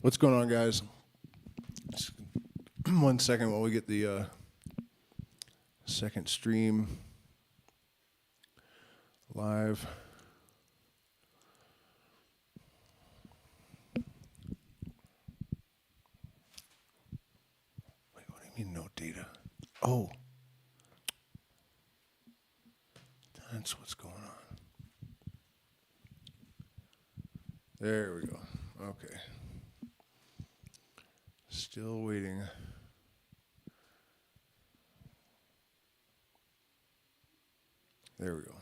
What's going on, guys? Just 1 second while we get the second stream live. Wait, what do you mean no data? Oh. That's what's going on. There we go. Okay. Still waiting. There we go.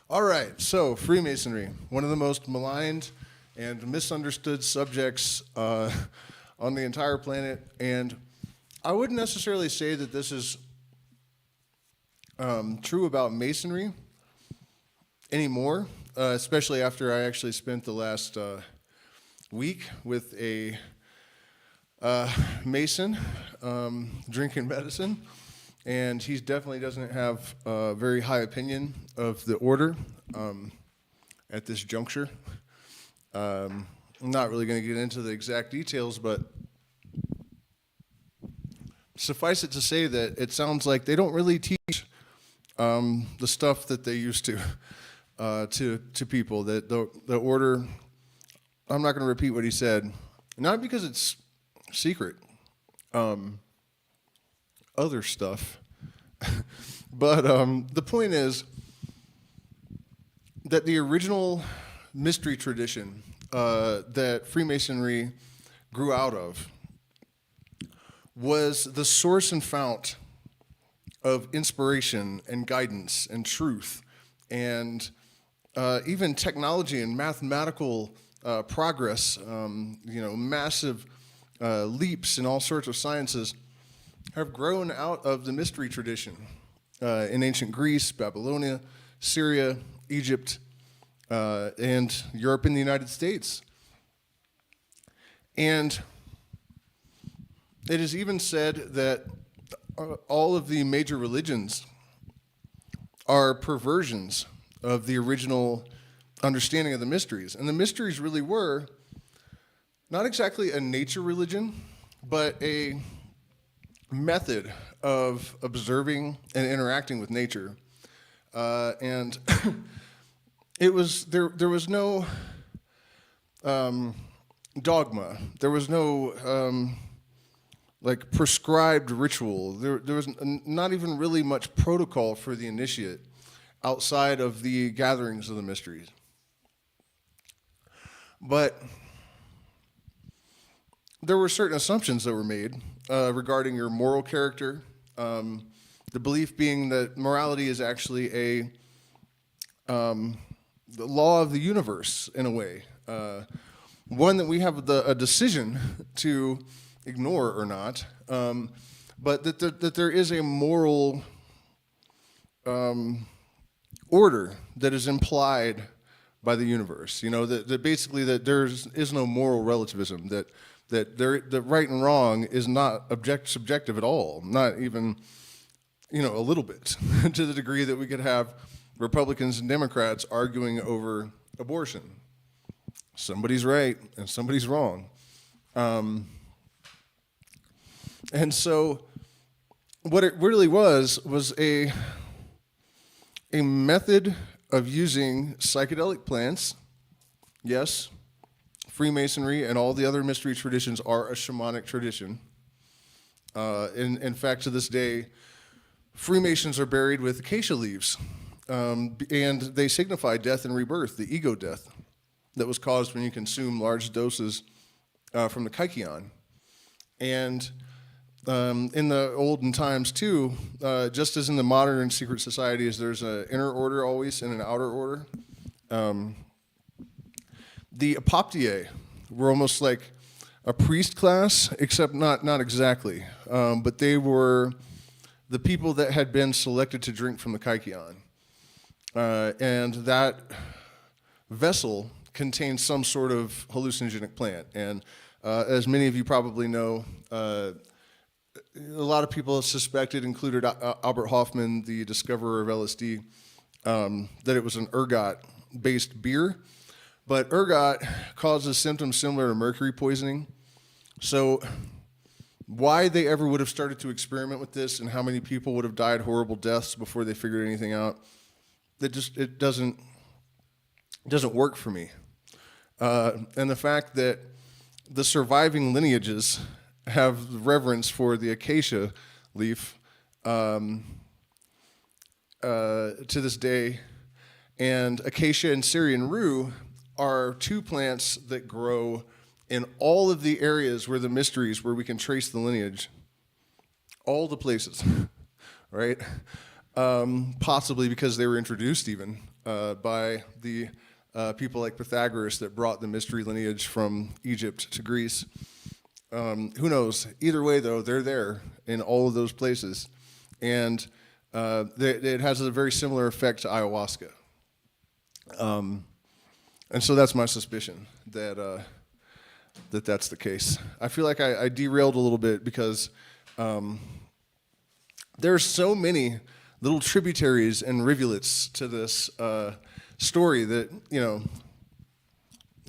All right, so Freemasonry, one of the most maligned and misunderstood subjects on the entire planet. And I wouldn't necessarily say that this is true about Masonry anymore, especially after I actually spent the last week with a Mason drinking medicine, and he definitely doesn't have a very high opinion of the order at this juncture. I'm not really going to get into the exact details, but suffice it to say that it sounds like they don't really teach the stuff that they used to people. That the order, I'm not going to repeat what he said, not because it's secret, other stuff, but the point is that the original mystery tradition that Freemasonry grew out of was the source and fount of inspiration and guidance and truth and even technology and mathematical progress, massive leaps in all sorts of sciences have grown out of the mystery tradition in ancient Greece, Babylonia, Syria, Egypt, and Europe and the United States. And it is even said that all of the major religions are perversions of the original understanding of the mysteries. And the mysteries really were not exactly a nature religion, but a method of observing and interacting with nature. And it was there was no dogma. There was no prescribed ritual. There was not even really much protocol for the initiate outside of the gatherings of the mysteries. But there were certain assumptions that were made regarding your moral character, the belief being that morality is actually the law of the universe in a way, one that we have a decision to ignore or not, but that there is a moral order that is implied by the universe. That basically that there is no moral relativism, that right and wrong is not subjective at all, not even a little bit, to the degree that we could have Republicans and Democrats arguing over abortion. Somebody's right and somebody's wrong. And so what it really was a method of using psychedelic plants. Yes, Freemasonry and all the other mystery traditions are a shamanic tradition. In fact, to this day, Freemasons are buried with acacia leaves, and they signify death and rebirth, the ego death that was caused when you consume large doses from the Kykeon. And in the olden times, too, just as in the modern secret societies, there's an inner order always and an outer order. The apoptiae were almost like a priest class, except not exactly. But they were the people that had been selected to drink from the Kykeon. And that vessel contained some sort of hallucinogenic plant. And as many of you probably know, a lot of people suspected, included Albert Hofmann, the discoverer of LSD, that it was an ergot-based beer. But ergot causes symptoms similar to mercury poisoning. So why they ever would have started to experiment with this and how many people would have died horrible deaths before they figured anything out, it doesn't work for me. And the fact that the surviving lineages have reverence for the acacia leaf to this day, and acacia and Syrian rue are two plants that grow in all of the areas where the mysteries, where we can trace the lineage, all the places, right? Possibly because they were introduced even by the people like Pythagoras that brought the mystery lineage from Egypt to Greece. Who knows? Either way, though, they're there in all of those places. And it has a very similar effect to ayahuasca. And so that's my suspicion that that's the case. I feel like I derailed a little bit because there's so many little tributaries and rivulets to this story that,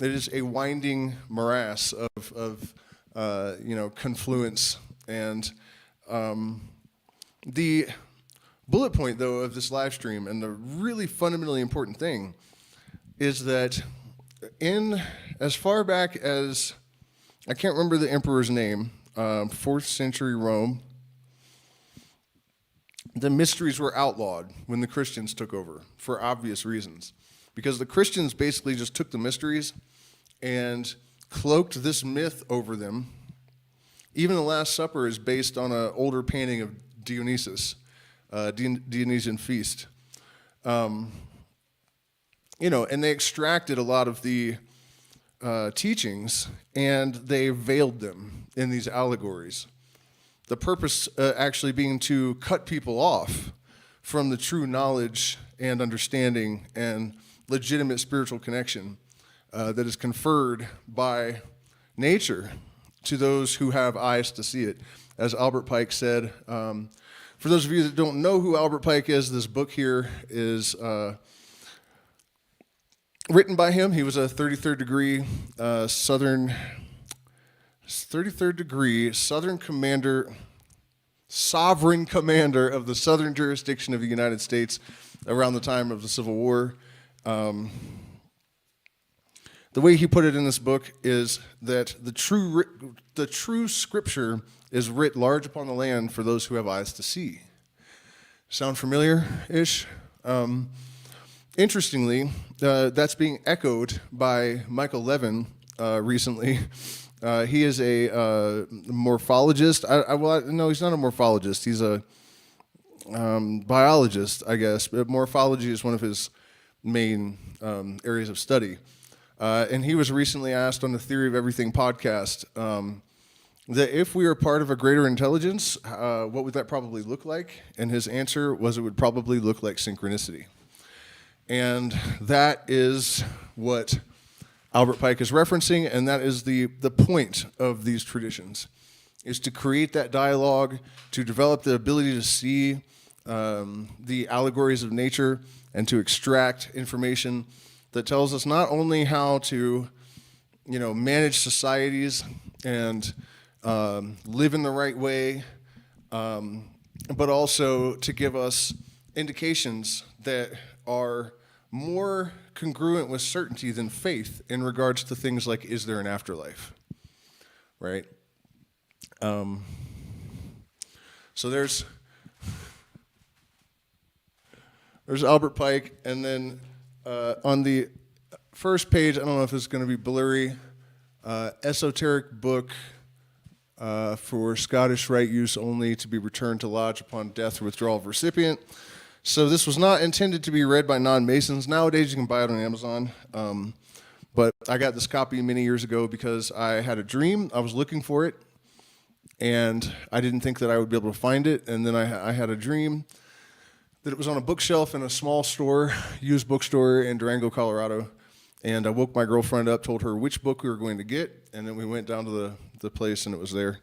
it is a winding morass of confluence. And the bullet point, though, of this live stream, and the really fundamentally important thing, is that in as far back as, I can't remember the emperor's name, 4th century Rome, the mysteries were outlawed when the Christians took over for obvious reasons. Because the Christians basically just took the mysteries and cloaked this myth over them. Even the Last Supper is based on an older painting of Dionysus, Dionysian feast. And they extracted a lot of the teachings and they veiled them in these allegories. The purpose actually being to cut people off from the true knowledge and understanding and legitimate spiritual connection that is conferred by nature to those who have eyes to see it. As Albert Pike said, for those of you that don't know who Albert Pike is, this book here is written by him. He was a 33rd degree sovereign commander of the southern jurisdiction of the United States around the time of the Civil War. The way he put it in this book is that the true scripture is writ large upon the land for those who have eyes to see. Sound familiar-ish? Interestingly, that's being echoed by Michael Levin recently. He is a morphologist. No, he's not a morphologist. He's a biologist, I guess. But morphology is one of his main areas of study. And he was recently asked on the Theory of Everything podcast that if we are part of a greater intelligence, what would that probably look like? And his answer was it would probably look like synchronicity. And that is what Albert Pike is referencing, and that is the point of these traditions, is to create that dialogue, to develop the ability to see the allegories of nature, and to extract information that tells us not only how to, manage societies and live in the right way, but also to give us indications that are more congruent with certainty than faith in regards to things like, is there an afterlife, right? So there's Albert Pike, and then on the first page, I don't know if it's going to be blurry, esoteric book for Scottish Rite use only, to be returned to lodge upon death or withdrawal of recipient. So this was not intended to be read by non-Masons. Nowadays you can buy it on Amazon, but I got this copy many years ago because I had a dream. I was looking for it, and I didn't think that I would be able to find it, and then I had a dream that it was on a bookshelf in a small store, used bookstore in Durango, Colorado, and I woke my girlfriend up, told her which book we were going to get, and then we went down to the place, and it was there.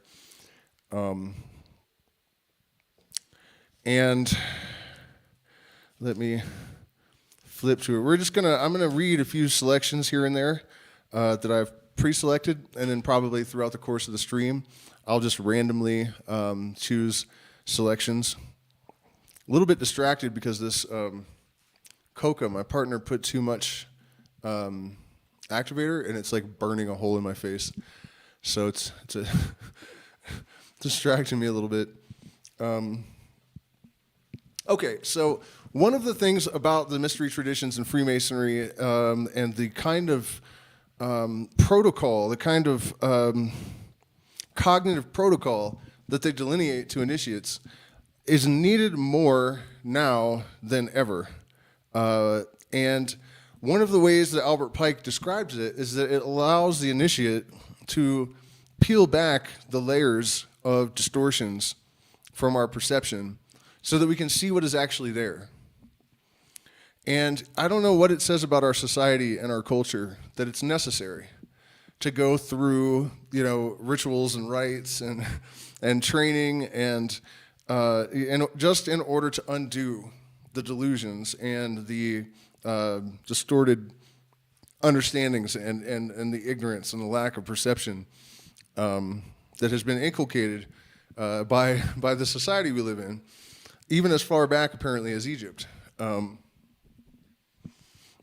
And let me flip to it. I'm gonna read a few selections here and there that I've pre-selected, and then probably throughout the course of the stream, I'll just randomly choose selections. A little bit distracted because this coca, my partner put too much activator, and it's like burning a hole in my face. So it's distracting me a little bit. Okay, so one of the things about the mystery traditions and Freemasonry and the kind of protocol, the kind of cognitive protocol that they delineate to initiates is needed more now than ever. And one of the ways that Albert Pike describes it is that it allows the initiate to peel back the layers of distortions from our perception so that we can see what is actually there. And I don't know what it says about our society and our culture that it's necessary to go through, rituals and rites and training and just in order to undo the delusions and the distorted understandings and the ignorance and the lack of perception that has been inculcated by the society we live in, even as far back apparently as Egypt.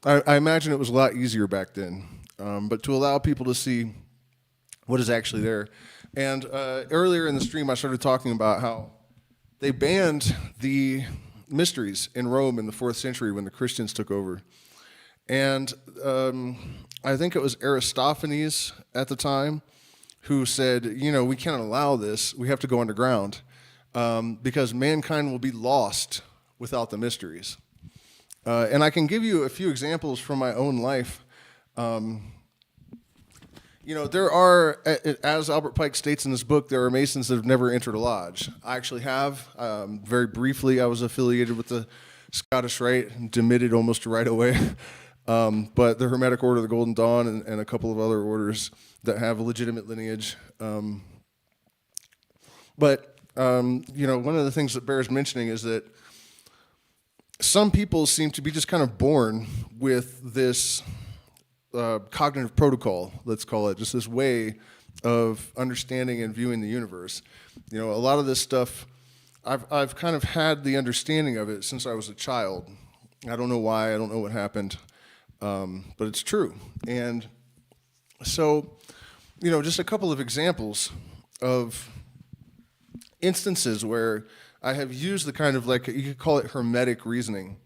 I imagine it was a lot easier back then, but to allow people to see what is actually there. And earlier in the stream, I started talking about how they banned the mysteries in Rome in the 4th century when the Christians took over. And I think it was Aristophanes at the time who said, we can't allow this. We have to go underground because mankind will be lost without the mysteries. And I can give you a few examples from my own life. There are, as Albert Pike states in his book, there are Masons that have never entered a lodge. I actually have. Very briefly, I was affiliated with the Scottish Rite, demitted almost right away. But the Hermetic Order of the Golden Dawn and a couple of other orders that have a legitimate lineage. But one of the things that bears mentioning is that some people seem to be just kind of born with this cognitive protocol, let's call it, just this way of understanding and viewing the universe. A lot of this stuff, I've kind of had the understanding of it since I was a child. I don't know why, I don't know what happened, but it's true. And so, just a couple of examples of instances where I have used the kind of you could call it hermetic reasoning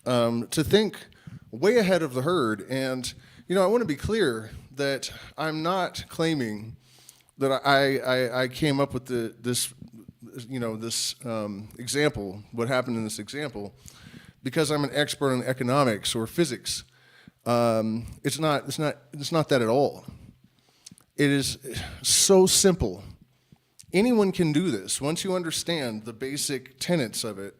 to think way ahead of the herd. And, I want to be clear that I'm not claiming that I came up with this example, what happened in this example, because I'm an expert on economics or physics. It's not that at all. It is so simple. Anyone can do this. Once you understand the basic tenets of it,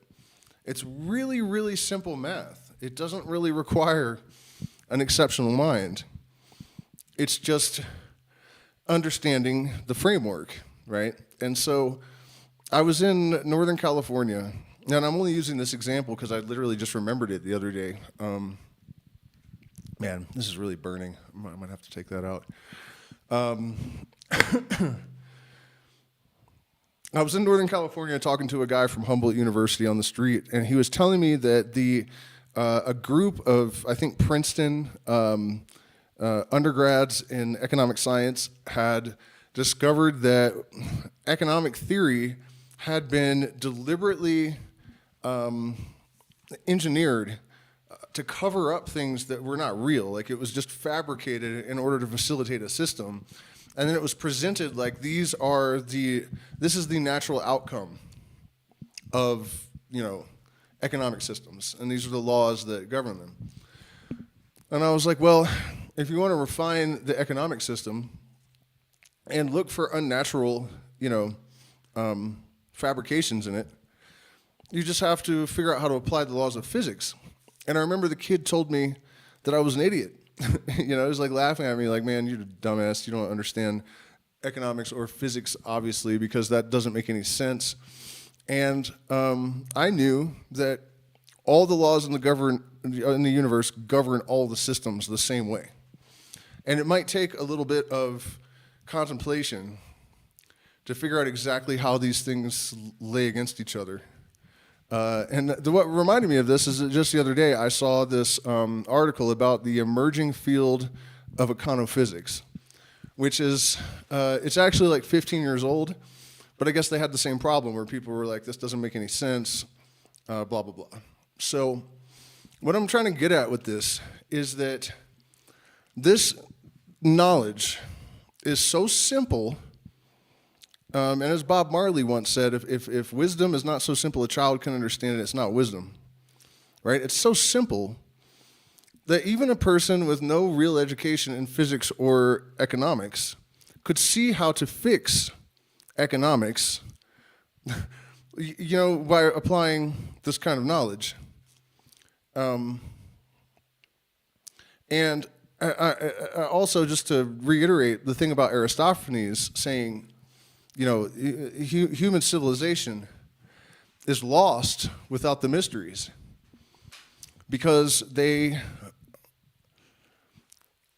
it's really, really simple math. It doesn't really require an exceptional mind. It's just understanding the framework, right? And so I was in Northern California, and I'm only using this example because I literally just remembered it the other day. Man, this is really burning. I might have to take that out. I was in Northern California talking to a guy from Humboldt University on the street, and he was telling me that a group of, I think, Princeton undergrads in economic science had discovered that economic theory had been deliberately engineered to cover up things that were not real. Like, it was just fabricated in order to facilitate a system. And then it was presented like this is the natural outcome of, economic systems, and these are the laws that govern them. And I was like, well, if you want to refine the economic system and look for unnatural, fabrications in it, you just have to figure out how to apply the laws of physics. And I remember the kid told me that I was an idiot. He was like laughing at me like, man, you're a dumbass. You don't understand economics or physics, obviously, because that doesn't make any sense. And I knew that all the laws in the in the universe govern all the systems the same way. And it might take a little bit of contemplation to figure out exactly how these things lay against each other. What reminded me of this is that just the other day I saw this article about the emerging field of econophysics, which is, it's actually like 15 years old, but I guess they had the same problem where people were like, this doesn't make any sense, blah, blah, blah. So what I'm trying to get at with this is that this knowledge is so simple, and as Bob Marley once said, if wisdom is not so simple a child can understand it, it's not wisdom, right? It's so simple that even a person with no real education in physics or economics could see how to fix economics, by applying this kind of knowledge. And I also, just to reiterate the thing about Aristophanes saying, human civilization is lost without the mysteries because they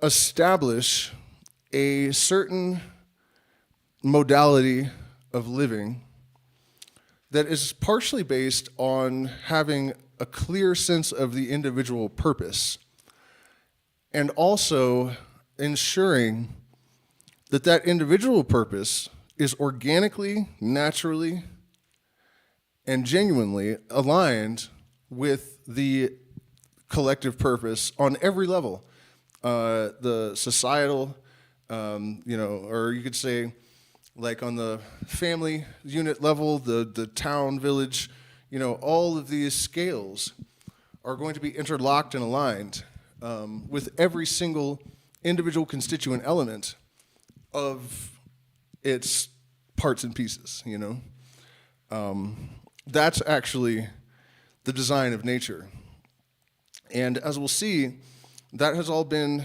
establish a certain modality of living that is partially based on having a clear sense of the individual purpose and also ensuring that that individual purpose is organically, naturally, and genuinely aligned with the collective purpose on every level. The societal, or you could say, like on the family unit level, the town, village, all of these scales are going to be interlocked and aligned with every single individual constituent element of its parts and pieces, That's actually the design of nature. And as we'll see, that has all been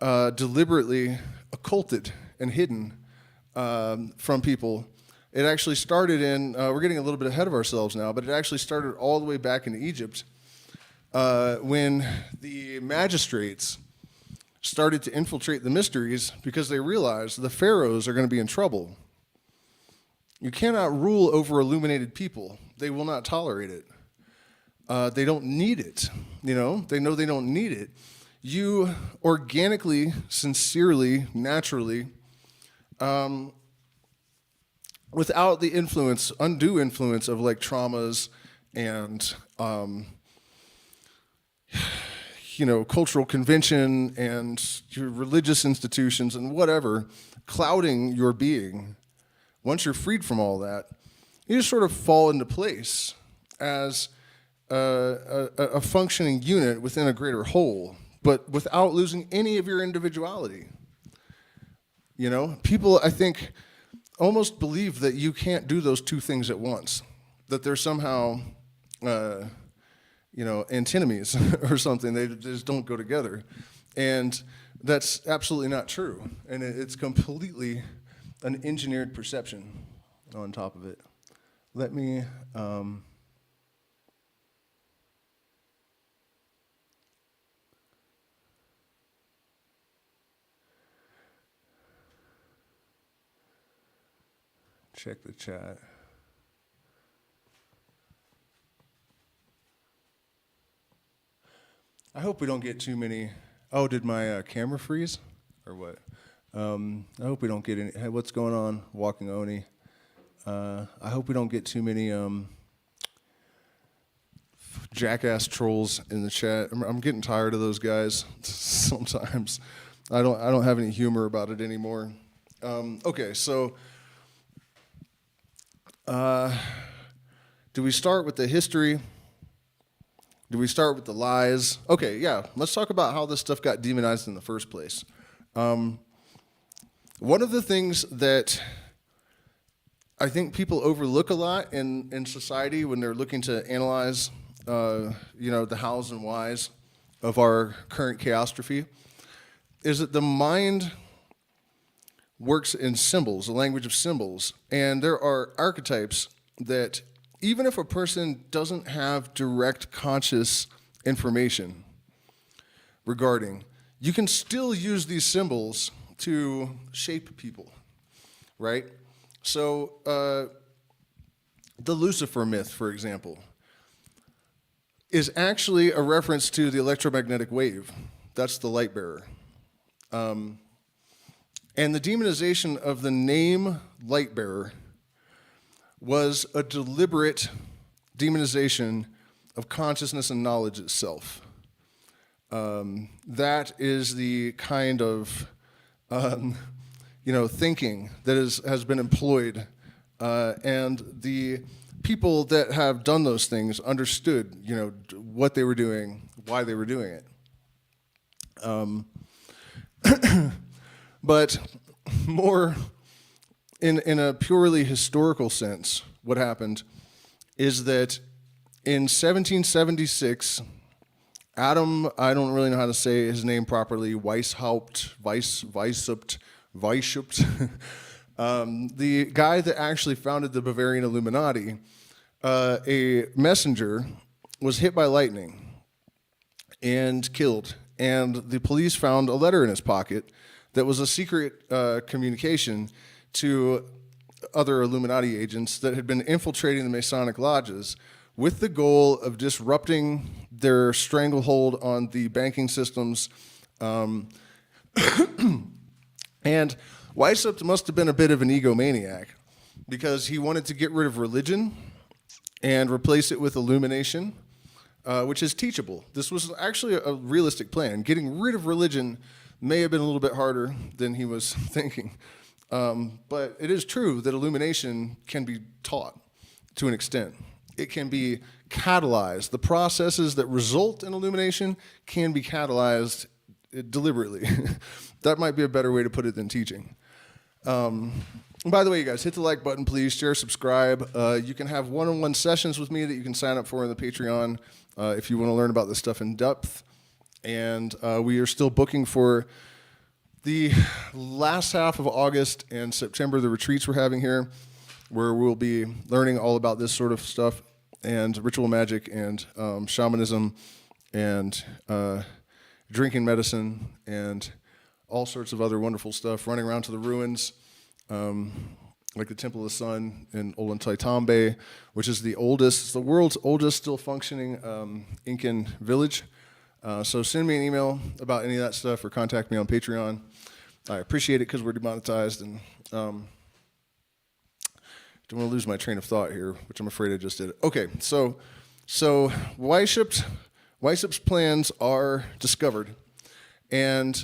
deliberately occulted and hidden from people. It actually started we're getting a little bit ahead of ourselves now, but it actually started all the way back in Egypt when the magistrates started to infiltrate the mysteries because they realized the pharaohs are going to be in trouble. You cannot rule over illuminated people. They will not tolerate it. They don't need it. They know they don't need it. You organically, sincerely, naturally, without the undue influence of like traumas and cultural convention and your religious institutions and whatever, clouding your being, once you're freed from all that, you just sort of fall into place as a functioning unit within a greater whole, but without losing any of your individuality. People, I think, almost believe that you can't do those two things at once, that they're somehow antinomies or something. They just don't go together. And that's absolutely not true. And it's completely an engineered perception on top of it. Let me... check the chat. I hope we don't get too many. Oh, did my camera freeze or what? I hope we don't get any. Hey, what's going on, Walking Oni? I hope we don't get too many jackass trolls in the chat. I'm getting tired of those guys sometimes. I don't have any humor about it anymore. Okay, so do we start with the history? Do we start with the lies? Okay, yeah, let's talk about how this stuff got demonized in the first place. One of the things that I think people overlook a lot in society when they're looking to analyze, the hows and whys of our current chaostrophe is that the mind works in symbols, a language of symbols, and there are archetypes that even if a person doesn't have direct conscious information regarding. You can still use these symbols to shape people, right? So the Lucifer myth, for example, is actually a reference to the electromagnetic wave. That's the light bearer. And the demonization of the name light bearer was a deliberate demonization of consciousness and knowledge itself. That is the kind of thinking that has been employed, and the people that have done those things understood, what they were doing, why they were doing it. But more in a purely historical sense, what happened is that in 1776, Adam, I don't really know how to say his name properly, Weishaupt, the guy that actually founded the Bavarian Illuminati, a messenger was hit by lightning and killed. And the police found a letter in his pocket that was a secret communication to other Illuminati agents that had been infiltrating the Masonic lodges with the goal of disrupting their stranglehold on the banking systems. And Weishaupt must have been a bit of an egomaniac because he wanted to get rid of religion and replace it with illumination, which is teachable. This was actually a realistic plan. Getting rid of religion may have been a little bit harder than he was thinking. But it is true that illumination can be taught to an extent. It can be catalyzed. The processes that result in illumination can be catalyzed deliberately. That might be a better way to put it than teaching. By the way, you guys, hit the like button, please. Share, subscribe. You can have one-on-one sessions with me that you can sign up for in the Patreon if you want to learn about this stuff in depth. And we are still booking for the last half of August and September, the retreats we're having here, where we'll be learning all about this sort of stuff, and ritual magic, and shamanism, and drinking medicine, and all sorts of other wonderful stuff, running around to the ruins, like the Temple of the Sun in Ollantaytambe, which is the world's oldest still functioning Incan village. So send me an email about any of that stuff or contact me on Patreon. I appreciate it because we're demonetized, and don't want to lose my train of thought here, which I'm afraid I just did. Okay, so Weishaupt's plans are discovered, and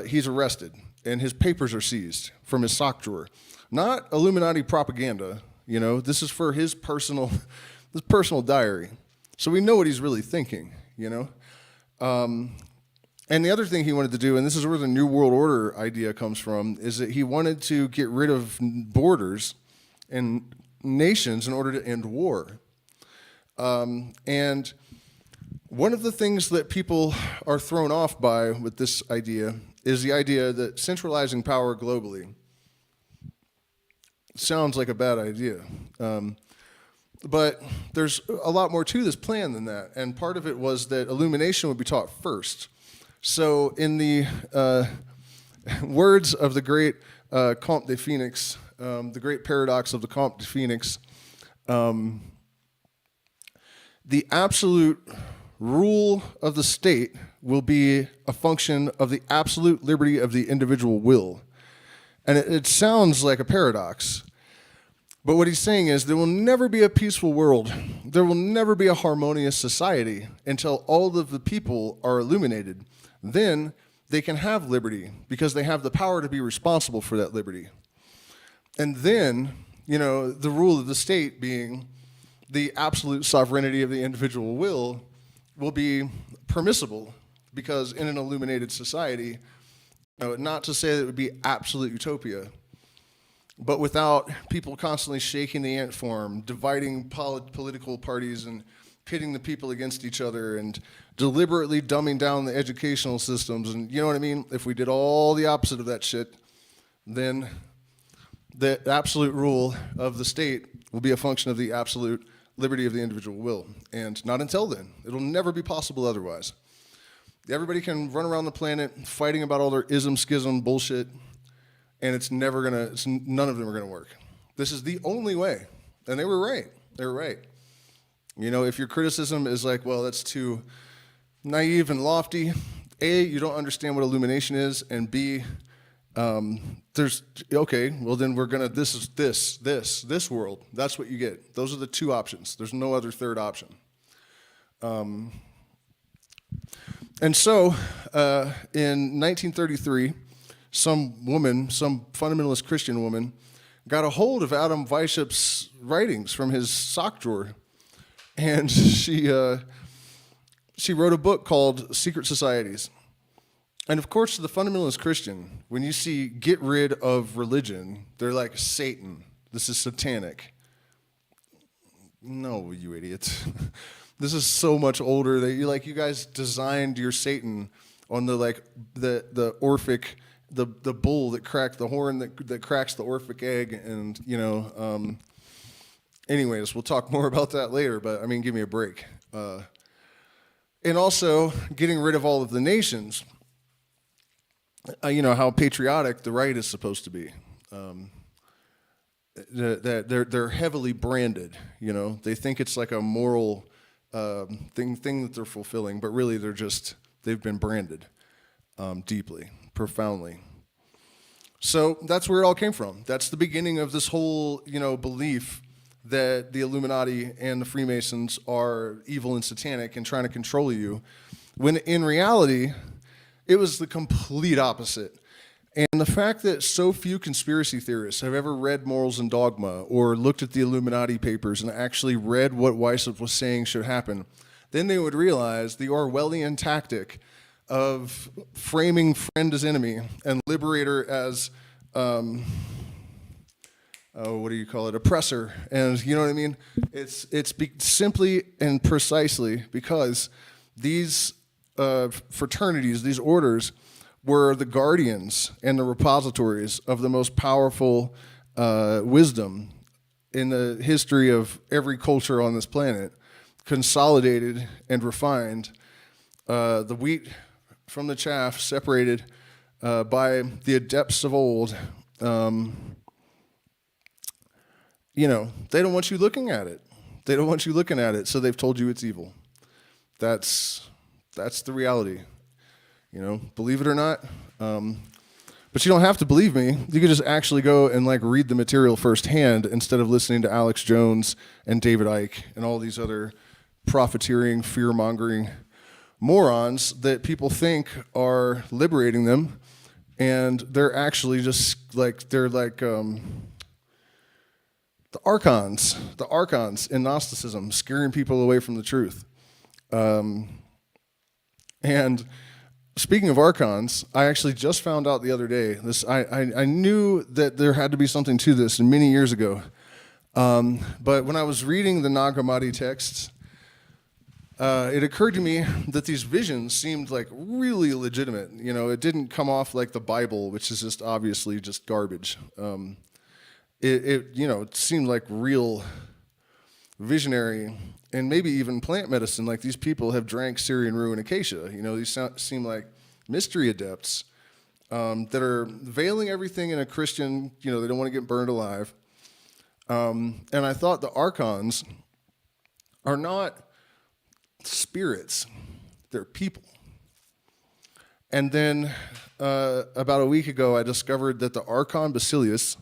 he's arrested, and his papers are seized from his sock drawer. Not Illuminati propaganda, this is for his personal diary. So we know what he's really thinking, And the other thing he wanted to do, and this is where the New World Order idea comes from, is that he wanted to get rid of borders and nations in order to end war. And one of the things that people are thrown off by with this idea is the idea that centralizing power globally sounds like a bad idea. But there's a lot more to this plan than that, and part of it was that illumination would be taught first. So in the words of the great Comte de Phoenix, the great paradox of the Comte de Phoenix, the absolute rule of the state will be a function of the absolute liberty of the individual will. And it sounds like a paradox. But what he's saying is there will never be a peaceful world. There will never be a harmonious society until all of the people are illuminated. Then they can have liberty because they have the power to be responsible for that liberty. And then, the rule of the state being the absolute sovereignty of the individual will be permissible because in an illuminated society, not to say that it would be absolute utopia, but without people constantly shaking the ant farm, dividing political parties and pitting the people against each other and deliberately dumbing down the educational systems. And you know what I mean? If we did all the opposite of that shit, then the absolute rule of the state will be a function of the absolute liberty of the individual will. And not until then. It'll never be possible otherwise. Everybody can run around the planet fighting about all their ism, schism, bullshit, and none of them are gonna work. This is the only way. And they were right. They were right. You know, if your criticism is like, well, that's too naive and lofty, A, you don't understand what illumination is, and B, okay, well then this is this world. That's what you get. Those are the two options. There's no other third option. And so, in 1933, some fundamentalist Christian woman, got a hold of Adam Weishaupt's writings from his sock drawer, and she wrote a book called Secret Societies. And of course, the fundamentalist Christian, when you see get rid of religion, they're like, Satan, this is satanic. No, you idiots. This is so much older that you guys designed your Satan on the Orphic, the bull that cracked the horn that cracks the Orphic egg, and anyways, we'll talk more about that later, but I mean, give me a break. And also getting rid of all of the nations. How patriotic the right is supposed to be. That they're heavily branded. They think it's like a moral thing that they're fulfilling, but really they've been branded deeply, profoundly. So that's where it all came from. That's the beginning of this whole belief that the Illuminati and the Freemasons are evil and satanic and trying to control you, when in reality, it was the complete opposite. And the fact that so few conspiracy theorists have ever read Morals and Dogma or looked at the Illuminati papers and actually read what Weishaupt was saying should happen, then they would realize the Orwellian tactic of framing friend as enemy and liberator as, oppressor. And you know what I mean? It's simply and precisely because these fraternities, these orders, were the guardians and the repositories of the most powerful wisdom in the history of every culture on this planet, consolidated and refined, the wheat from the chaff, separated by the adepts of old. They don't want you looking at it. They don't want you looking at it, so they've told you it's evil. That's the reality. Believe it or not. But you don't have to believe me. You can just actually go and read the material firsthand instead of listening to Alex Jones and David Icke and all these other profiteering, fear-mongering morons that people think are liberating them, and they're actually just the archons in Gnosticism, scaring people away from the truth. And speaking of archons, I actually just found out the other day, I knew that there had to be something to this many years ago. But when I was reading the Nag Hammadi texts, it occurred to me that these visions seemed really legitimate. It didn't come off like the Bible, which is just obviously just garbage. It seemed like real visionary and maybe even plant medicine. Like these people have drank Syrian rue and Acacia. These seem like mystery adepts that are veiling everything in a Christian, they don't want to get burned alive. And I thought the archons are not spirits, they're people. And then about a week ago, I discovered that the Archon Basilius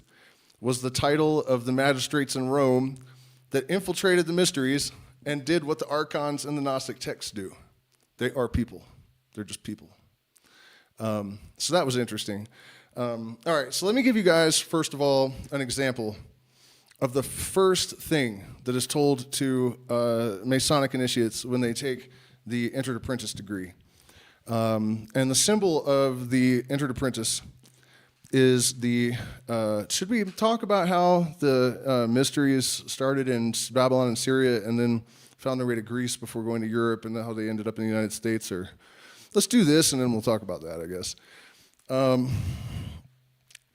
was the title of the magistrates in Rome that infiltrated the mysteries and did what the archons and the Gnostic texts do. They are people. They're just people. So that was interesting. All right, so let me give you guys, first of all, an example of the first thing that is told to Masonic initiates when they take the Entered Apprentice degree. And the symbol of the Entered Apprentice is should we talk about how the mysteries started in Babylon and Syria and then found their way to Greece before going to Europe and how they ended up in the United States? Or let's do this and then we'll talk about that, I guess.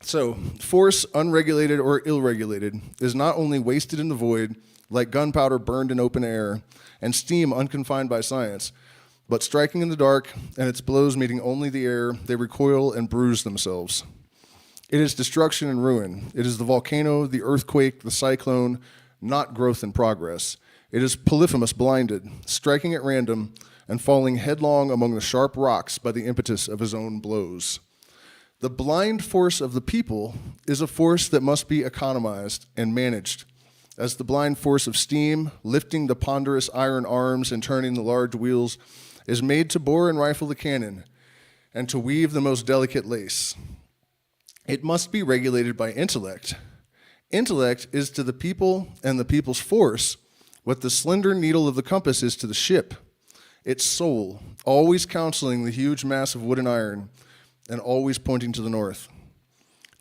So, force, unregulated or ill-regulated, is not only wasted in the void, like gunpowder burned in open air, and steam unconfined by science, but striking in the dark, and its blows meeting only the air, they recoil and bruise themselves. It is destruction and ruin. It is the volcano, the earthquake, the cyclone, not growth and progress. It is Polyphemus blinded, striking at random, and falling headlong among the sharp rocks by the impetus of his own blows. The blind force of the people is a force that must be economized and managed, as the blind force of steam, lifting the ponderous iron arms and turning the large wheels, is made to bore and rifle the cannon, and to weave the most delicate lace. It must be regulated by intellect. Intellect is to the people and the people's force what the slender needle of the compass is to the ship, its soul, always counseling the huge mass of wood and iron, and always pointing to the north.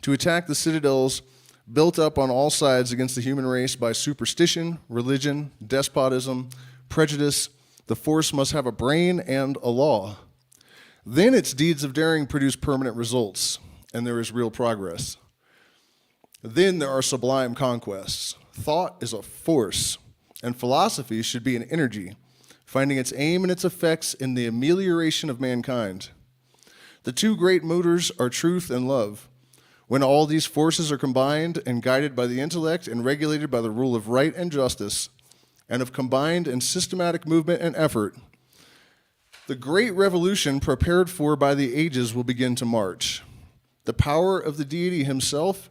To attack the citadels built up on all sides against the human race by superstition, religion, despotism, prejudice, the force must have a brain and a law. Then its deeds of daring produce permanent results, and there is real progress. Then there are sublime conquests. Thought is a force, and philosophy should be an energy, finding its aim and its effects in the amelioration of mankind. The two great motors are truth and love. When all these forces are combined and guided by the intellect and regulated by the rule of right and justice, and of combined and systematic movement and effort, the great revolution prepared for by the ages will begin to march. The power of the deity himself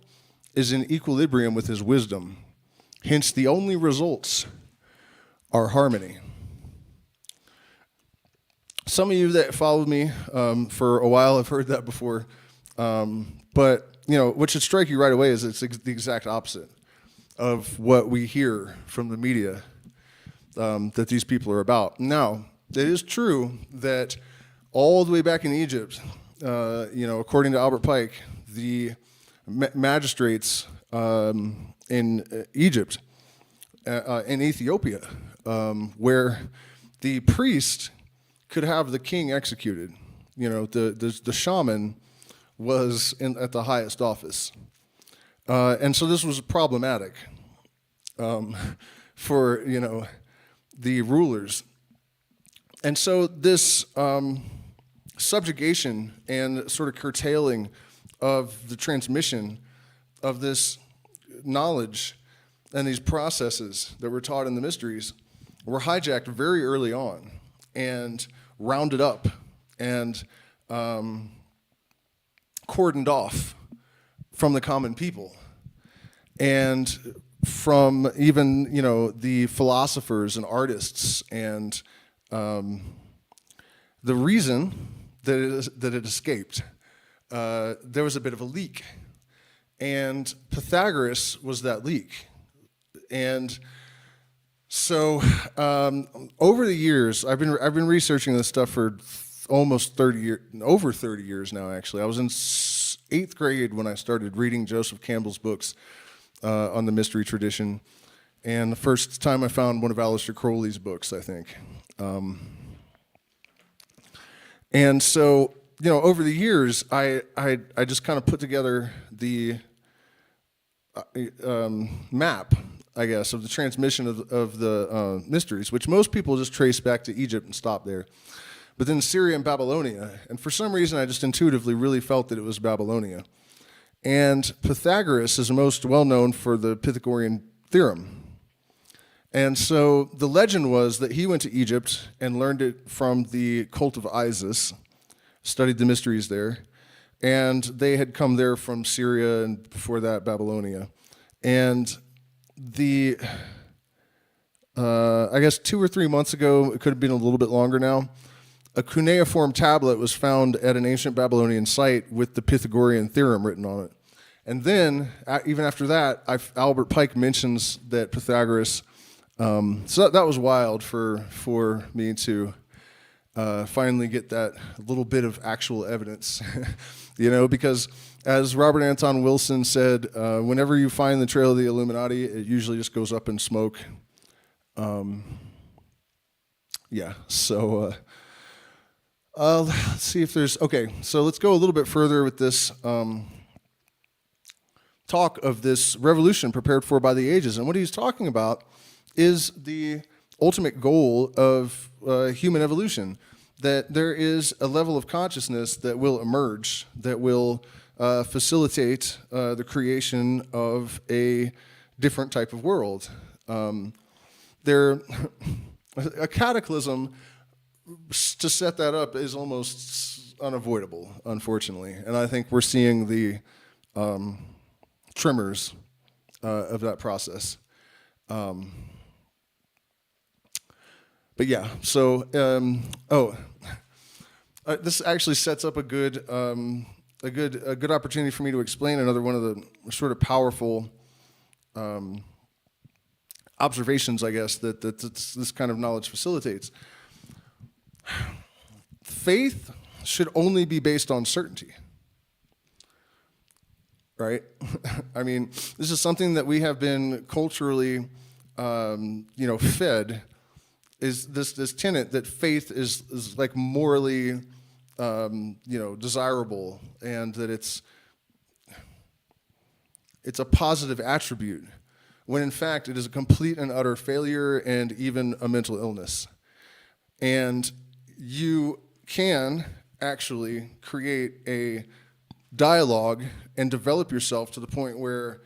is in equilibrium with his wisdom. Hence, the only results are harmony. Some of you that followed me for a while have heard that before, but what should strike you right away is it's the exact opposite of what we hear from the media that these people are about. Now, it is true that all the way back in Egypt, according to Albert Pike, the magistrates in Egypt, in Ethiopia, where the priest could have the king executed. The shaman was at the highest office. And so this was problematic for, the rulers. And so this subjugation and sort of curtailing of the transmission of this knowledge and these processes that were taught in the mysteries were hijacked very early on and rounded up and cordoned off from the common people and from even, the philosophers and artists. And the reason that it escaped, there was a bit of a leak. And Pythagoras was that leak. And so over the years, I've been researching this stuff for almost 30 years, over 30 years now, actually. I was in 8th grade when I started reading Joseph Campbell's books on the mystery tradition. And the first time I found one of Aleister Crowley's books, I think. And so, over the years, I just kind of put together the map, I guess, of the transmission of the mysteries, which most people just trace back to Egypt and stop there. But then Syria and Babylonia, and for some reason I just intuitively really felt that it was Babylonia. And Pythagoras is most well known for the Pythagorean theorem. And so the legend was that he went to Egypt and learned it from the cult of Isis, studied the mysteries there, and they had come there from Syria and before that Babylonia. And I guess 2 or 3 months ago, it could have been a little bit longer now, a cuneiform tablet was found at an ancient Babylonian site with the Pythagorean theorem written on it. And then, even after that, Albert Pike mentions that Pythagoras, so that was wild for me to finally get that little bit of actual evidence, because as Robert Anton Wilson said, whenever you find the trail of the Illuminati, it usually just goes up in smoke. So let's see if there's, okay, so let's go a little bit further with this talk of this revolution prepared for by the ages. And what he's talking about is the ultimate goal of human evolution, that there is a level of consciousness that will emerge, that will facilitate the creation of a different type of world. A cataclysm, to set that up, is almost unavoidable, unfortunately. And I think we're seeing the tremors of that process. But yeah, so, this actually sets up a good opportunity for me to explain another one of the sort of powerful observations, I guess, that this kind of knowledge facilitates. Faith should only be based on certainty, right? I mean, this is something that we have been culturally, fed, is this tenet that faith is like morally, desirable, and that it's a positive attribute, when in fact it is a complete and utter failure and even a mental illness. And you can actually create a dialogue and develop yourself to the point where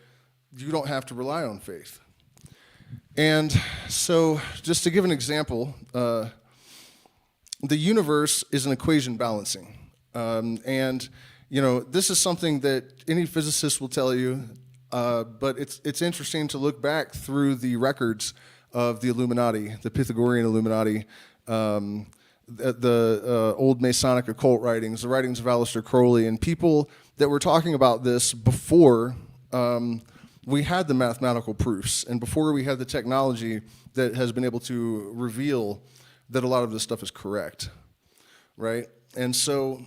you don't have to rely on faith. And so, just to give an example, the universe is an equation balancing. And, this is something that any physicist will tell you, but it's interesting to look back through the records of the Illuminati, the Pythagorean Illuminati, the old Masonic occult writings, the writings of Aleister Crowley, and people that were talking about this before we had the mathematical proofs, and before we had the technology that has been able to reveal that a lot of this stuff is correct, right? And so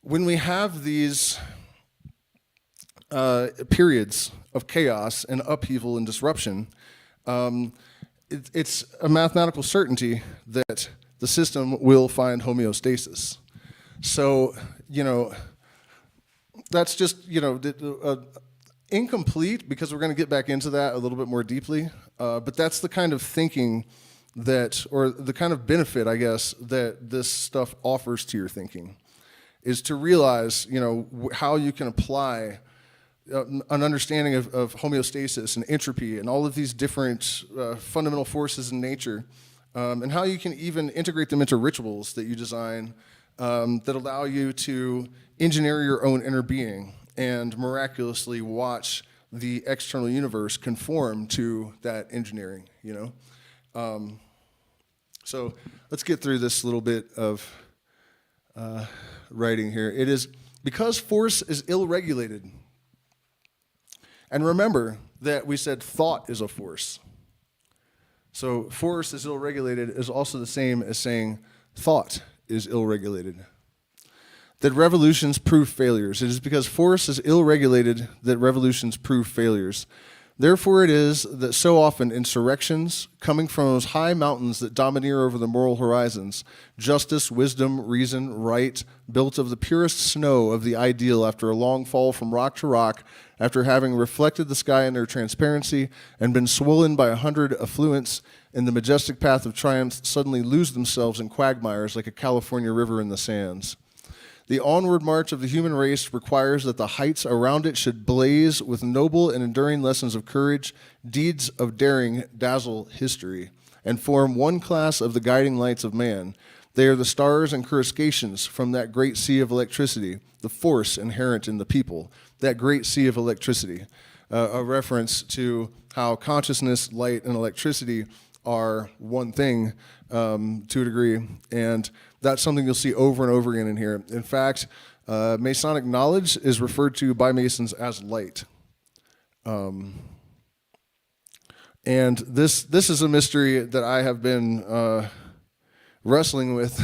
when we have these periods of chaos and upheaval and disruption, it's a mathematical certainty that the system will find homeostasis. So, that's just, incomplete, because we're going to get back into that a little bit more deeply, but that's the kind of thinking or the kind of benefit, I guess, that this stuff offers to your thinking, is to realize, how you can apply an understanding of homeostasis and entropy and all of these different fundamental forces in nature, and how you can even integrate them into rituals that you design that allow you to engineer your own inner being and miraculously watch the external universe conform to that engineering, So let's get through this little bit of writing here. It is because force is ill-regulated. And remember that we said thought is a force. So force is ill-regulated is also the same as saying thought is ill-regulated. That revolutions prove failures. It is because force is ill-regulated that revolutions prove failures. Therefore it is that so often insurrections, coming from those high mountains that domineer over the moral horizons, justice, wisdom, reason, right, built of the purest snow of the ideal after a long fall from rock to rock, after having reflected the sky in their transparency and been swollen by 100 affluents in the majestic path of triumph, suddenly lose themselves in quagmires like a California river in the sands. The onward march of the human race requires that the heights around it should blaze with noble and enduring lessons of courage, deeds of daring dazzle history, and form one class of the guiding lights of man. They are the stars and coruscations from that great sea of electricity, the force inherent in the people, that great sea of electricity. A reference to how consciousness, light, and electricity are one thing to a degree, and that's something you'll see over and over again in here. In fact, Masonic knowledge is referred to by Masons as light. And this is a mystery that I have been wrestling with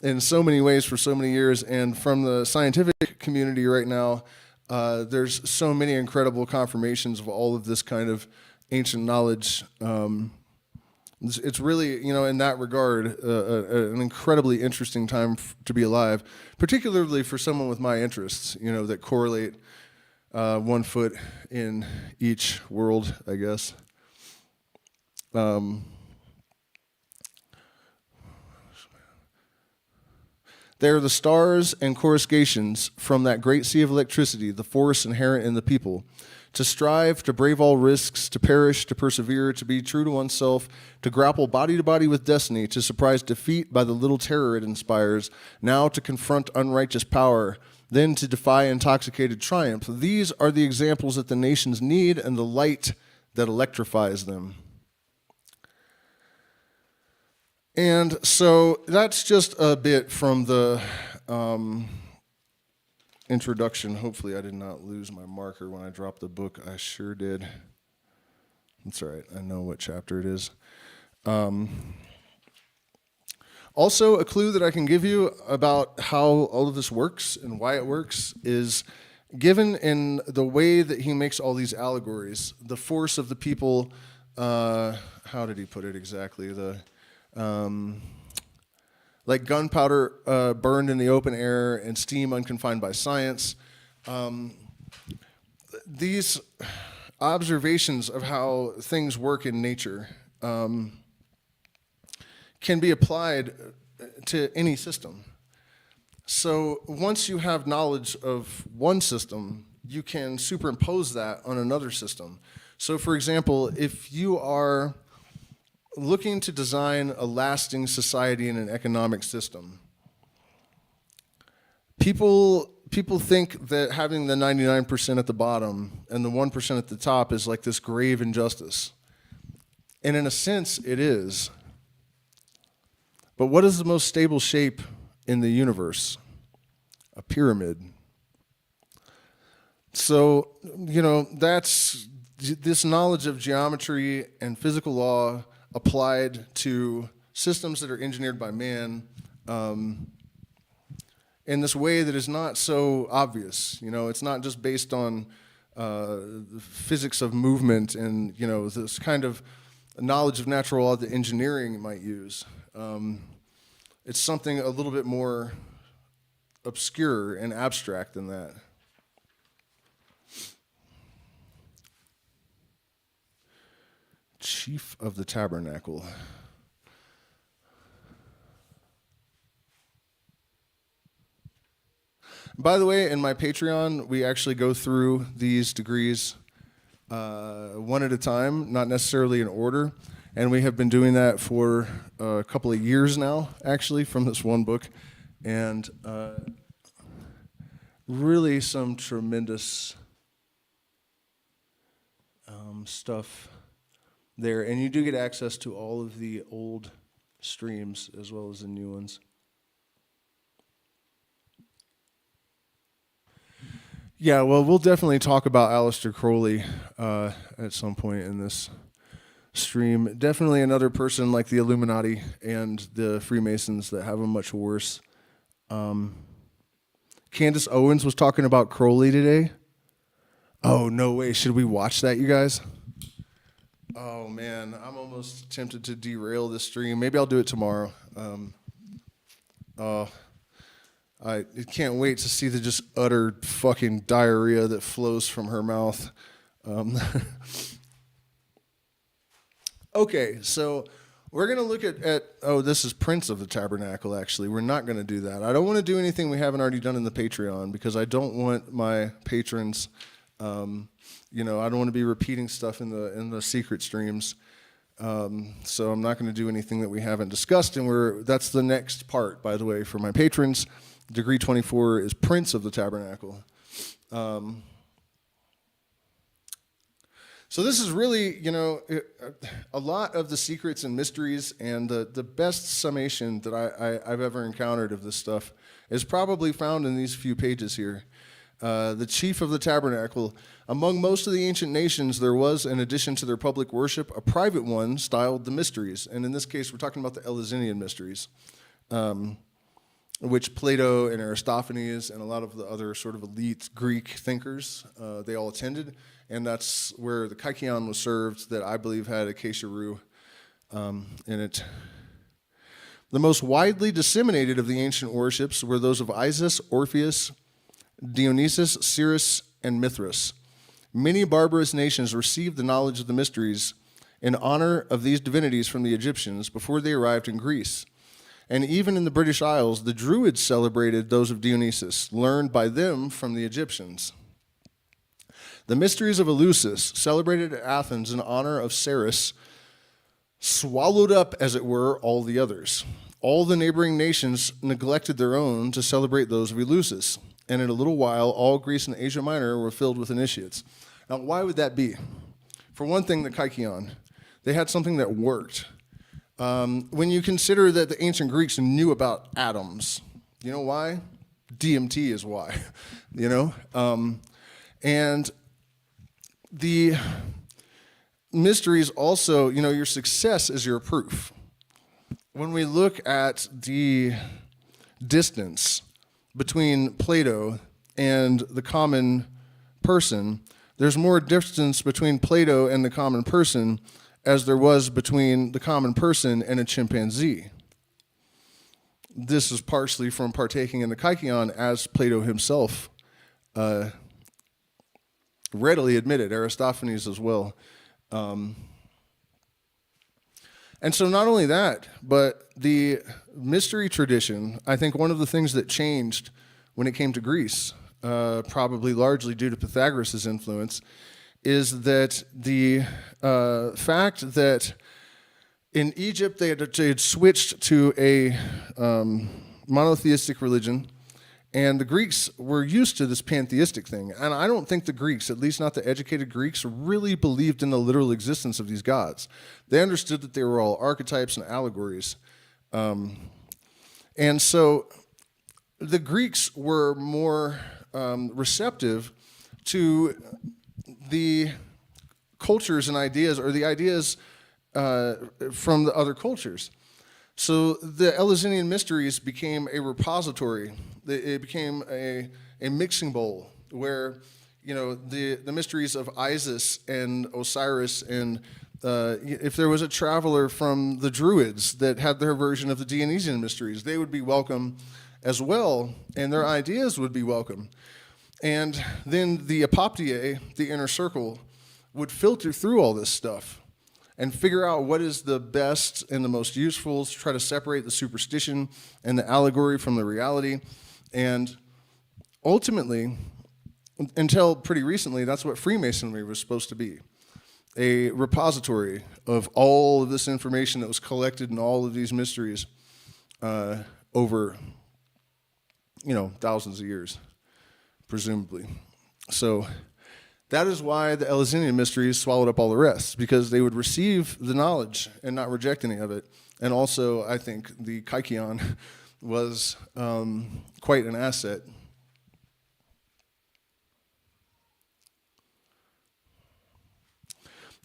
in so many ways for so many years, and from the scientific community right now, there's so many incredible confirmations of all of this kind of ancient knowledge. It's really, in that regard, an incredibly interesting time to be alive, particularly for someone with my interests, that correlate 1 foot in each world, I guess. They are the stars and coruscations from that great sea of electricity, the force inherent in the people. To strive, to brave all risks, to perish, to persevere, to be true to oneself, to grapple body to body with destiny, to surprise defeat by the little terror it inspires, now to confront unrighteous power, then to defy intoxicated triumph. These are the examples that the nations need and the light that electrifies them. And so that's just a bit from the introduction. Hopefully I did not lose my marker when I dropped the book. I sure did. That's all right. I know what chapter it is. Also, a clue that I can give you about how all of this works and why it works is given in the way that he makes all these allegories. The force of the people, how did he put it exactly? Like gunpowder burned in the open air and steam unconfined by science. These observations of how things work in nature can be applied to any system. So once you have knowledge of one system, you can superimpose that on another system. So for example, if you are looking to design a lasting society and an economic system, people think that having the 99% at the bottom and the 1% at the top is like this grave injustice. And in a sense, it is. But what is the most stable shape in the universe? A pyramid. So, that's this knowledge of geometry and physical law applied to systems that are engineered by man in this way that is not so obvious. It's not just based on the physics of movement and, this kind of knowledge of natural law that engineering might use. It's something a little bit more obscure and abstract than that. Chief of the Tabernacle. By the way, in my Patreon, we actually go through these degrees one at a time, not necessarily in order. And we have been doing that for a couple of years now, actually, from this one book. And really some tremendous stuff there. And you do get access to all of the old streams as well as the new ones. Yeah, well, we'll definitely talk about Aleister Crowley at some point in this stream. Definitely another person like the Illuminati and the Freemasons that have a much worse. Candace Owens was talking about Crowley today. Oh, no way. Should we watch that, you guys? Oh, man. I'm almost tempted to derail this stream. Maybe I'll do it tomorrow. I can't wait to see the just utter fucking diarrhea that flows from her mouth. Okay, so we're going to look at, this is Prince of the Tabernacle, actually. We're not going to do that. I don't want to do anything we haven't already done in the Patreon because I don't want my patrons, I don't want to be repeating stuff in the secret streams. So I'm not going to do anything that we haven't discussed, and that's the next part, by the way, for my patrons. Degree 24 is Prince of the Tabernacle. So this is really, a lot of the secrets and mysteries, and the best summation that I've ever encountered of this stuff is probably found in these few pages here. The chief of the tabernacle. Among most of the ancient nations, there was, in addition to their public worship, a private one styled the mysteries. And in this case, we're talking about the Eluesinian Mysteries, which Plato and Aristophanes and a lot of the other sort of elite Greek thinkers, they all attended. And that's where the Kykeon was served that I believe had Acacia rue in it. The most widely disseminated of the ancient worships were those of Isis, Orpheus, Dionysus, Ceres, and Mithras. Many barbarous nations received the knowledge of the mysteries in honor of these divinities from the Egyptians before they arrived in Greece. And even in the British Isles, the Druids celebrated those of Dionysus, learned by them from the Egyptians. The mysteries of Eleusis, celebrated at Athens in honor of Ceres, swallowed up, as it were, all the others. All the neighboring nations neglected their own to celebrate those of Eleusis, and in a little while, all Greece and Asia Minor were filled with initiates. Now, why would that be? For one thing, the Kykeon. They had something that worked. When you consider that the ancient Greeks knew about atoms, you know why? DMT is why, you know? And the mysteries also, you know, your success is your proof. When we look at the distance between Plato and the common person, there's more distance between Plato and the common person as there was between the common person and a chimpanzee. This is partially from partaking in the Kykeon, as Plato himself readily admitted, Aristophanes as well. And so not only that, but the mystery tradition, I think one of the things that changed when it came to Greece, probably largely due to Pythagoras' influence, is that the fact that in Egypt they had switched to a monotheistic religion, and the Greeks were used to this pantheistic thing. And I don't think the Greeks, at least not the educated Greeks, really believed in the literal existence of these gods. They understood that they were all archetypes and allegories. And so the Greeks were more receptive to the cultures and ideas, or the ideas from the other cultures. So the Eluesinian Mysteries became a repository. It became a mixing bowl where, you know, the mysteries of Isis and Osiris, and if there was a traveler from the Druids that had their version of the Dionysian Mysteries, they would be welcome as well, and their ideas would be welcome. And then the apoptyae, the inner circle, would filter through all this stuff and figure out what is the best and the most useful to try to separate the superstition and the allegory from the reality. And ultimately, until pretty recently, that's what Freemasonry was supposed to be. A repository of all of this information that was collected in all of these mysteries over, you know, thousands of years, presumably. So that is why the Eleusinian Mysteries swallowed up all the rest, because they would receive the knowledge and not reject any of it. And also, I think the Kykeon was quite an asset.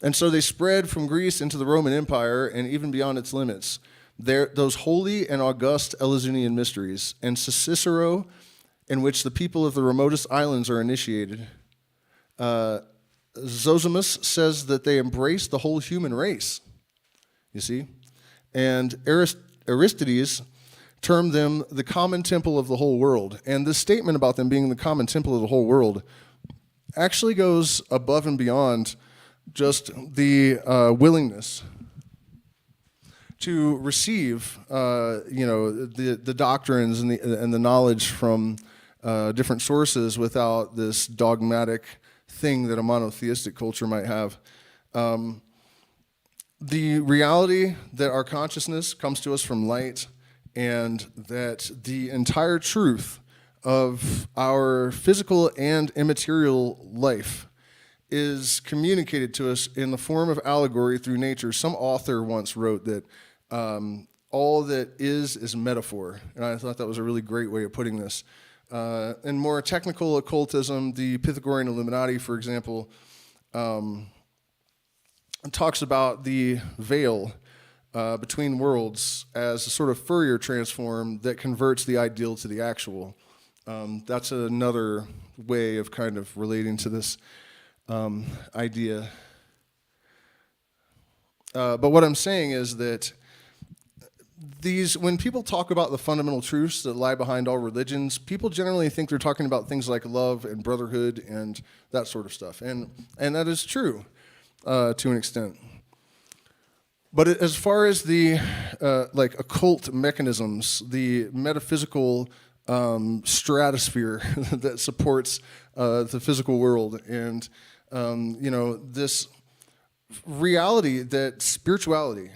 And so they spread from Greece into the Roman Empire and even beyond its limits. Those holy and august Eleusinian Mysteries, and Cicero, in which the people of the remotest islands are initiated. Zosimus says that they embrace the whole human race, you see? And Aristides termed them the common temple of the whole world. And this statement about them being the common temple of the whole world actually goes above and beyond just the willingness to receive, the doctrines and the knowledge from different sources without this dogmatic thing that a monotheistic culture might have. The reality that our consciousness comes to us from light, and that the entire truth of our physical and immaterial life is communicated to us in the form of allegory through nature. Some author once wrote that all that is metaphor, and I thought that was a really great way of putting this. In more technical occultism, the Pythagorean Illuminati, for example, talks about the veil between worlds as a sort of Fourier transform that converts the ideal to the actual. That's another way of kind of relating to this idea. But what I'm saying is that when people talk about the fundamental truths that lie behind all religions, people generally think they're talking about things like love and brotherhood and that sort of stuff, and that is true to an extent. But as far as the like occult mechanisms, the metaphysical stratosphere that supports the physical world, and this reality that spirituality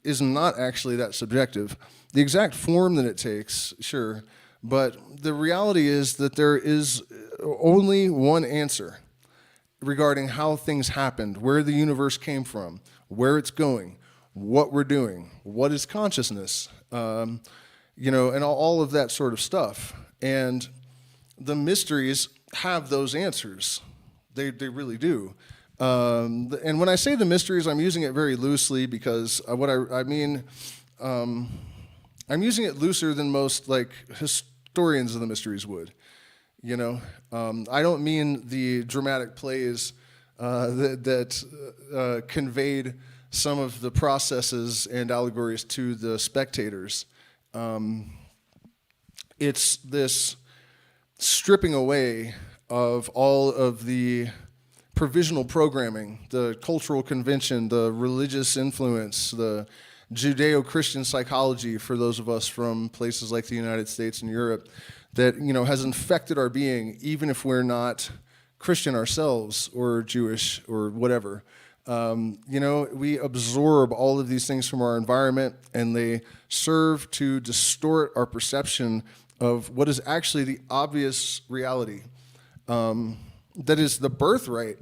is not actually that subjective. The exact form that it takes, sure, but the reality is that there is only one answer regarding how things happened, where the universe came from, where it's going, what we're doing, what is consciousness, and all of that sort of stuff. And the mysteries have those answers. They really do. And when I say the mysteries, I'm using it very loosely because what I mean, I'm using it looser than most like historians of the mysteries would. I don't mean the dramatic plays that conveyed some of the processes and allegories to the spectators. It's this stripping away of all of the provisional programming, the cultural convention, the religious influence, the Judeo-Christian psychology for those of us from places like the United States and Europe that has infected our being, even if we're not Christian ourselves or Jewish or whatever. We absorb all of these things from our environment, and they serve to distort our perception of what is actually the obvious reality. That is the birthright.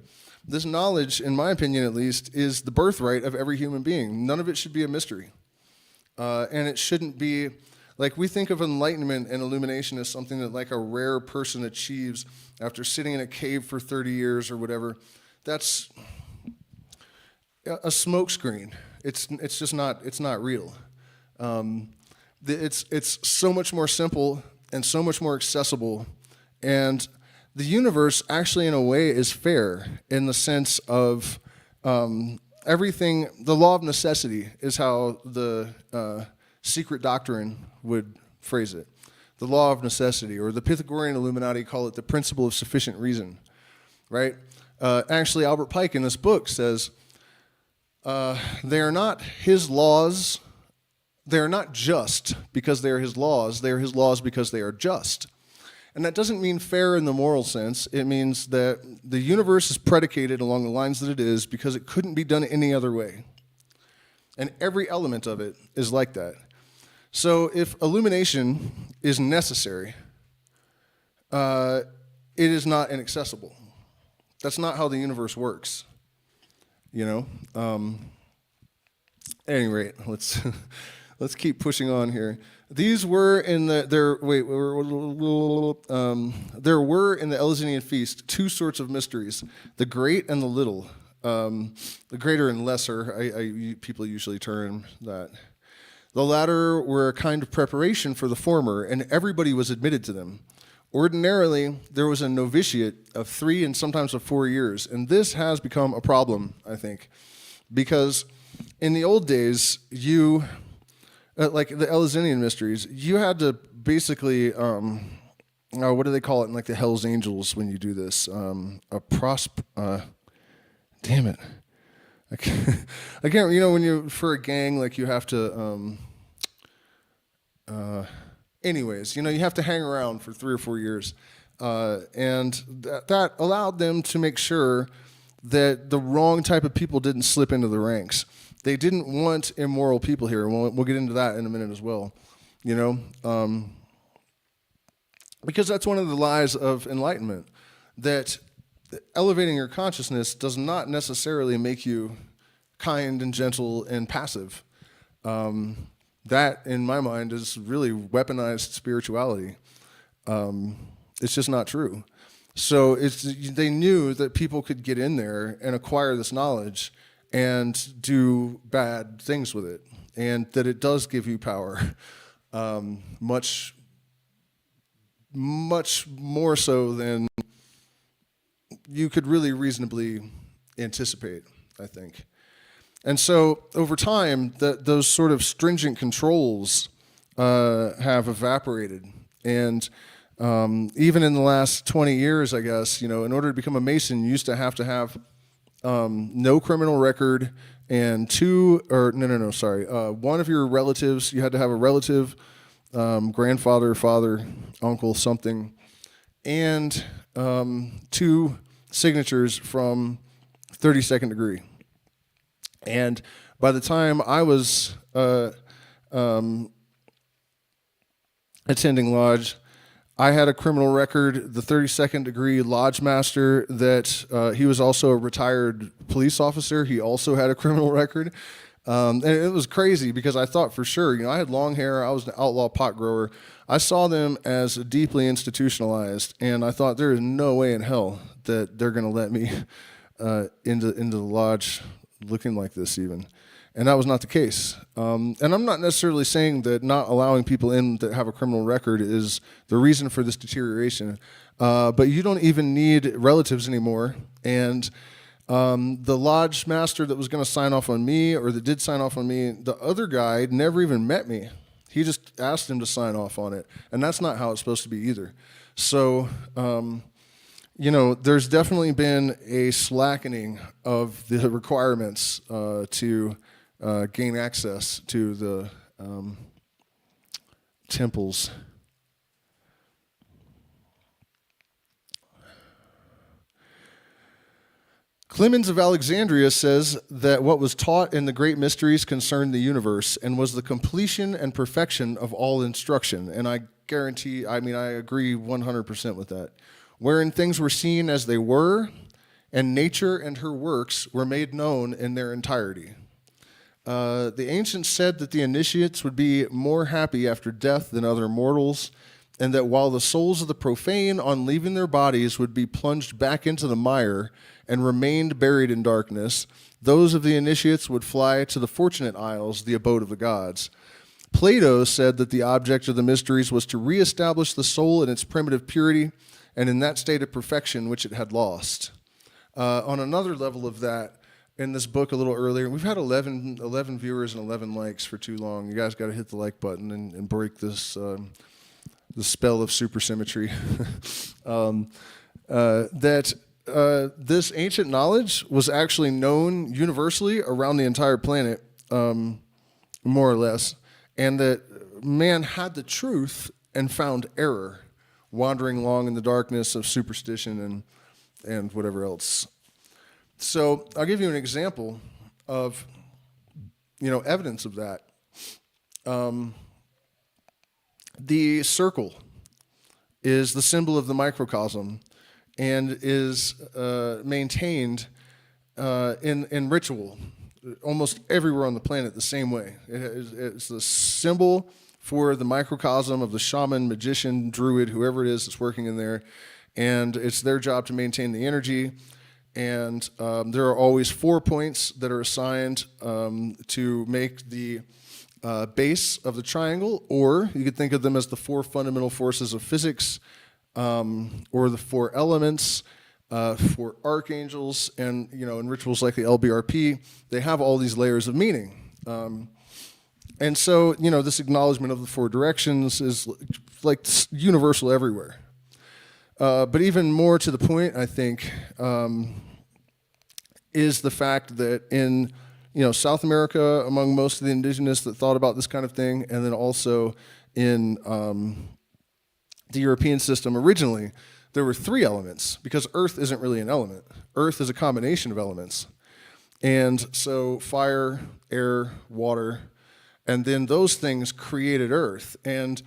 This knowledge, in my opinion at least, is the birthright of every human being. None of it should be a mystery. And it shouldn't be, like we think of enlightenment and illumination as something that like a rare person achieves after sitting in a cave for 30 years or whatever. That's a smokescreen. It's just not, it's not real. It's so much more simple and so much more accessible, and the universe actually in a way is fair in the sense of everything. The law of necessity is how the secret doctrine would phrase it. The law of necessity, or the Pythagorean Illuminati call it the principle of sufficient reason, right? Actually, Albert Pike in this book says they are not his laws. They are not just because they are his laws. They are his laws because they are just. And that doesn't mean fair in the moral sense. It means that the universe is predicated along the lines that it is because it couldn't be done any other way. And every element of it is like that. So if illumination is necessary, it is not inaccessible. That's not how the universe works. At any rate, let's keep pushing on here. These were in there were in the Eluesinian feast two sorts of mysteries: the great and the little. The greater and lesser, people usually term that. The latter were a kind of preparation for the former, and everybody was admitted to them. Ordinarily, there was a novitiate of 3 and sometimes of 4 years, and this has become a problem, I think, because in the old days, like the Eluesinian mysteries, you had to basically, what do they call it in like the Hell's Angels when you do this? Damn it. I can't, when you, for a gang, like you have to, anyways, you have to hang around for 3 or 4 years. And that allowed them to make sure that the wrong type of people didn't slip into the ranks. They didn't want immoral people here. We'll get into that in a minute as well, because that's one of the lies of enlightenment, that elevating your consciousness does not necessarily make you kind and gentle and passive. That, in my mind, is really weaponized spirituality. It's just not true. So they knew that people could get in there and acquire this knowledge and do bad things with it, and that it does give you power, much more so than you could really reasonably anticipate, I think. And so over time, those sort of stringent controls have evaporated. And even in the last 20 years, I guess, in order to become a Mason, you used to have no criminal record, and one of your relatives, you had to have a relative, grandfather, father, uncle, something, and 2 signatures from 32nd degree. And by the time I was attending lodge, I had a criminal record, the 32nd degree lodge master, that he was also a retired police officer. He also had a criminal record. And it was crazy because I thought for sure, I had long hair, I was an outlaw pot grower. I saw them as deeply institutionalized, and I thought there is no way in hell that they're going to let me into the lodge looking like this even. And that was not the case. And I'm not necessarily saying that not allowing people in that have a criminal record is the reason for this deterioration. But you don't even need relatives anymore. And the lodge master that was going to sign off on me, or that did sign off on me, the other guy never even met me. He just asked him to sign off on it. And that's not how it's supposed to be either. So, there's definitely been a slackening of the requirements to gain access to the temples. Clemens of Alexandria says that what was taught in the great mysteries concerned the universe and was the completion and perfection of all instruction. And I agree 100% with that. Wherein things were seen as they were, and nature and her works were made known in their entirety. The ancients said that the initiates would be more happy after death than other mortals, and that while the souls of the profane, on leaving their bodies, would be plunged back into the mire and remained buried in darkness, those of the initiates would fly to the Fortunate Isles, the abode of the gods. Plato said that the object of the mysteries was to reestablish the soul in its primitive purity and in that state of perfection which it had lost. On another level of that, in this book a little earlier, we've had 11 viewers and 11 likes for too long. You guys got to hit the like button and break this the spell of supersymmetry. This ancient knowledge was actually known universally around the entire planet, more or less, and that man had the truth and found error, wandering along in the darkness of superstition and whatever else. So I'll give you an example of, evidence of that. The circle is the symbol of the microcosm and is maintained in ritual almost everywhere on the planet the same way. It's the symbol for the microcosm of the shaman, magician, druid, whoever it is that's working in there, and it's their job to maintain the energy. And there are always 4 points that are assigned to make the base of the triangle, or you could think of them as the 4 fundamental forces of physics, or the 4 elements, 4 archangels, and in rituals like the LBRP, they have all these layers of meaning. And so this acknowledgement of the 4 directions is like universal everywhere. But even more to the point, I think, is the fact that in South America, among most of the indigenous that thought about this kind of thing, and then also in the European system originally, there were 3 elements, because Earth isn't really an element. Earth is a combination of elements. And so fire, air, water, and then those things created Earth. And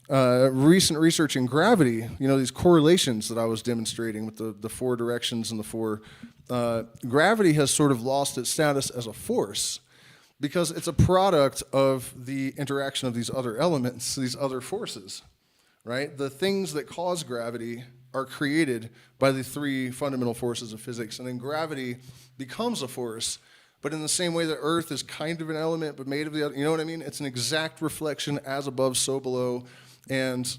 recent research in gravity, these correlations that I was demonstrating with the 4 directions and the 4, gravity has sort of lost its status as a force because it's a product of the interaction of these other elements, these other forces, right? The things that cause gravity are created by the 3 fundamental forces of physics, and then gravity becomes a force. But in the same way that Earth is kind of an element, but made of the other, you know what I mean? It's an exact reflection, as above, so below. And,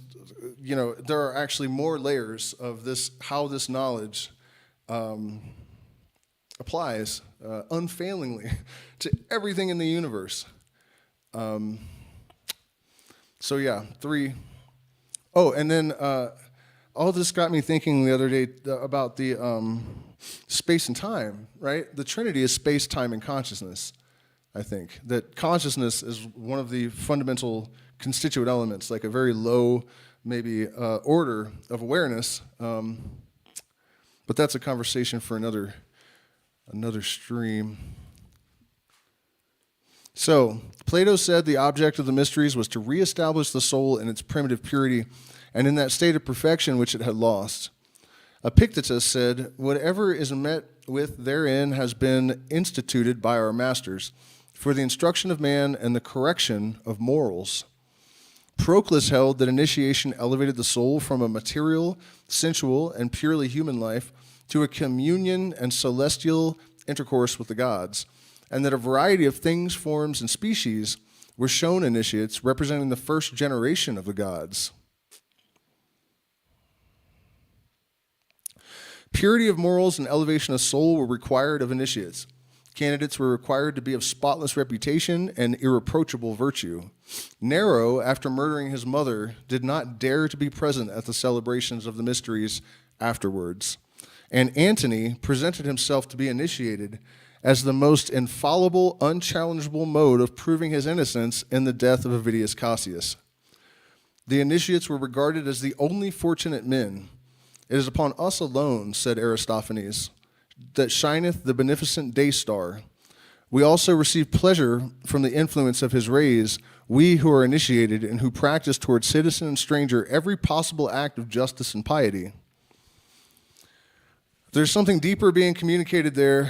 there are actually more layers of this, how this knowledge applies unfailingly to everything in the universe. So yeah, 3. Oh, and then all this got me thinking the other day about the space and time, right? The Trinity is space, time, and consciousness, I think. That consciousness is one of the fundamental constituent elements, like a very low, maybe, order of awareness. But that's a conversation for another stream. So, Plato said the object of the mysteries was to reestablish the soul in its primitive purity and in that state of perfection which it had lost. Epictetus said, whatever is met with therein has been instituted by our masters for the instruction of man and the correction of morals. Proclus held that initiation elevated the soul from a material, sensual, and purely human life to a communion and celestial intercourse with the gods, and that a variety of things, forms, and species were shown initiates representing the first generation of the gods. Purity of morals and elevation of soul were required of initiates. Candidates were required to be of spotless reputation and irreproachable virtue. Nero, after murdering his mother, did not dare to be present at the celebrations of the mysteries afterwards. And Antony presented himself to be initiated as the most infallible, unchallengeable mode of proving his innocence in the death of Avidius Cassius. The initiates were regarded as the only fortunate men. It is upon us alone, said Aristophanes, that shineth the beneficent day star. We also receive pleasure from the influence of his rays, we who are initiated and who practice toward citizen and stranger every possible act of justice and piety. There's something deeper being communicated there.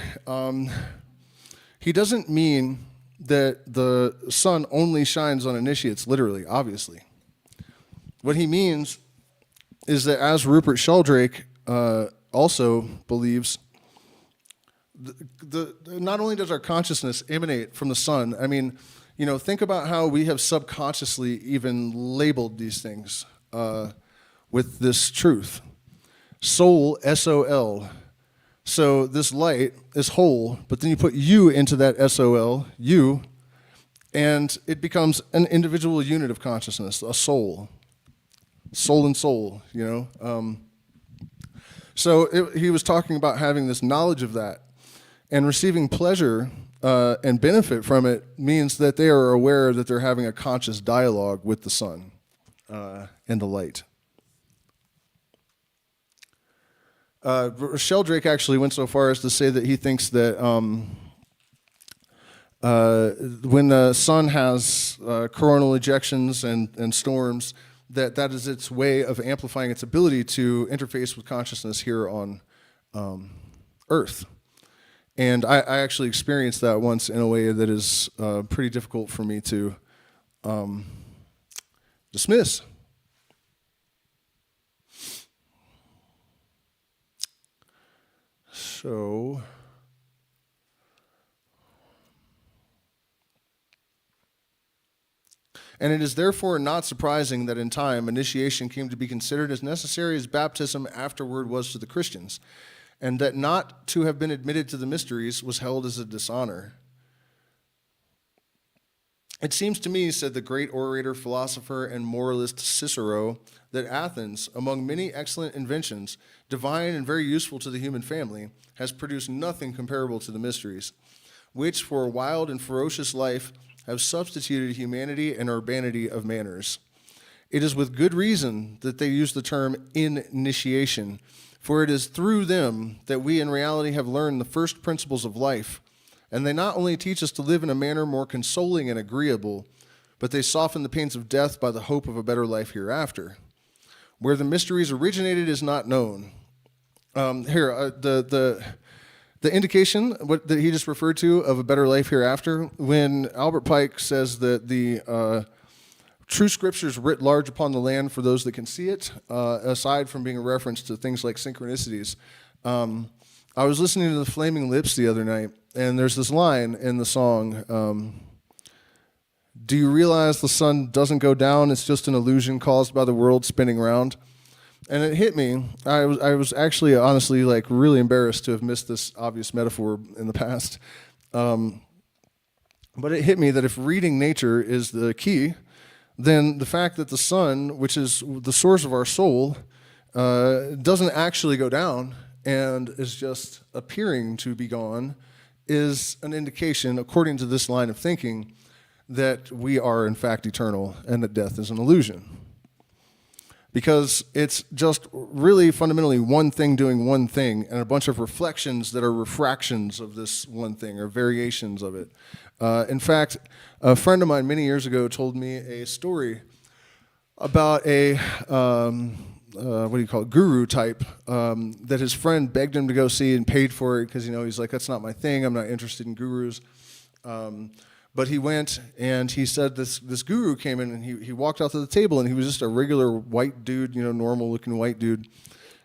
He doesn't mean that the sun only shines on initiates, literally, obviously. What he means is that, as Rupert Sheldrake also believes, not only does our consciousness emanate from the sun, I mean, think about how we have subconsciously even labeled these things with this truth. Soul, S-O-L. So this light is whole, but then you put you into that S-O-L, you, and it becomes an individual unit of consciousness, a soul. Soul and soul, So he was talking about having this knowledge of that, and receiving pleasure and benefit from it means that they are aware that they're having a conscious dialogue with the sun and the light. Sheldrake actually went so far as to say that he thinks that when the sun has coronal ejections and storms, that is its way of amplifying its ability to interface with consciousness here on Earth. And I actually experienced that once in a way that is pretty difficult for me to dismiss. So, and it is therefore not surprising that in time initiation came to be considered as necessary as baptism afterward was to the Christians, and that not to have been admitted to the mysteries was held as a dishonor. It seems to me, said the great orator, philosopher, and moralist Cicero, that Athens, among many excellent inventions, divine and very useful to the human family, has produced nothing comparable to the mysteries, which for a wild and ferocious life have substituted humanity and urbanity of manners. It is with good reason that they use the term initiation, for it is through them that we in reality have learned the first principles of life, and they not only teach us to live in a manner more consoling and agreeable, but they soften the pains of death by the hope of a better life hereafter. Where the mysteries originated is not known. The indication that he just referred to of a better life hereafter, when Albert Pike says that the true scriptures writ large upon the land for those that can see it, aside from being a reference to things like synchronicities. I was listening to the Flaming Lips the other night, and there's this line in the song, do you realize the sun doesn't go down, it's just an illusion caused by the world spinning round? And it hit me. I was actually honestly like really embarrassed to have missed this obvious metaphor in the past. But it hit me that if reading nature is the key, then the fact that the sun, which is the source of our soul, doesn't actually go down and is just appearing to be gone is an indication, according to this line of thinking, that we are in fact eternal and that death is an illusion. Because it's just really fundamentally one thing doing one thing and a bunch of reflections that are refractions of this one thing or variations of it. In fact, a friend of mine many years ago told me a story about a, guru type that his friend begged him to go see and paid for it because, he's like, that's not my thing. I'm not interested in gurus. But he went and he said this guru came in and he walked out to the table and he was just a regular white dude, normal looking white dude.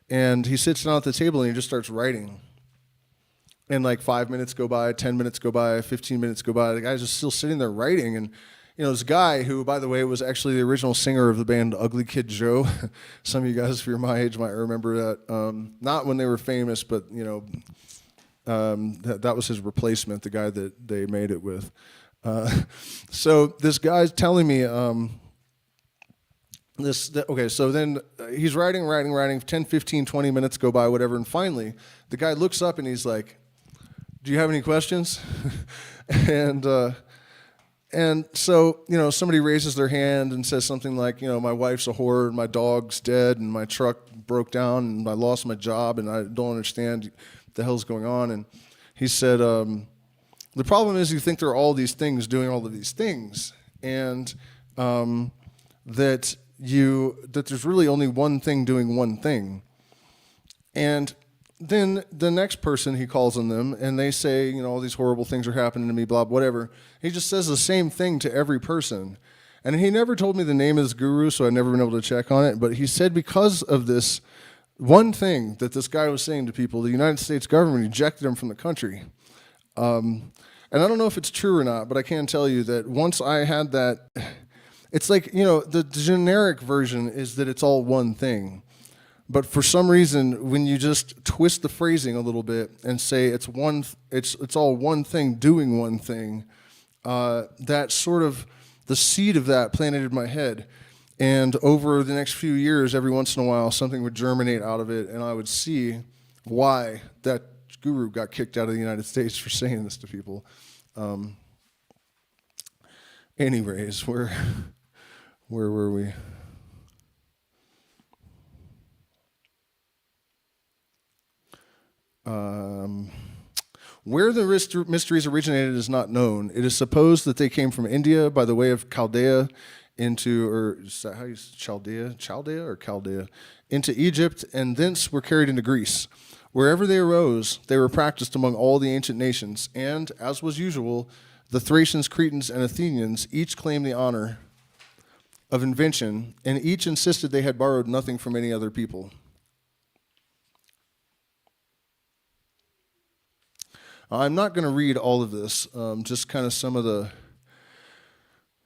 And he sits down at the table and he just starts writing. And like 5 minutes go by, 10 minutes go by, 15 minutes go by. The guy's just still sitting there writing. And, this guy who, by the way, was actually the original singer of the band Ugly Kid Joe. Some of you guys, if you're my age, might remember that. Not when they were famous, but, that was his replacement, the guy that they made it with. So this guy's telling me so then he's writing, 10, 15, 20 minutes go by, whatever, and finally the guy looks up and he's like, do you have any questions? and so, somebody raises their hand and says something like, my wife's a whore, and my dog's dead, and my truck broke down, and I lost my job, and I don't understand what the hell's going on. And he said, the problem is you think there are all these things doing all of these things, and that there's really only one thing doing one thing. And then the next person, he calls on them, and they say, all these horrible things are happening to me, blah, whatever. He just says the same thing to every person. And he never told me the name of this guru, so I've never been able to check on it, but he said because of this one thing that this guy was saying to people, the United States government ejected him from the country. And I don't know if it's true or not, but I can tell you that once I had that, it's like, the generic version is that it's all one thing. But for some reason, when you just twist the phrasing a little bit and say it's all one thing doing one thing, that sort of, the seed of that planted in my head. And over the next few years, every once in a while, something would germinate out of it, and I would see why that guru got kicked out of the United States for saying this to people. Anyways, where were we? Where the mysteries originated is not known. It is supposed that they came from India by the way of Chaldea into Egypt, and thence were carried into Greece. Wherever they arose, they were practiced among all the ancient nations, and, as was usual, the Thracians, Cretans, and Athenians each claimed the honor of invention, and each insisted they had borrowed nothing from any other people. I'm not going to read all of this, just kind of some of the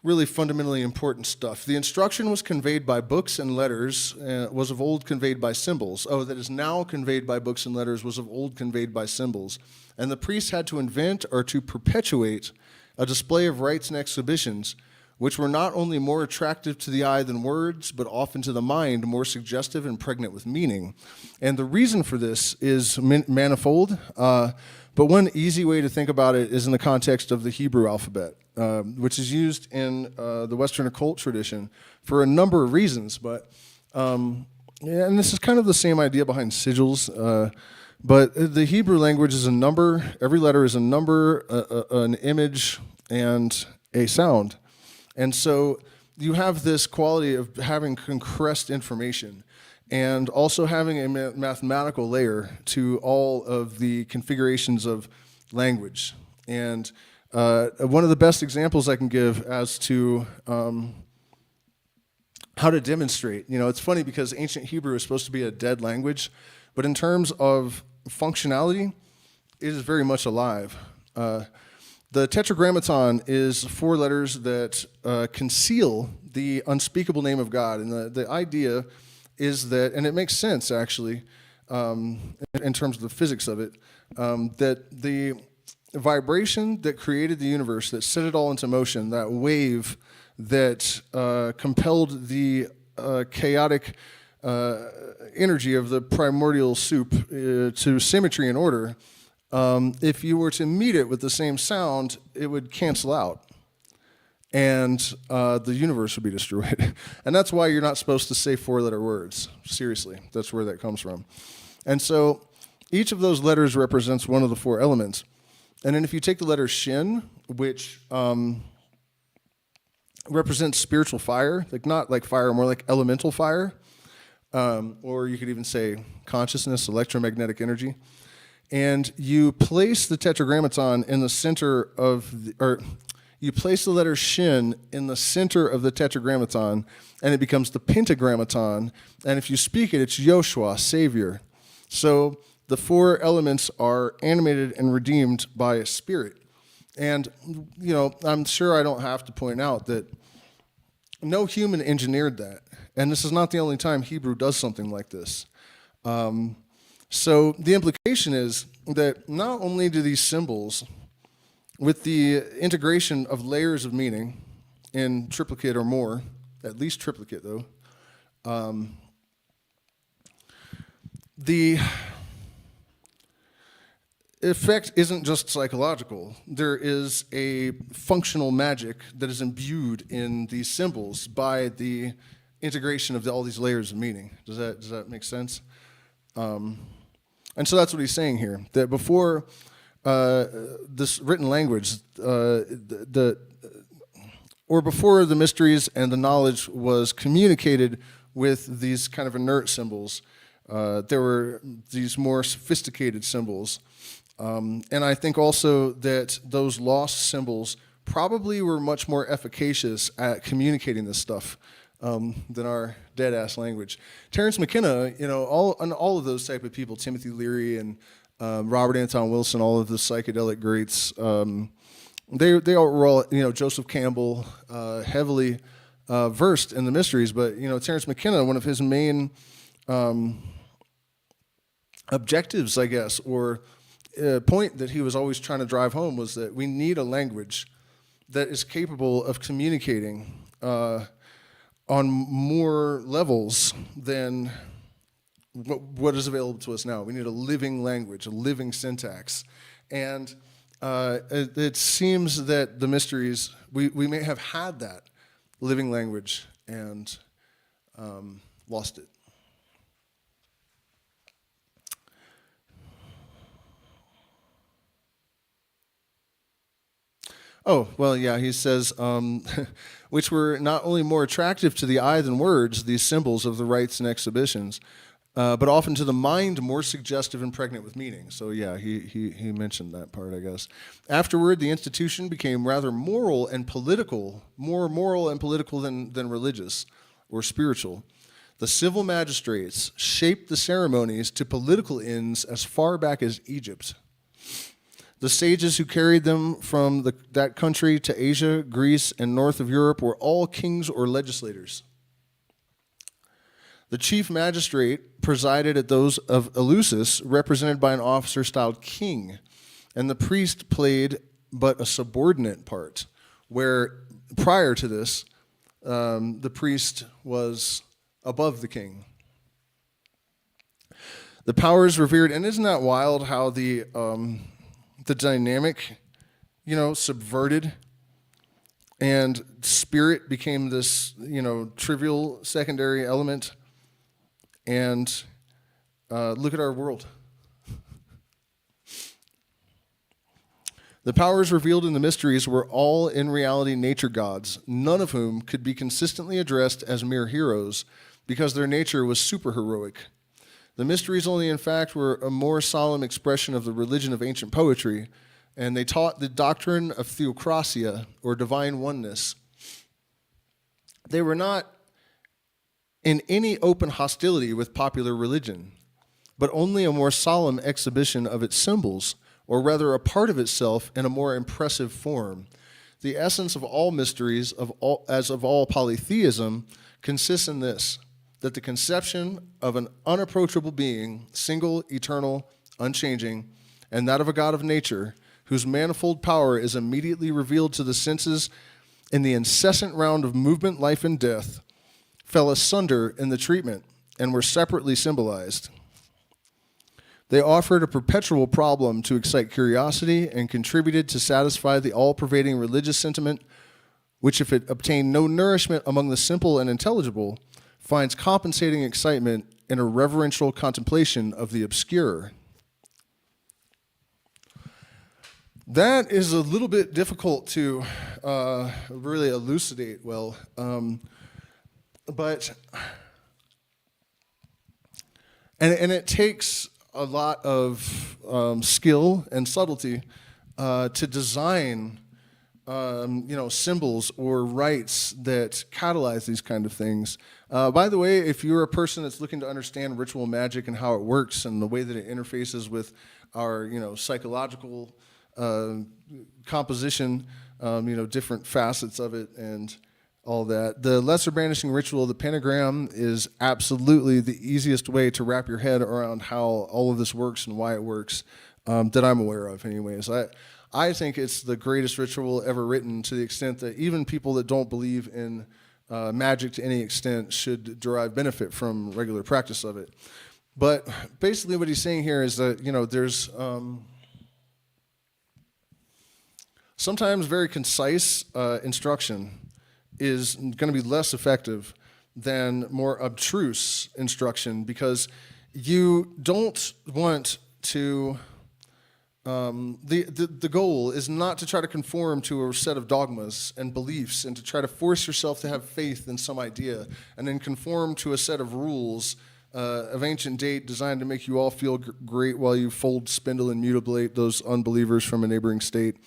really fundamentally important stuff. The instruction was conveyed by books and letters, was of old conveyed by symbols. That is now conveyed by books and letters, was of old conveyed by symbols. And the priests had to invent or to perpetuate a display of rites and exhibitions, which were not only more attractive to the eye than words, but often to the mind more suggestive and pregnant with meaning. And the reason for this is manifold, but one easy way to think about it is in the context of the Hebrew alphabet, which is used in the Western occult tradition for a number of reasons. But and this is kind of the same idea behind sigils. But the Hebrew language is a number. Every letter is a number, an image, and a sound. And so you have this quality of having compressed information and also having a mathematical layer to all of the configurations of language. And one of the best examples I can give as to how to demonstrate, it's funny because ancient Hebrew is supposed to be a dead language, but in terms of functionality, it is very much alive. The tetragrammaton is 4 letters that conceal the unspeakable name of God. And the idea is that, and it makes sense actually, in terms of the physics of it, that the vibration that created the universe, that set it all into motion, that wave that compelled the chaotic energy of the primordial soup to symmetry and order, if you were to meet it with the same sound, it would cancel out, and the universe would be destroyed. And that's why you're not supposed to say four-letter words. Seriously, that's where that comes from. And so each of those letters represents one of the four elements. And then if you take the letter Shin, which represents spiritual fire, like not like fire, more like elemental fire, or you could even say consciousness, electromagnetic energy, and you place the tetragrammaton in the center of, you place the letter Shin in the center of the tetragrammaton, and it becomes the pentagrammaton, and if you speak it, it's Yoshua, Savior. So the four elements are animated and redeemed by a spirit. And, you know, I'm sure I don't have to point out that no human engineered that. And this is not the only time Hebrew does something like this. So the implication is that not only do these symbols, with the integration of layers of meaning in triplicate or more, at least triplicate though, the effect isn't just psychological. There is a functional magic that is imbued in these symbols by the integration of all these layers of meaning. Does that make sense? And so that's what he's saying here, that before this written language, or before the mysteries and the knowledge was communicated with these kind of inert symbols, there were these more sophisticated symbols. And I think also that those lost symbols probably were much more efficacious at communicating this stuff than our dead-ass language. Terence McKenna, you know, all of those type of people, Timothy Leary and Robert Anton Wilson, all of the psychedelic greats, they all were all, you know, Joseph Campbell, heavily versed in the mysteries. But, you know, Terence McKenna, one of his main objectives, I guess, or point that he was always trying to drive home was that we need a language that is capable of communicating on more levels than what is available to us now. We need a living language, a living syntax. And it seems that the mysteries, we may have had that living language and lost it. Oh, well, yeah, he says, which were not only more attractive to the eye than words, these symbols of the rites and exhibitions, but often to the mind more suggestive and pregnant with meaning. So yeah, he mentioned that part, I guess. Afterward, the institution became rather moral and political, more moral and political than religious or spiritual. The civil magistrates shaped the ceremonies to political ends as far back as Egypt. The sages who carried them from that country to Asia, Greece, and north of Europe were all kings or legislators. The chief magistrate presided at those of Eleusis, represented by an officer styled king, and the priest played but a subordinate part, where prior to this, the priest was above the king. The powers revered, and isn't that wild how the dynamic, you know, subverted, and spirit became this, you know, trivial secondary element. And look at our world. The powers revealed in the mysteries were all in reality nature gods, none of whom could be consistently addressed as mere heroes because their nature was superheroic. The mysteries only, in fact, were a more solemn expression of the religion of ancient poetry, and they taught the doctrine of theocracia, or divine oneness. They were not in any open hostility with popular religion, but only a more solemn exhibition of its symbols, or rather a part of itself in a more impressive form. The essence of all mysteries, as of all polytheism, consists in this: that the conception of an unapproachable being, single, eternal, unchanging, and that of a God of nature, whose manifold power is immediately revealed to the senses in the incessant round of movement, life, and death, fell asunder in the treatment and were separately symbolized. They offered a perpetual problem to excite curiosity and contributed to satisfy the all-pervading religious sentiment, which, if it obtained no nourishment among the simple and intelligible, finds compensating excitement in a reverential contemplation of the obscure. That is a little bit difficult to really elucidate well, but it takes a lot of skill and subtlety to design symbols or rites that catalyze these kind of things. By the way, if you're a person that's looking to understand ritual magic and how it works and the way that it interfaces with our, psychological composition, different facets of it and all that, the lesser banishing ritual of the pentagram is absolutely the easiest way to wrap your head around how all of this works and why it works, that I'm aware of anyways. I think it's the greatest ritual ever written, to the extent that even people that don't believe in magic to any extent should derive benefit from regular practice of it. But basically what he's saying here is that, there's sometimes very concise instruction is going to be less effective than more abstruse instruction, because you don't want to... The goal is not to try to conform to a set of dogmas and beliefs and to try to force yourself to have faith in some idea and then conform to a set of rules of ancient date designed to make you all feel great while you fold, spindle, and mutilate those unbelievers from a neighboring state,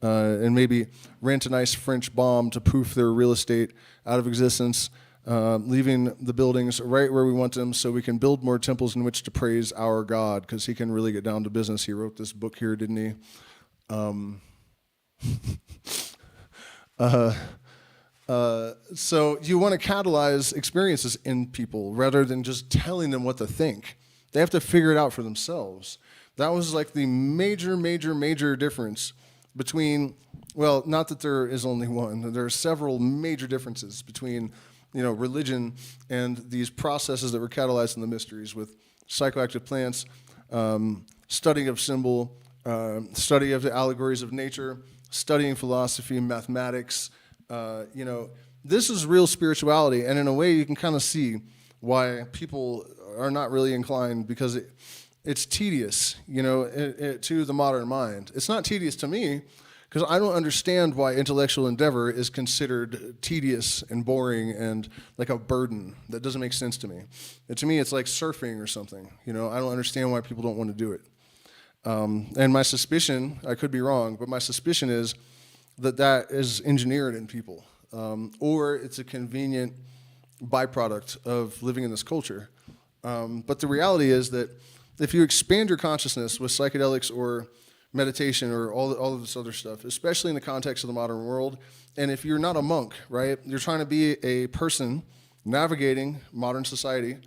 and maybe rent a nice French bomb to poof their real estate out of existence, leaving the buildings right where we want them so we can build more temples in which to praise our God, because he can really get down to business. He wrote this book here, didn't he? So you want to catalyze experiences in people rather than just telling them what to think. They have to figure it out for themselves. That was like the major difference between, well, not that there is only one. There are several major differences between religion and these processes that were catalyzed in the mysteries, with psychoactive plants, studying of symbol, study of the allegories of nature, studying philosophy, mathematics. This is real spirituality, and in a way you can kind of see why people are not really inclined, because it's tedious, to the modern mind. It's not tedious to me, because I don't understand why intellectual endeavor is considered tedious and boring and like a burden. That doesn't make sense to me. And to me, it's like surfing or something. I don't understand why people don't want to do it. And my suspicion, I could be wrong, but my suspicion is that is engineered in people, or it's a convenient byproduct of living in this culture. But the reality is that if you expand your consciousness with psychedelics or meditation or all of this other stuff, especially in the context of the modern world, and if you're not a monk, right, you're trying to be a person navigating modern society,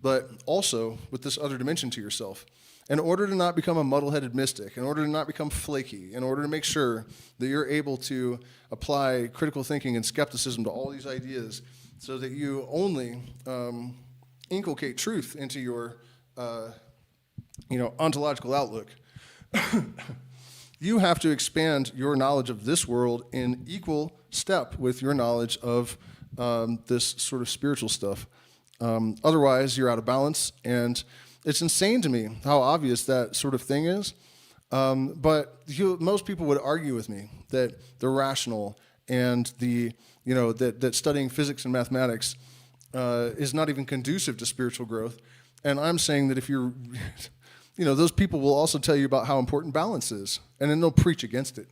but also with this other dimension to yourself. In order to not become a muddle-headed mystic, in order to not become flaky, in order to make sure that you're able to apply critical thinking and skepticism to all these ideas so that you only inculcate truth into your ontological outlook, you have to expand your knowledge of this world in equal step with your knowledge of this sort of spiritual stuff. Otherwise, you're out of balance, and it's insane to me how obvious that sort of thing is. But most people would argue with me that the rational and that studying physics and mathematics is not even conducive to spiritual growth. And I'm saying that if you're those people will also tell you about how important balance is, and then they'll preach against it,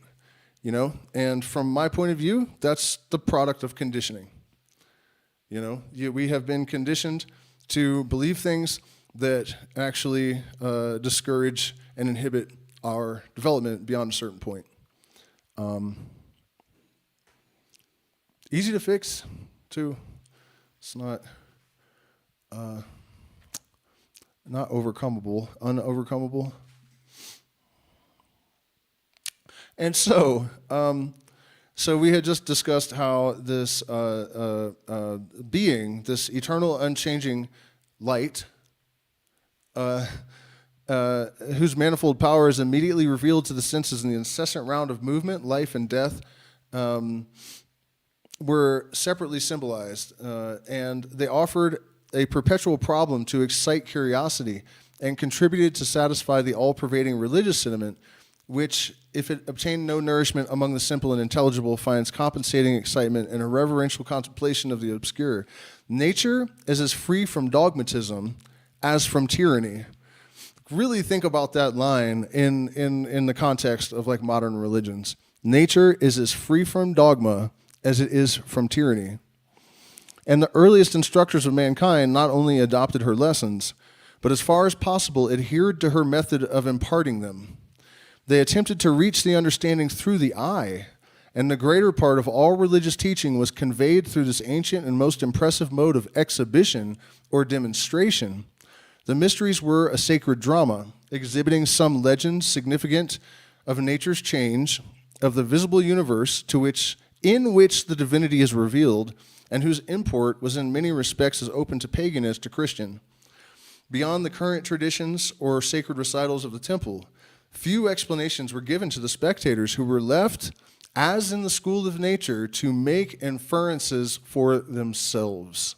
And from my point of view, that's the product of conditioning. We have been conditioned to believe things that actually discourage and inhibit our development beyond a certain point. Easy to fix, too. It's not not overcomable, unovercomable. And so we had just discussed how this being, this eternal, unchanging light, whose manifold power is immediately revealed to the senses in the incessant round of movement, life, and death, were separately symbolized, and they offered a perpetual problem to excite curiosity and contributed to satisfy the all-pervading religious sentiment, which, if it obtained no nourishment among the simple and intelligible, finds compensating excitement in a reverential contemplation of the obscure. Nature is as free from dogmatism as from tyranny. Really think about that line in the context of like modern religions. Nature is as free from dogma as it is from tyranny. And the earliest instructors of mankind not only adopted her lessons, but as far as possible adhered to her method of imparting them. They attempted to reach the understanding through the eye, and the greater part of all religious teaching was conveyed through this ancient and most impressive mode of exhibition or demonstration. The mysteries were a sacred drama, exhibiting some legends significant of nature's change, of the visible universe in which the divinity is revealed, and whose import was in many respects as open to pagan as to Christian. Beyond the current traditions or sacred recitals of the temple, few explanations were given to the spectators, who were left, as in the school of nature, to make inferences for themselves.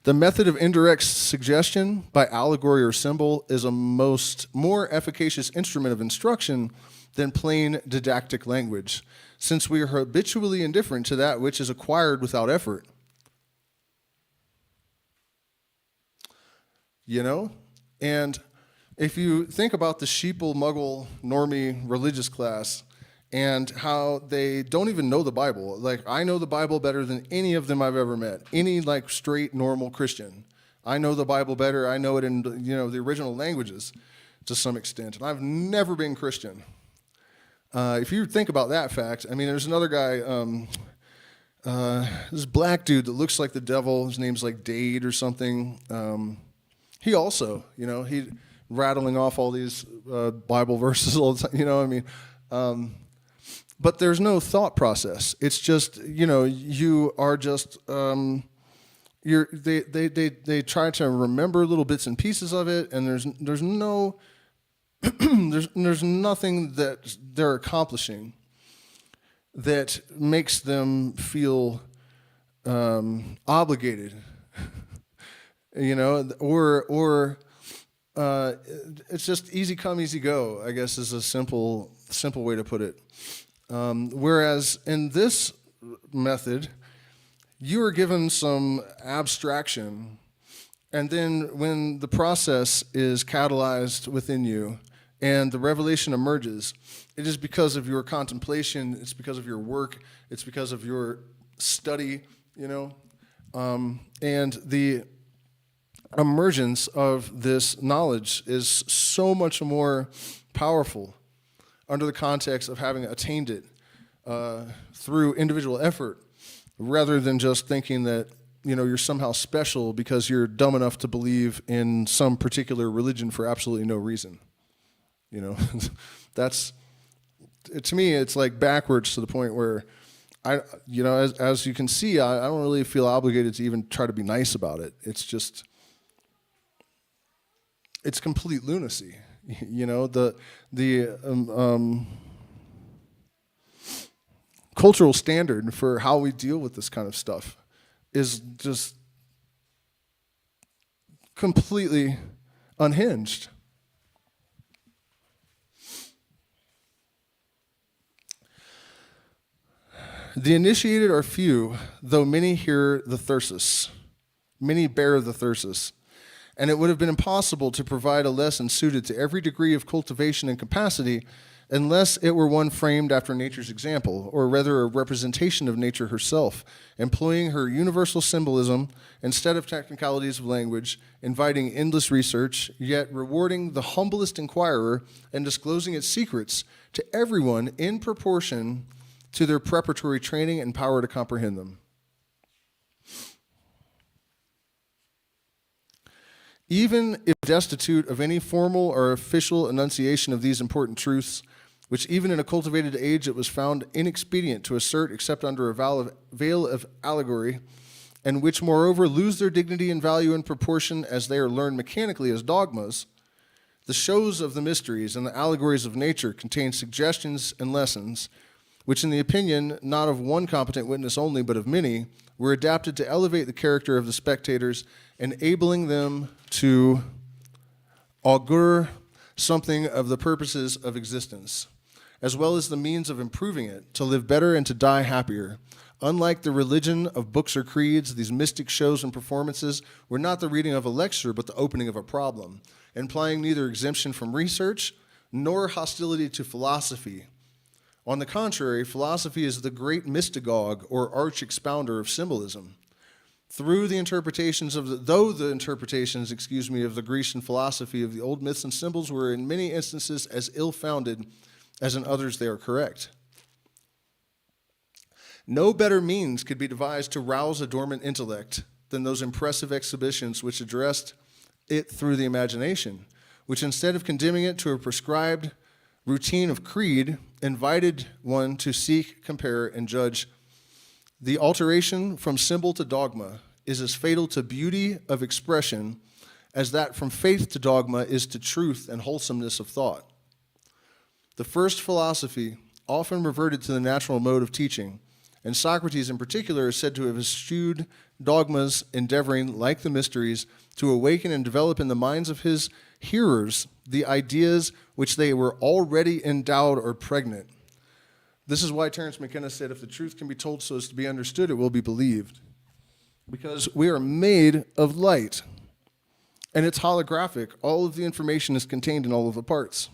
The method of indirect suggestion by allegory or symbol is a more efficacious instrument of instruction than plain didactic language, since we are habitually indifferent to that which is acquired without effort. You know? And if you think about the sheeple, muggle, normie religious class and how they don't even know the Bible. Like, I know the Bible better than any of them I've ever met. Any, like, straight, normal Christian. I know the Bible better. I know it in, the original languages to some extent. And I've never been Christian. If you think about that fact, I mean, there's another guy, this black dude that looks like the devil. His name's like Dade or something. He also, he rattling off all these Bible verses all the time, but there's no thought process. It's just, you are just, they try to remember little bits and pieces of it, and there's no, there's nothing that they're accomplishing that makes them feel obligated, or it's just easy come, easy go, I guess, is a simple way to put it. Whereas in this method, you are given some abstraction, and then when the process is catalyzed within you and the revelation emerges, it is because of your contemplation, it's because of your work, it's because of your study, and the emergence of this knowledge is so much more powerful under the context of having attained it through individual effort, rather than just thinking that you're somehow special because you're dumb enough to believe in some particular religion for absolutely no reason. That's, to me, it's like backwards to the point where as you can see, I don't really feel obligated to even try to be nice about it. It's just, it's complete lunacy. The cultural standard for how we deal with this kind of stuff is just completely unhinged. The initiated are few, though many hear the thyrsus. Many bear the thyrsus. And it would have been impossible to provide a lesson suited to every degree of cultivation and capacity unless it were one framed after nature's example, or rather a representation of nature herself, employing her universal symbolism instead of technicalities of language, inviting endless research, yet rewarding the humblest inquirer and disclosing its secrets to everyone in proportion to their preparatory training and power to comprehend them. Even if destitute of any formal or official enunciation of these important truths, which even in a cultivated age it was found inexpedient to assert except under a veil of allegory, and which moreover lose their dignity and value in proportion as they are learned mechanically as dogmas, the shows of the mysteries and the allegories of nature contain suggestions and lessons, which in the opinion not of one competent witness only, but of many, were adapted to elevate the character of the spectators, enabling them to augur something of the purposes of existence, as well as the means of improving it, to live better and to die happier. Unlike the religion of books or creeds, these mystic shows and performances were not the reading of a lecture, but the opening of a problem, implying neither exemption from research nor hostility to philosophy. On the contrary, philosophy is the great mystagogue or arch-expounder of symbolism. Through the interpretations of of the Grecian philosophy of the old myths and symbols were in many instances as ill-founded as in others they are correct. No better means could be devised to rouse a dormant intellect than those impressive exhibitions which addressed it through the imagination, which instead of condemning it to a prescribed routine of creed, invited one to seek, compare, and judge. The alteration from symbol to dogma is as fatal to beauty of expression as that from faith to dogma is to truth and wholesomeness of thought. The first philosophy often reverted to the natural mode of teaching, and Socrates in particular is said to have eschewed dogmas, endeavoring, like the mysteries, to awaken and develop in the minds of his hearers the ideas which they were already endowed or pregnant. This is why Terence McKenna said, if the truth can be told so as to be understood, it will be believed. Because we are made of light, and it's holographic. All of the information is contained in all of the parts.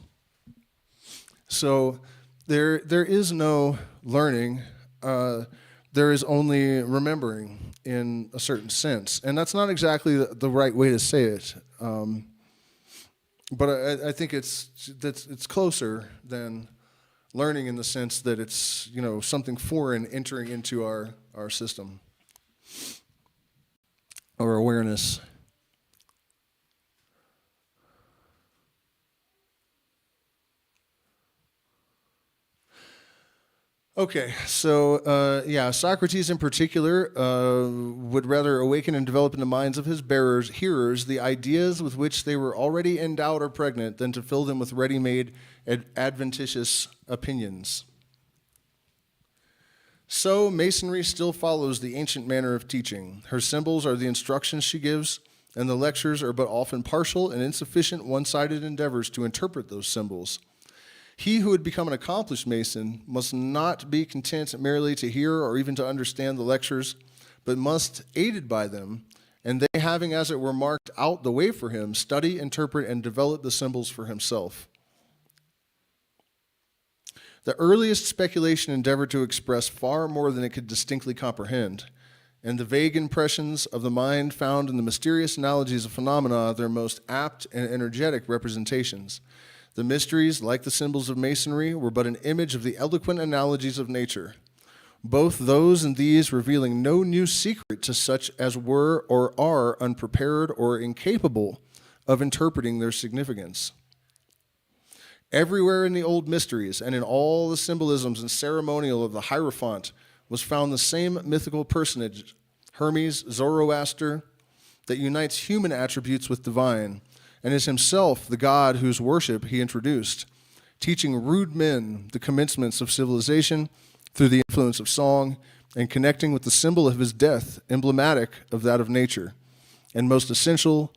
So there is no learning. There is only remembering in a certain sense. And that's not exactly the right way to say it. But I think it's closer than learning in the sense that it's, something foreign entering into our system or awareness. Okay, so Socrates in particular would rather awaken and develop in the minds of his hearers, the ideas with which they were already endowed or pregnant than to fill them with ready-made adventitious opinions. So Masonry still follows the ancient manner of teaching. Her symbols are the instructions she gives, and the lectures are but often partial and insufficient one-sided endeavors to interpret those symbols. He who would become an accomplished Mason must not be content merely to hear or even to understand the lectures, but must, aided by them, and they having as it were marked out the way for him, study, interpret, and develop the symbols for himself. The earliest speculation endeavored to express far more than it could distinctly comprehend, and the vague impressions of the mind found in the mysterious analogies of phenomena their most apt and energetic representations. The mysteries, like the symbols of Masonry, were but an image of the eloquent analogies of nature, both those and these revealing no new secret to such as were or are unprepared or incapable of interpreting their significance. Everywhere in the old mysteries and in all the symbolisms and ceremonial of the Hierophant was found the same mythical personage, Hermes, Zoroaster, that unites human attributes with divine, and is himself the god whose worship he introduced, teaching rude men the commencements of civilization through the influence of song, and connecting with the symbol of his death, emblematic of that of nature, and most essential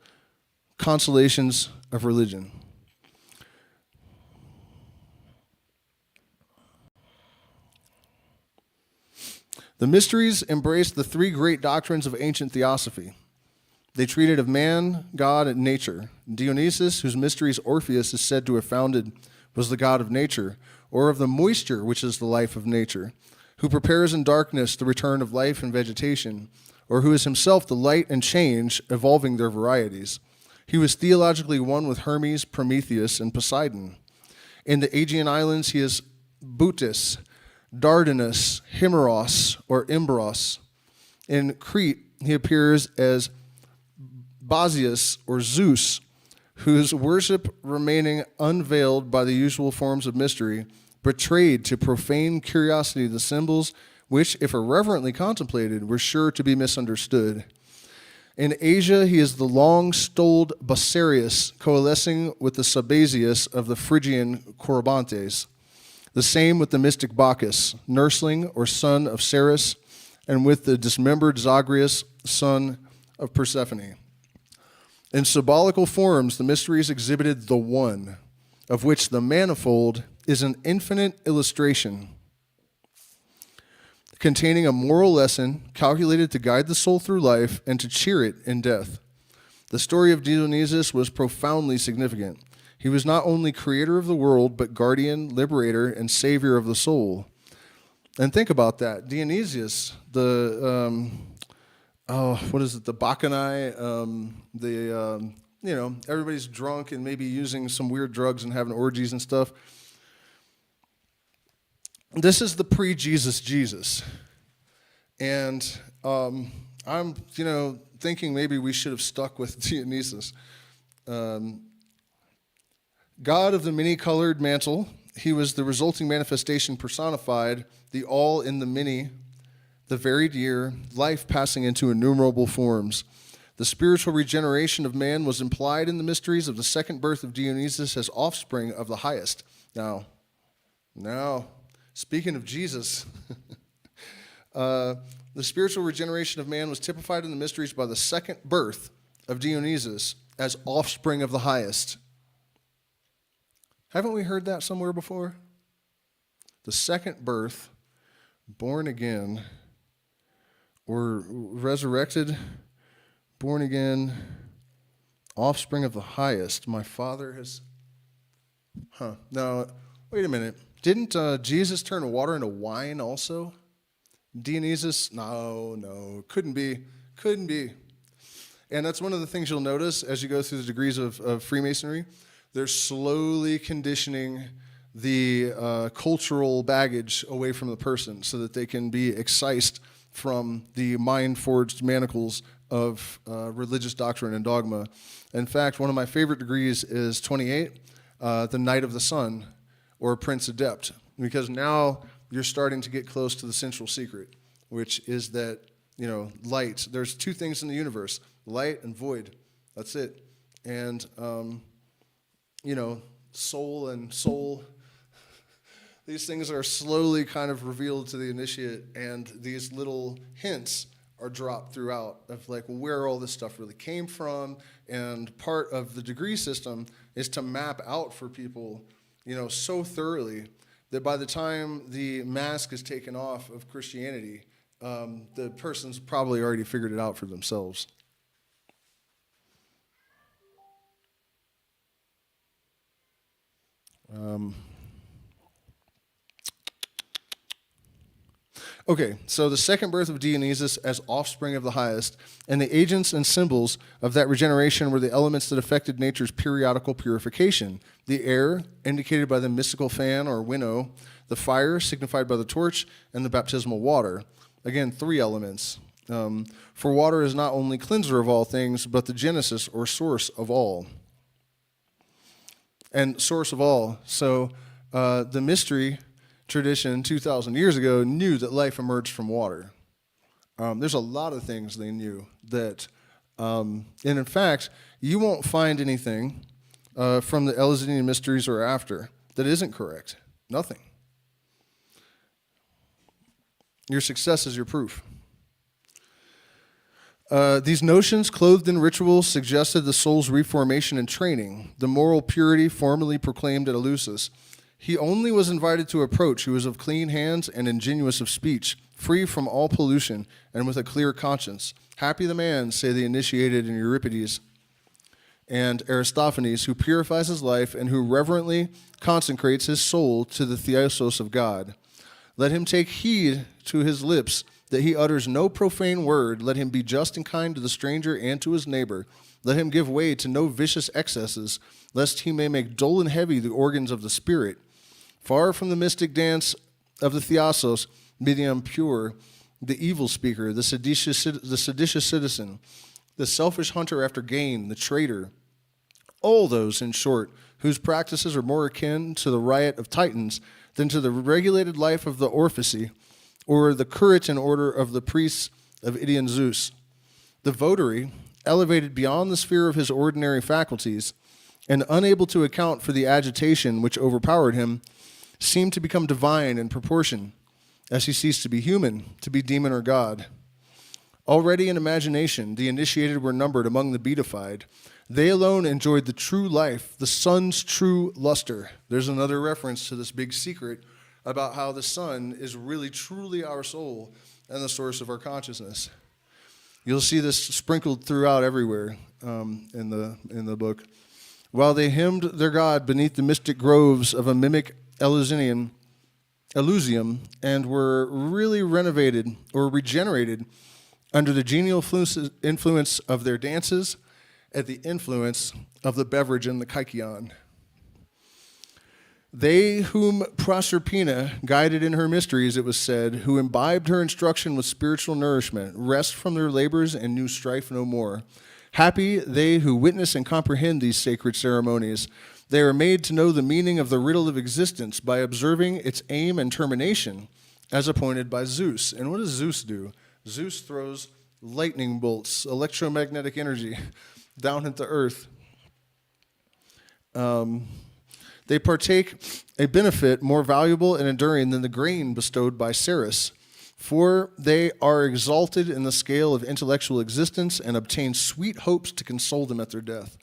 consolations of religion. The mysteries embraced the three great doctrines of ancient theosophy. They treated of man, God, and nature. Dionysus, whose mysteries Orpheus is said to have founded, was the god of nature, or of the moisture, which is the life of nature, who prepares in darkness the return of life and vegetation, or who is himself the light and change, evolving their varieties. He was theologically one with Hermes, Prometheus, and Poseidon. In the Aegean islands, he is Bootes, Dardanus, Himeros, or Imbros. In Crete, he appears as Basius, or Zeus, whose worship remaining unveiled by the usual forms of mystery, betrayed to profane curiosity the symbols which, if irreverently contemplated, were sure to be misunderstood. In Asia, he is the long-stoled Basiarius, coalescing with the Sabasius of the Phrygian Corybantes. The same with the mystic Bacchus, nursling or son of Ceres, and with the dismembered Zagreus, son of Persephone. In symbolical forms, the mysteries exhibited the one, of which the manifold is an infinite illustration, containing a moral lesson calculated to guide the soul through life and to cheer it in death. The story of Dionysus was profoundly significant. He was not only creator of the world, but guardian, liberator, and savior of the soul. And think about that. Dionysius, the Bacchanai, everybody's drunk and maybe using some weird drugs and having orgies and stuff. This is the pre-Jesus Jesus. And I'm, thinking maybe we should have stuck with Dionysus. God of the many-colored mantle, he was the resulting manifestation personified, the all in the many, the varied year, life passing into innumerable forms. The spiritual regeneration of man was implied in the mysteries of the second birth of Dionysus as offspring of the highest. Now, speaking of Jesus, the spiritual regeneration of man was typified in the mysteries by the second birth of Dionysus as offspring of the highest. Haven't we heard that somewhere before? The second birth, born again, or resurrected, born again, offspring of the highest. My Father has... Now, wait a minute. Didn't Jesus turn water into wine also? Dionysus? No, couldn't be. And that's one of the things you'll notice as you go through the degrees of Freemasonry. They're slowly conditioning the cultural baggage away from the person so that they can be excised from the mind-forged manacles of religious doctrine and dogma. In fact, one of my favorite degrees is 28, the Knight of the Sun, or Prince Adept, because now you're starting to get close to the central secret, which is that, light. There's two things in the universe, light and void. That's it. And, soul and soul, these things are slowly kind of revealed to the initiate, and these little hints are dropped throughout of where all this stuff really came from. And part of the degree system is to map out for people, so thoroughly that by the time the mask is taken off of Christianity, the person's probably already figured it out for themselves. Okay, so the second birth of Dionysus as offspring of the highest, and the agents and symbols of that regeneration were the elements that affected nature's periodical purification. The air, indicated by the mystical fan or winnow, the fire, signified by the torch, and the baptismal water. Again, three elements. For water is not only cleanser of all things, but the genesis or source of all. And source of all. So the mystery tradition 2,000 years ago knew that life emerged from water. There's a lot of things they knew that, and in fact, you won't find anything from the Eluesinian Mysteries or after that isn't correct. Nothing. Your success is your proof. These notions, clothed in rituals, suggested the soul's reformation and training, the moral purity formerly proclaimed at Eleusis. He only was invited to approach who was of clean hands and ingenuous of speech, free from all pollution, and with a clear conscience. Happy the man, say the initiated in Euripides and Aristophanes, who purifies his life and who reverently consecrates his soul to the theosos of God. Let him take heed to his lips, that he utters no profane word. Let him be just and kind to the stranger and to his neighbor. Let him give way to no vicious excesses, lest he may make dull and heavy the organs of the spirit. Far from the mystic dance of the theosos, be the impure, the evil speaker, the seditious citizen, the selfish hunter after gain, the traitor, all those, in short, whose practices are more akin to the riot of Titans than to the regulated life of the Orphicy, or the Curitan order of the priests of Idian Zeus. The votary, elevated beyond the sphere of his ordinary faculties, and unable to account for the agitation which overpowered him, seemed to become divine in proportion, as he ceased to be human, to be demon or god. Already in imagination, the initiated were numbered among the beatified. They alone enjoyed the true life, the sun's true luster. There's another reference to this big secret about how the sun is really truly our soul and the source of our consciousness. You'll see this sprinkled throughout everywhere in the book. While they hymned their god beneath the mystic groves of a mimic Elysium, and were really renovated or regenerated under the genial influence of their dances, at the influence of the beverage and the Kykeon. They whom Proserpina guided in her mysteries, it was said, who imbibed her instruction with spiritual nourishment, rest from their labors and knew strife no more. Happy they who witness and comprehend these sacred ceremonies. They are made to know the meaning of the riddle of existence by observing its aim and termination, as appointed by Zeus. And what does Zeus do? Zeus throws lightning bolts, electromagnetic energy, down at the earth. They partake a benefit more valuable and enduring than the grain bestowed by Ceres, for they are exalted in the scale of intellectual existence and obtain sweet hopes to console them at their death.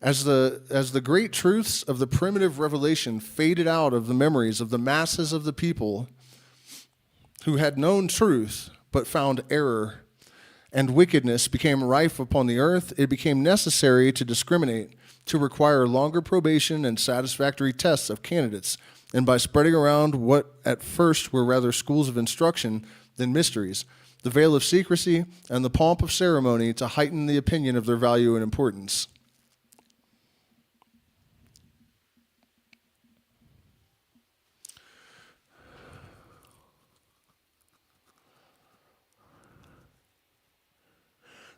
As the great truths of the primitive revelation faded out of the memories of the masses of the people who had known truth but found error, and wickedness became rife upon the earth, it became necessary to discriminate, to require longer probation and satisfactory tests of candidates, and by spreading around what at first were rather schools of instruction than mysteries, the veil of secrecy and the pomp of ceremony to heighten the opinion of their value and importance.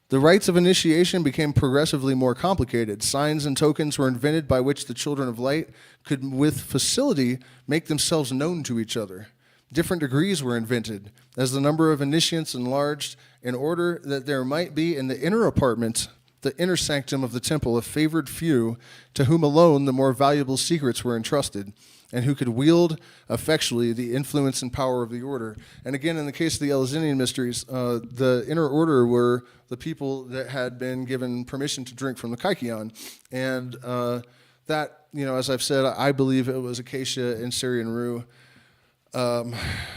The rites of initiation became progressively more complicated. Signs and tokens were invented by which the children of light could with facility make themselves known to each other. Different degrees were invented, as the number of initiates enlarged, in order that there might be in the inner apartment, the inner sanctum of the temple, a favored few, to whom alone the more valuable secrets were entrusted, and who could wield effectually the influence and power of the order. And again, in the case of the Eluesinian Mysteries, the inner order were the people that had been given permission to drink from the Kykeon. And that, as I've said, I believe it was Acacia and Syrian rue,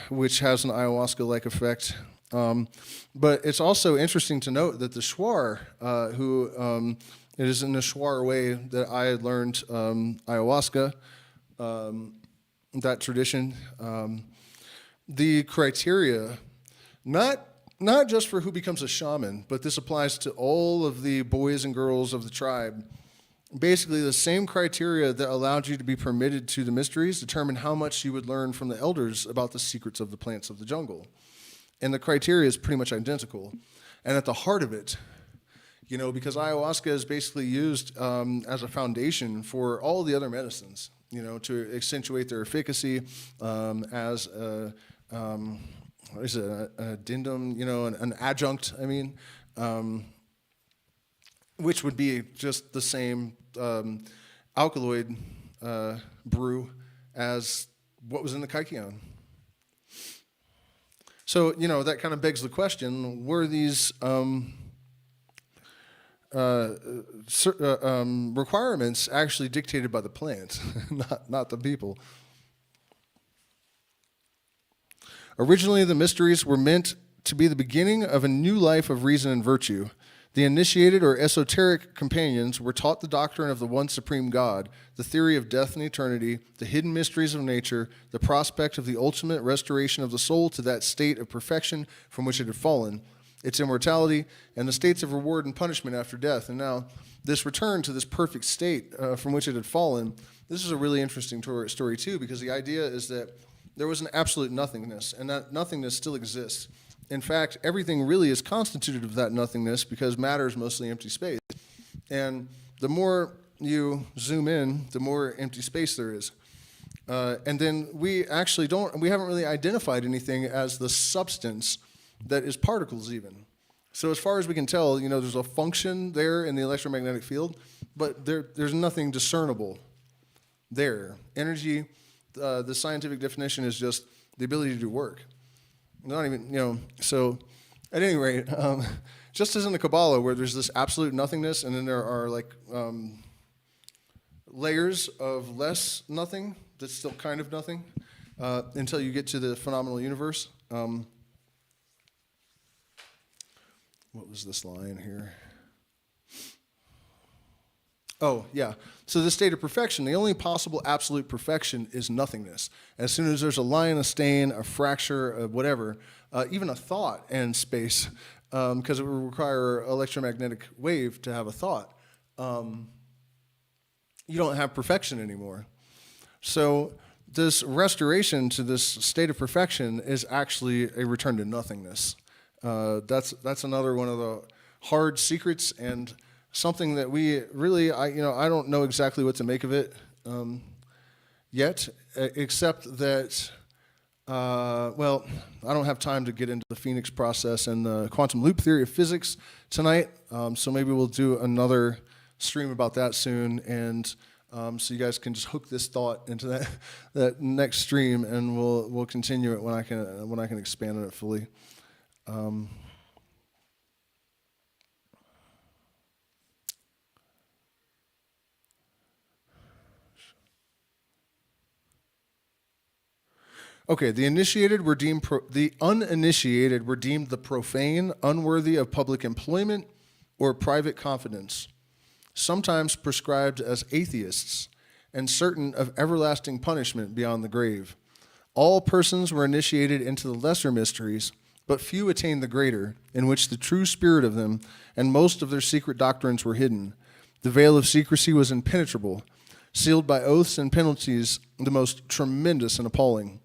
which has an ayahuasca-like effect. But it's also interesting to note that the Shuar, it is in the Shuar way that I had learned ayahuasca, that tradition, the criteria, not just for who becomes a shaman, but this applies to all of the boys and girls of the tribe. Basically, the same criteria that allowed you to be permitted to the mysteries determined how much you would learn from the elders about the secrets of the plants of the jungle. And the criteria is pretty much identical. And at the heart of it, because ayahuasca is basically used as a foundation for all the other medicines, to accentuate their efficacy as an addendum, an adjunct, which would be just the same alkaloid brew as what was in the Kykeon. So, that kind of begs the question, were these requirements actually dictated by the plant, not the people? Originally, the mysteries were meant to be the beginning of a new life of reason and virtue. The initiated or esoteric companions were taught the doctrine of the one supreme God, the theory of death and eternity, the hidden mysteries of nature, the prospect of the ultimate restoration of the soul to that state of perfection from which it had fallen, its immortality, and the states of reward and punishment after death. And now, this return to this perfect state from which it had fallen, this is a really interesting story too, because the idea is that there was an absolute nothingness, and that nothingness still exists. In fact, everything really is constituted of that nothingness because matter is mostly empty space. And the more you zoom in, the more empty space there is. And then we haven't really identified anything as the substance that is particles even. So as far as we can tell, there's a function there in the electromagnetic field, but there's nothing discernible there. Energy, the scientific definition is just the ability to do work. Not even, so at any rate, just as in the Kabbalah where there's this absolute nothingness and then there are like layers of less nothing that's still kind of nothing until you get to the phenomenal universe. What was this line here? Oh, yeah. So the state of perfection, the only possible absolute perfection is nothingness. As soon as there's a line, a stain, a fracture, whatever, even a thought in space, because it would require an electromagnetic wave to have a thought, you don't have perfection anymore. So this restoration to this state of perfection is actually a return to nothingness. That's another one of the hard secrets and something that we really, I don't know exactly what to make of it yet, except that, I don't have time to get into the Phoenix process and the quantum loop theory of physics tonight, so maybe we'll do another stream about that soon, and so you guys can just hook this thought into that next stream, and we'll continue it when I can expand on it fully. Okay, the uninitiated were deemed the profane, unworthy of public employment or private confidence, sometimes prescribed as atheists, and certain of everlasting punishment beyond the grave. All persons were initiated into the lesser mysteries, but few attained the greater, in which the true spirit of them and most of their secret doctrines were hidden. The veil of secrecy was impenetrable, sealed by oaths and penalties the most tremendous and appalling.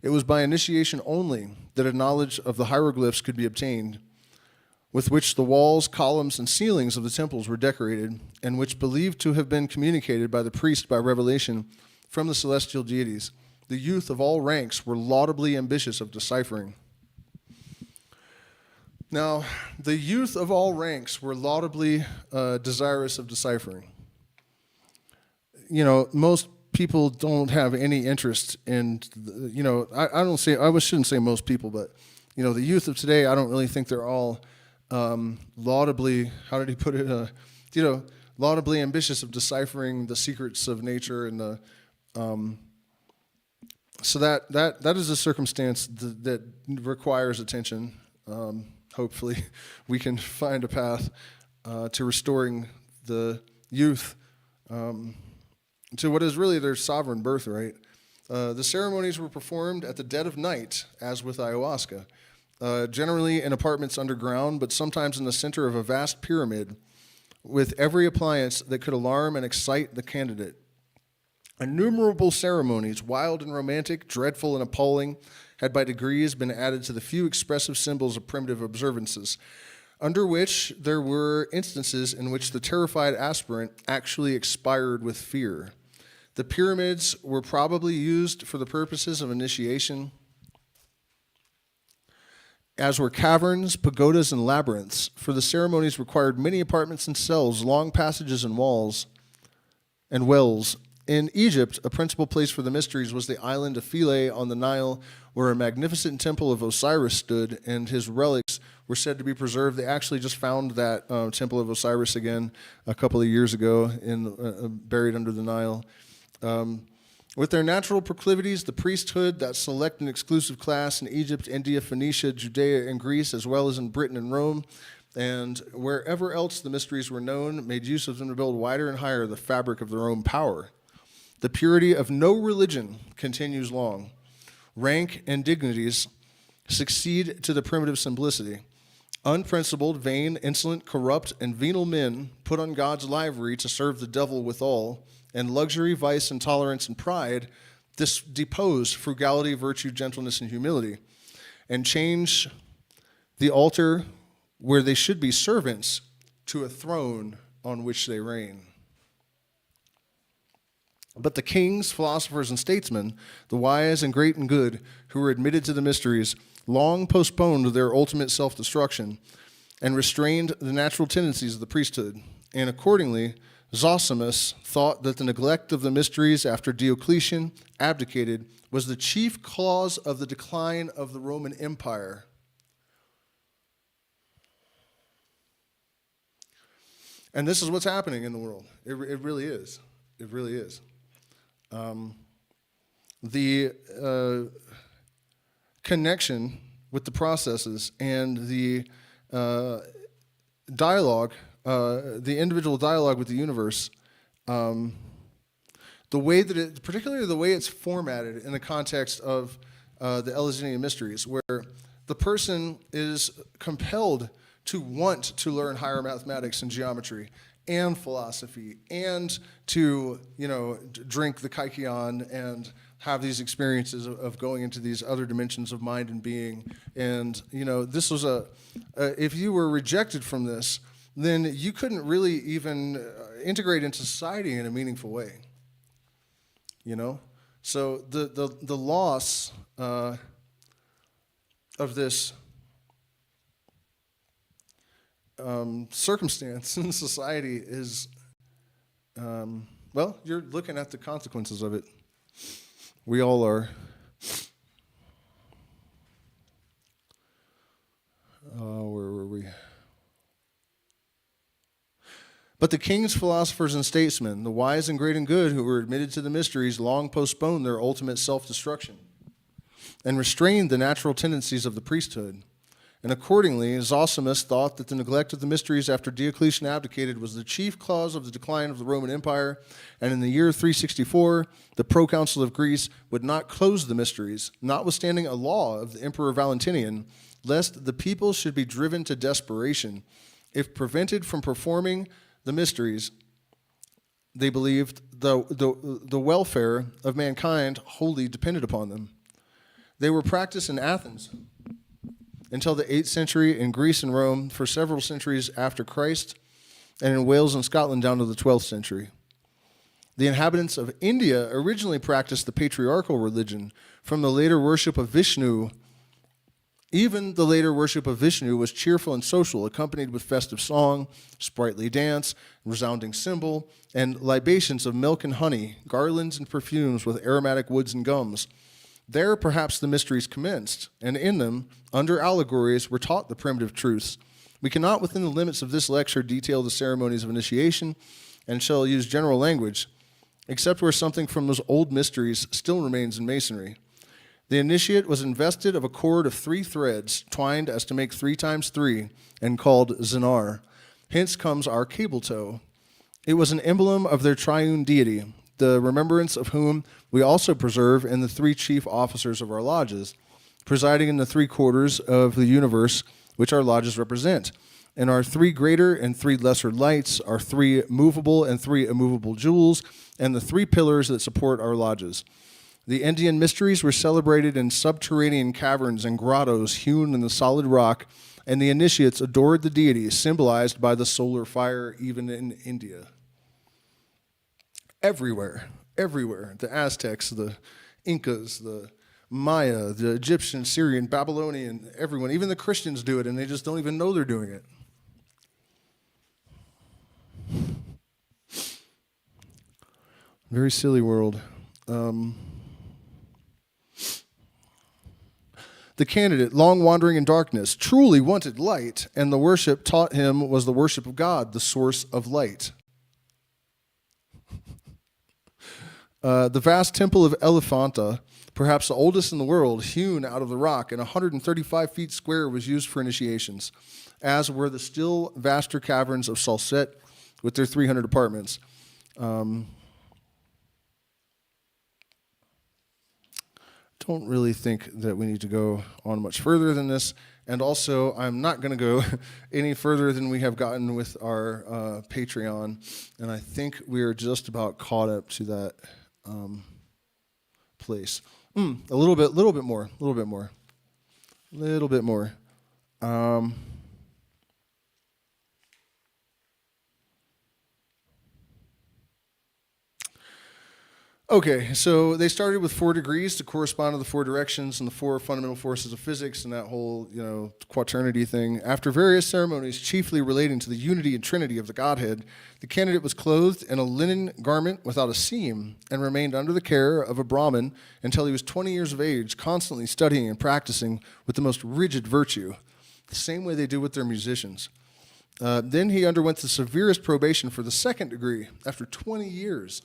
It was by initiation only that a knowledge of the hieroglyphs could be obtained, with which the walls, columns, and ceilings of the temples were decorated, and which believed to have been communicated by the priest by revelation from the celestial deities. The youth of all ranks were laudably ambitious of deciphering. Now, the youth of all ranks were laudably desirous of deciphering. Most people don't have any interest in, I shouldn't say most people, but, the youth of today, I don't really think they're all laudably, how did he put it, laudably ambitious of deciphering the secrets of nature and the, so that is a circumstance that requires attention. Hopefully we can find a path to restoring the youth to what is really their sovereign birthright. The ceremonies were performed at the dead of night, as with ayahuasca, generally in apartments underground, but sometimes in the center of a vast pyramid, with every appliance that could alarm and excite the candidate. Innumerable ceremonies, wild and romantic, dreadful and appalling, had by degrees been added to the few expressive symbols of primitive observances, under which there were instances in which the terrified aspirant actually expired with fear. The pyramids were probably used for the purposes of initiation, as were caverns, pagodas, and labyrinths, for the ceremonies required many apartments and cells, long passages and walls, and wells. In Egypt, a principal place for the mysteries was the island of Philae on the Nile, where a magnificent temple of Osiris stood, and his relics were said to be preserved. They actually just found that temple of Osiris again a couple of years ago, buried under the Nile. With their natural proclivities, the priesthood, that select and exclusive class in Egypt, India, Phoenicia, Judea, and Greece, as well as in Britain and Rome, and wherever else the mysteries were known, made use of them to build wider and higher the fabric of their own power. The purity of no religion continues long. Rank and dignities succeed to the primitive simplicity. Unprincipled, vain, insolent, corrupt, and venal men put on God's livery to serve the devil withal, and luxury, vice, intolerance, and pride depose frugality, virtue, gentleness, and humility, and change the altar where they should be servants to a throne on which they reign. But the kings, philosophers, and statesmen, the wise and great and good, who were admitted to the mysteries, long postponed their ultimate self-destruction and restrained the natural tendencies of the priesthood. And accordingly, Zosimus thought that the neglect of the mysteries after Diocletian abdicated was the chief cause of the decline of the Roman Empire. And this is what's happening in the world. It really is. It really is. The connection with the processes and the dialogue, the individual dialogue with the universe, the way that it, particularly the way it's formatted in the context of the Eluesinian Mysteries, where the person is compelled to want to learn higher mathematics and geometry and philosophy and to, drink the Kykeon and have these experiences of going into these other dimensions of mind and being. And, this was if you were rejected from this, then you couldn't really even integrate into society in a meaningful way. So the loss of this circumstance in society is, you're looking at the consequences of it. We all are. Where were we? But the kings, philosophers, and statesmen, the wise and great and good who were admitted to the mysteries, long postponed their ultimate self-destruction and restrained the natural tendencies of the priesthood. And accordingly, Zosimus thought that the neglect of the mysteries after Diocletian abdicated was the chief cause of the decline of the Roman Empire, and in the year 364, the proconsul of Greece would not close the mysteries, notwithstanding a law of the Emperor Valentinian, lest the people should be driven to desperation. If prevented from performing the mysteries, they believed the welfare of mankind wholly depended upon them. They were practiced in Athens until the 8th century, in Greece and Rome for several centuries after Christ, and in Wales and Scotland down to the 12th century. The inhabitants of India originally practiced the patriarchal religion. From the later worship of Vishnu, even the later worship of Vishnu was cheerful and social, accompanied with festive song, sprightly dance, resounding cymbal, and libations of milk and honey, garlands and perfumes with aromatic woods and gums. There, perhaps, the mysteries commenced, and in them, under allegories, were taught the primitive truths. We cannot, within the limits of this lecture, detail the ceremonies of initiation, and shall use general language, except where something from those old mysteries still remains in Masonry. The initiate was invested of a cord of 3 threads, twined as to make 3 times 3, and called zinar. Hence comes our cable tow. It was an emblem of their triune deity, the remembrance of whom we also preserve in the 3 chief officers of our lodges, presiding in the 3 quarters of the universe which our lodges represent. And our 3 greater and 3 lesser lights, our 3 movable and 3 immovable jewels, and the 3 pillars that support our lodges. The Indian mysteries were celebrated in subterranean caverns and grottos hewn in the solid rock, and the initiates adored the deity, symbolized by the solar fire, even in India. Everywhere. The Aztecs, the Incas, the Maya, the Egyptian, Syrian, Babylonian, everyone. Even the Christians do it, and they just don't even know they're doing it. Very silly world. The candidate, long wandering in darkness, truly wanted light, and the worship taught him was the worship of God, the source of light. The vast temple of Elephanta, perhaps the oldest in the world, hewn out of the rock and 135 feet square, was used for initiations, as were the still vaster caverns of Salsette with their 300 apartments. Don't really think that we need to go on much further than this. And also, I'm not going to go any further than we have gotten with our Patreon. And I think we are just about caught up to that place. A little bit more. Okay, so they started with 4 degrees to correspond to the 4 directions and the 4 fundamental forces of physics and that whole, quaternity thing. After various ceremonies chiefly relating to the unity and trinity of the Godhead, the candidate was clothed in a linen garment without a seam and remained under the care of a Brahmin until he was 20 years of age, constantly studying and practicing with the most rigid virtue, the same way they do with their musicians. Then he underwent the severest probation for the 2nd degree after 20 years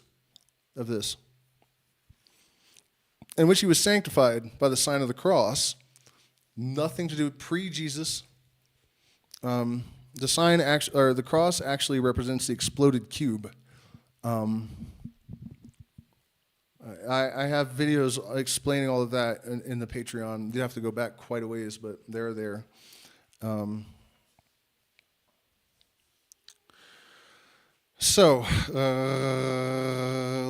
of this, in which he was sanctified by the sign of the cross. Nothing to do with pre-Jesus. The cross actually represents the exploded cube. I have videos explaining all of that in the Patreon. You have to go back quite a ways, but they're there. So,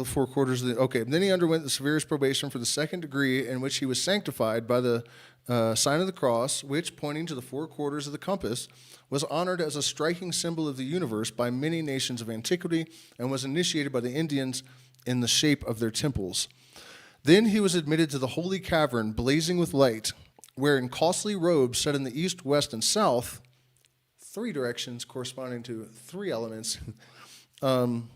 4 quarters of the... Okay, then he underwent the severest probation for the 2nd degree, in which he was sanctified by the sign of the cross, which, pointing to the 4 quarters of the compass, was honored as a striking symbol of the universe by many nations of antiquity and was initiated by the Indians in the shape of their temples. Then he was admitted to the holy cavern, blazing with light, where in costly robes set in the east, west, and south, 3 directions corresponding to 3 elements... and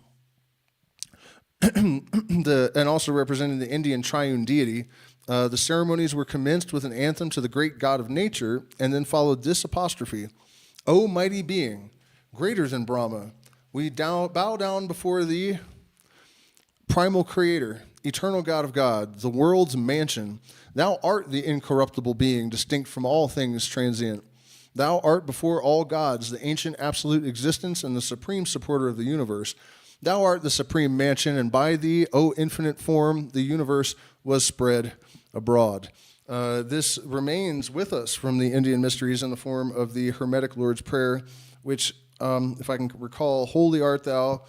also representing the Indian triune deity, the ceremonies were commenced with an anthem to the great God of nature, and then followed this apostrophe: "O mighty being, greater than Brahma, we bow down before thee, primal creator, eternal God of God, the world's mansion. Thou art the incorruptible being, distinct from all things transient. Thou art before all gods, the ancient absolute existence and the supreme supporter of the universe. Thou art the supreme mansion, and by thee, O infinite form, the universe was spread abroad." This remains with us from the Indian mysteries in the form of the Hermetic Lord's Prayer, which, if I can recall: "Holy art thou,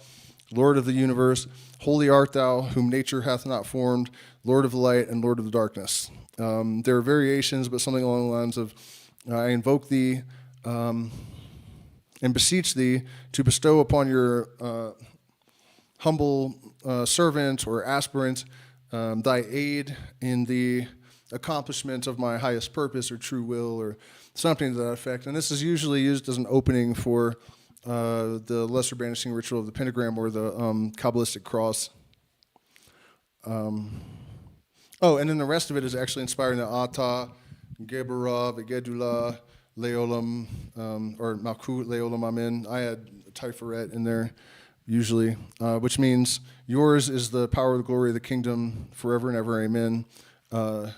Lord of the universe. Holy art thou, whom nature hath not formed, Lord of the light and Lord of the darkness." There are variations, but something along the lines of, "I invoke thee and beseech thee to bestow upon your humble servant or aspirant thy aid in the accomplishment of my highest purpose or true will," or something to that effect. And this is usually used as an opening for the lesser banishing ritual of the pentagram or the Kabbalistic cross. And then the rest of it is actually inspiring the Ata, Gebera, Vegedula, Leolam, or Malkut, Leolam, Amen. I had Tiferet in there, usually, which means yours is the power, the glory of the kingdom, forever and ever, amen.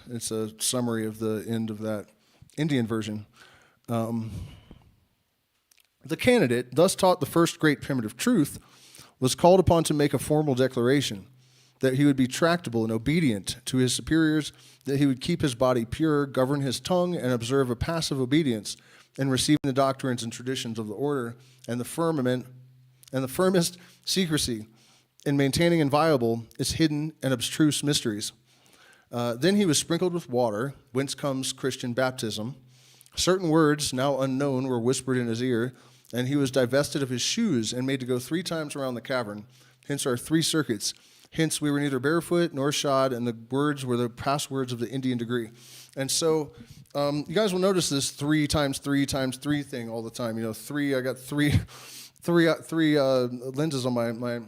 It's a summary of the end of that Indian version. The candidate, thus taught the first great primitive truth, was called upon to make a formal declaration that he would be tractable and obedient to his superiors, that he would keep his body pure, govern his tongue, and observe a passive obedience in receiving the doctrines and traditions of the order, and the firmest secrecy in maintaining inviolable its hidden and abstruse mysteries. Then he was sprinkled with water, whence comes Christian baptism. Certain words, now unknown, were whispered in his ear, and he was divested of his shoes and made to go 3 times around the cavern. Hence our 3 circuits. Hence, we were neither barefoot nor shod, and the words were the passwords of the Indian degree. And so, you guys will notice this 3 times 3 times 3 thing all the time. I got three lenses on my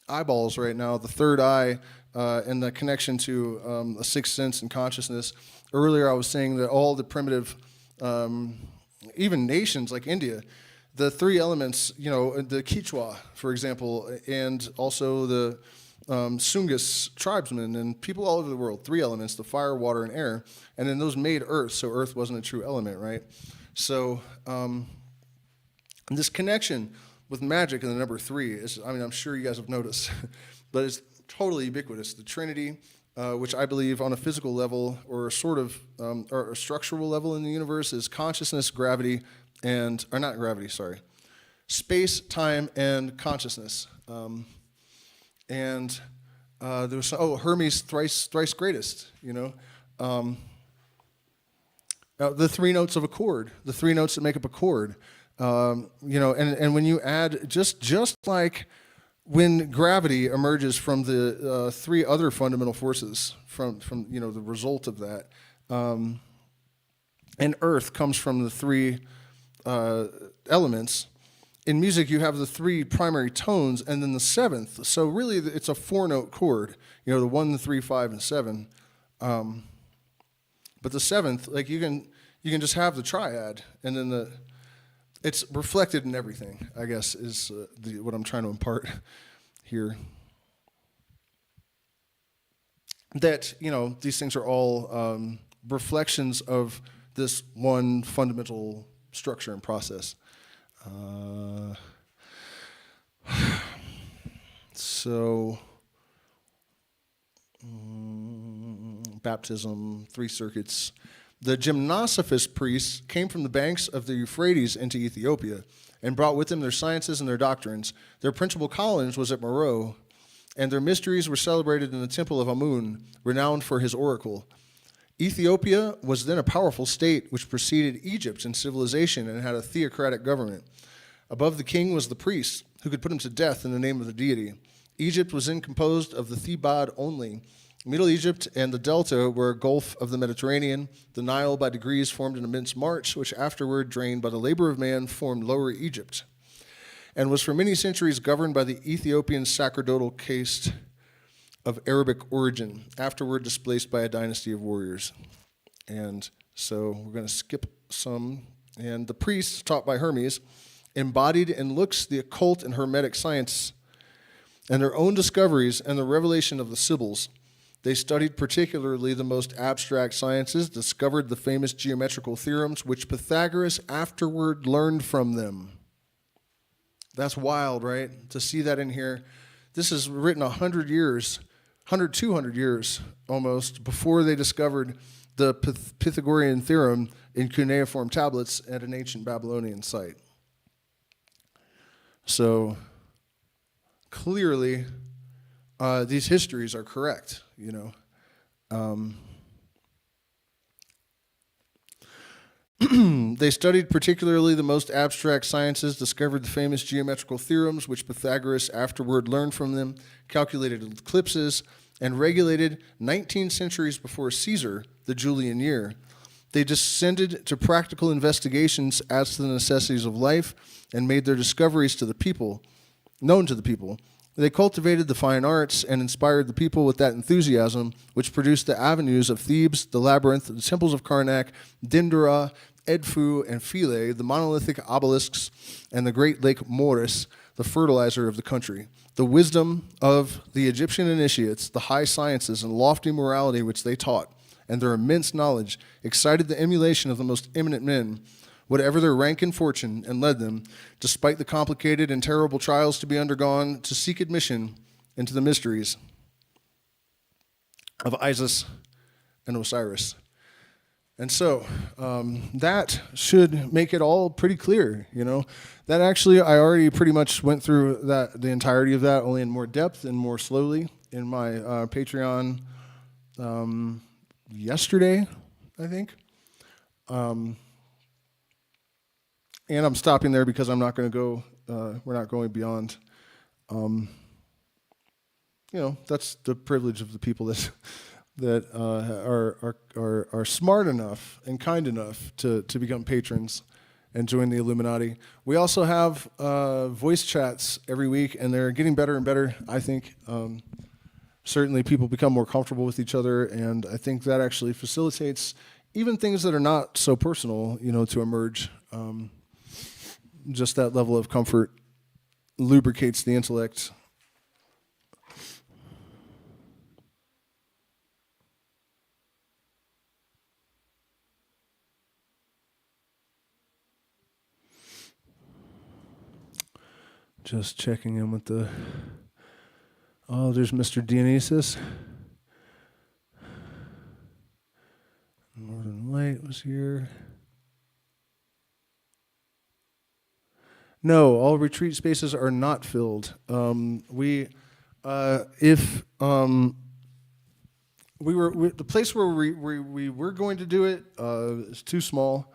eyeballs right now. The third eye and the connection to a 6th sense and consciousness. Earlier, I was saying that all the primitive, even nations like India, the 3 elements, the Quechua, for example, and also the Sungus tribesmen and people all over the world, 3 elements: the fire, water, and air, and then those made earth, so earth wasn't a true element, right? So this connection with magic and the number 3 is, I'm sure you guys have noticed, but it's totally ubiquitous. The Trinity, which I believe on a physical level or a sort of or a structural level in the universe, is consciousness, gravity, space, time, and consciousness. And there was Hermes, thrice greatest, The three notes of a chord, the three notes that make up a chord. And when you add, just like when gravity emerges from the three other fundamental forces, from the result of that, and earth comes from the three elements. In music, you have the three primary tones, and then the seventh. So really, it's a four-note chord. The 1, the 3, 5, and 7. But the seventh, like you can just have the triad, and then it's reflected in everything, I guess, is what I'm trying to impart here. That, these things are all reflections of this one fundamental structure and process. Baptism, 3 circuits. The Gymnosophist priests came from the banks of the Euphrates into Ethiopia and brought with them their sciences and their doctrines. Their principal college was at Meroe, and their mysteries were celebrated in the temple of Amun, renowned for his oracle. Ethiopia was then a powerful state which preceded Egypt in civilization and had a theocratic government. Above the king was the priest, who could put him to death in the name of the deity. Egypt was then composed of the Thebaid only. Middle Egypt and the Delta were a gulf of the Mediterranean. The Nile by degrees formed an immense march, which afterward, drained by the labor of man, formed Lower Egypt, and was for many centuries governed by the Ethiopian sacerdotal caste of Arabic origin, afterward displaced by a dynasty of warriors. And so we're going to skip some. And the priests, taught by Hermes, embodied in looks the occult and hermetic science and their own discoveries and the revelation of the Sibyls. They studied particularly the most abstract sciences, discovered the famous geometrical theorems, which Pythagoras afterward learned from them. That's wild, right? To see that in here. This is written 200 years almost, before they discovered the Pythagorean theorem in cuneiform tablets at an ancient Babylonian site. So clearly, these histories are correct, They studied particularly the most abstract sciences, discovered the famous geometrical theorems, which Pythagoras afterward learned from them, calculated eclipses, and regulated 19 centuries before Caesar, the Julian year. They descended to practical investigations as to the necessities of life and made their discoveries known to the people. They cultivated the fine arts and inspired the people with that enthusiasm which produced the avenues of Thebes, the labyrinth, the temples of Karnak, Dendera, Edfu, and Philae, the monolithic obelisks, and the great lake Moeris, the fertilizer of the country. The wisdom of the Egyptian initiates, the high sciences and lofty morality which they taught, and their immense knowledge excited the emulation of the most eminent men, whatever their rank and fortune, and led them, despite the complicated and terrible trials to be undergone, to seek admission into the mysteries of Isis and Osiris. And so that should make it all pretty clear, That actually, I already pretty much went through the entirety of that, only in more depth and more slowly in my Patreon yesterday, I think. And I'm stopping there because I'm not going to go, we're not going beyond. That's the privilege of the people that are smart enough and kind enough to become patrons and join the Illuminati. We also have voice chats every week, and they're getting better and better, I think. Certainly people become more comfortable with each other, and I think that actually facilitates even things that are not so personal, to emerge. Just that level of comfort lubricates the intellect. Just checking in with there's Mr. Dionysus. Northern Light was here. No, all retreat spaces are not the place where we were going to do it is too small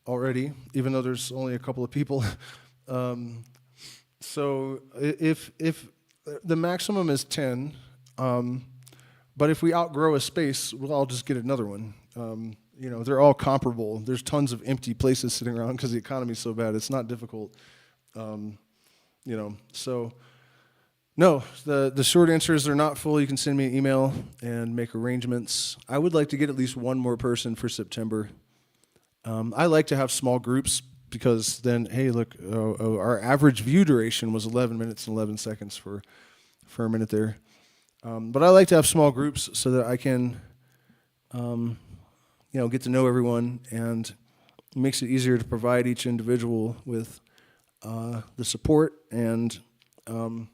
already, even though there's only a couple of people. So if the maximum is 10, but if we outgrow a space, we'll just get another one. They're all comparable. There's tons of empty places sitting around because the economy's so bad. It's not difficult. So no, the short answer is they're not full. You can send me an email and make arrangements. I would like to get at least one more person for September. I like to have small groups because then, hey, look, our average view duration was 11 minutes and 11 seconds for a minute there. But I like to have small groups so that I can, get to know everyone, and it makes it easier to provide each individual with the support and to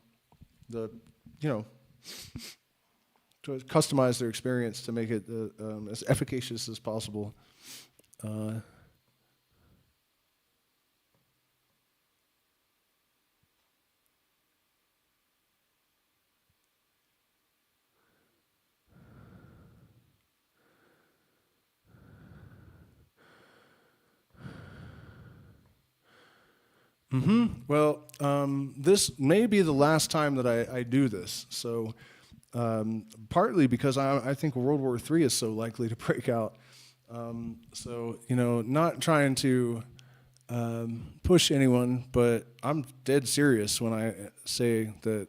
customize their experience to make it as efficacious as possible. Well, this may be the last time that I do this. So, partly because I think World War III is so likely to break out. Not trying to push anyone, but I'm dead serious when I say that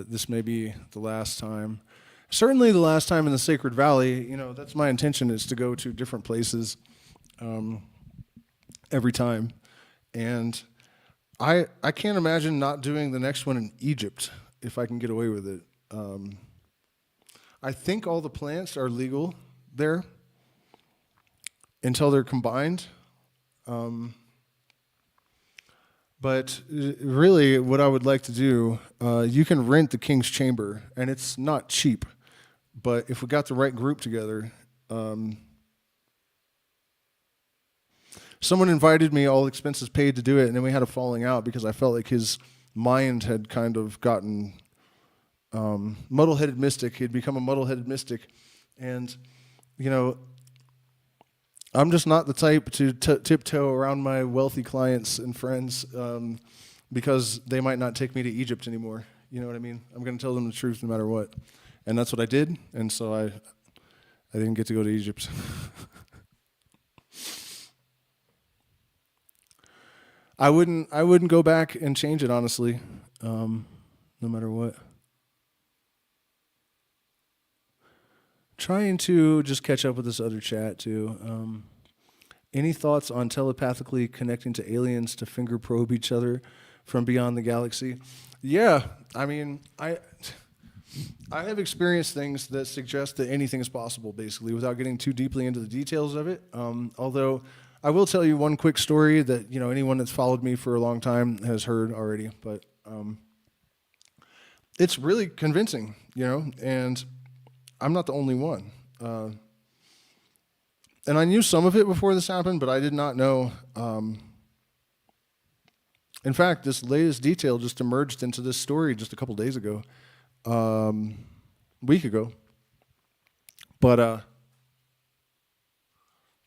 this may be the last time. Certainly the last time in the Sacred Valley. That's my intention, is to go to different places every time. And I can't imagine not doing the next one in Egypt if I can get away with it. I think all the plants are legal there until they're combined. But really what I would like to do, you can rent the King's Chamber, and it's not cheap. But if we got the right group together, someone invited me, all expenses paid, to do it, and then we had a falling out because I felt like his mind had kind of gotten muddle-headed mystic. He'd become a muddle-headed mystic. And, I'm just not the type to tiptoe around my wealthy clients and friends because they might not take me to Egypt anymore. You know what I mean? I'm going to tell them the truth no matter what. And that's what I did, and so I didn't get to go to Egypt. I wouldn't go back and change it, honestly, no matter what. Trying to just catch up with this other chat too. Any thoughts on telepathically connecting to aliens to finger probe each other from beyond the galaxy? Yeah, I mean, I have experienced things that suggest that anything is possible, basically, without getting too deeply into the details of it. Although I will tell you one quick story that anyone that's followed me for a long time has heard already, but it's really convincing, and I'm not the only one. And I knew some of it before this happened, but I did not know. In fact, this latest detail just emerged into this story just a couple days ago, a week ago. But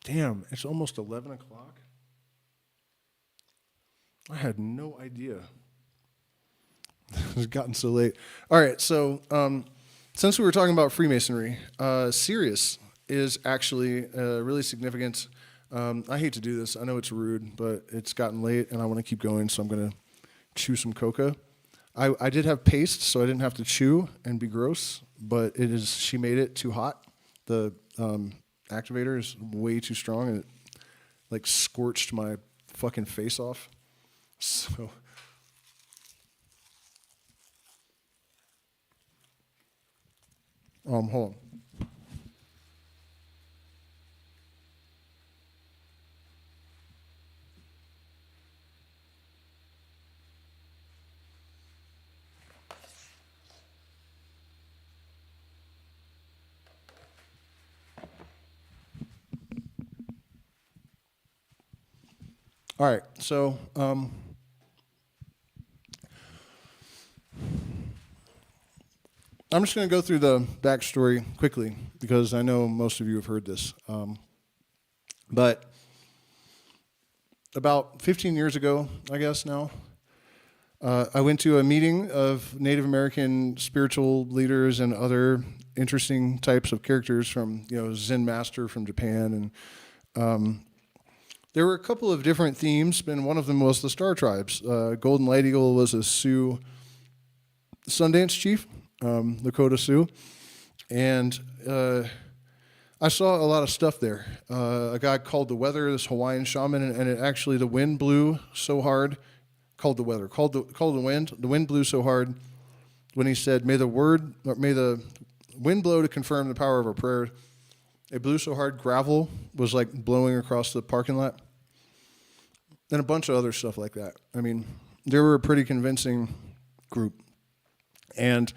damn, it's almost 11 o'clock. I had no idea. It's gotten so late. All right, so since we were talking about Freemasonry, Sirius is actually really significant. I hate to do this. I know it's rude, but it's gotten late, and I want to keep going, so I'm going to chew some coca. I did have paste, so I didn't have to chew and be gross, but she made it too hot. The activator is way too strong, and it scorched my fucking face off. So hold on. All right, so I'm just going to go through the backstory quickly because I know most of you have heard this. But about 15 years ago, I guess now, I went to a meeting of Native American spiritual leaders and other interesting types of characters from, Zen master from Japan. And there were a couple of different themes, and one of them was the star tribes. Golden Light Eagle was a Sioux Sundance chief, Lakota Sioux. And I saw a lot of stuff there. A guy called the weather, this Hawaiian shaman, and it actually, the wind blew so hard, called the weather, called the wind. The wind blew so hard when he said, may the wind blow to confirm the power of our prayer. It blew so hard, gravel was like blowing across the parking lot. And a bunch of other stuff like that. I mean, they were a pretty convincing group. And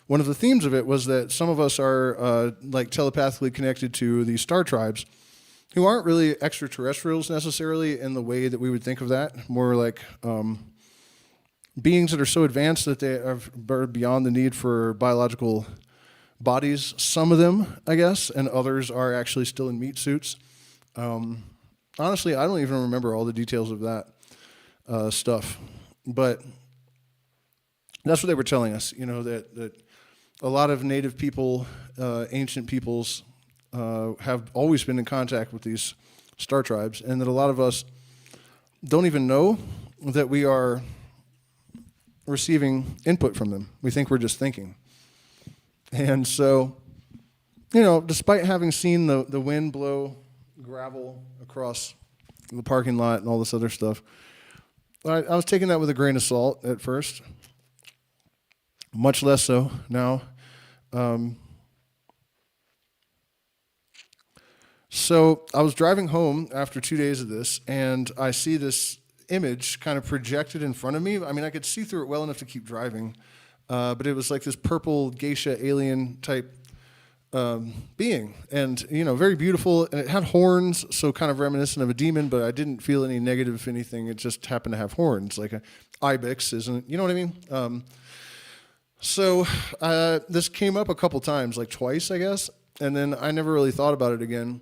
one of the themes of it was that some of us are like telepathically connected to these star tribes who aren't really extraterrestrials necessarily in the way that we would think of that. More like beings that are so advanced that they are beyond the need for biological bodies. Some of them, I guess, and others are actually still in meat suits. Honestly, I don't even remember all the details of that stuff. But that's what they were telling us, that a lot of native people, ancient peoples, have always been in contact with these star tribes, and that a lot of us don't even know that we are receiving input from them. We think we're just thinking. And so, despite having seen the wind blow gravel across the parking lot and all this other stuff, I was taking that with a grain of salt at first, much less so now. So I was driving home after 2 days of this, and I see this image kind of projected in front of me. I mean, I could see through it well enough to keep driving, but it was like this purple geisha alien type being, and very beautiful, and it had horns, so kind of reminiscent of a demon, but I didn't feel any negative, if anything. It just happened to have horns, like an ibex, isn't it? You know what I mean? So this came up a couple times, like twice, I guess, and then I never really thought about it again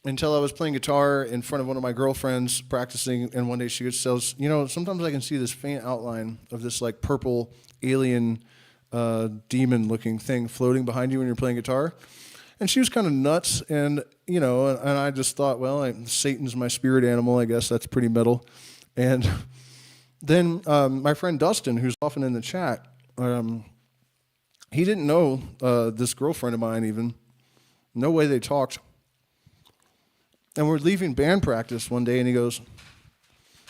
until I was playing guitar in front of one of my girlfriends practicing, and one day she says, sometimes I can see this faint outline of this like purple alien demon-looking thing floating behind you when you're playing guitar. And she was kind of nuts, and and I just thought, well, Satan's my spirit animal, I guess that's pretty metal. And then my friend Dustin, who's often in the chat, he didn't know this girlfriend of mine even. No way they talked. And we're leaving band practice one day, and he goes,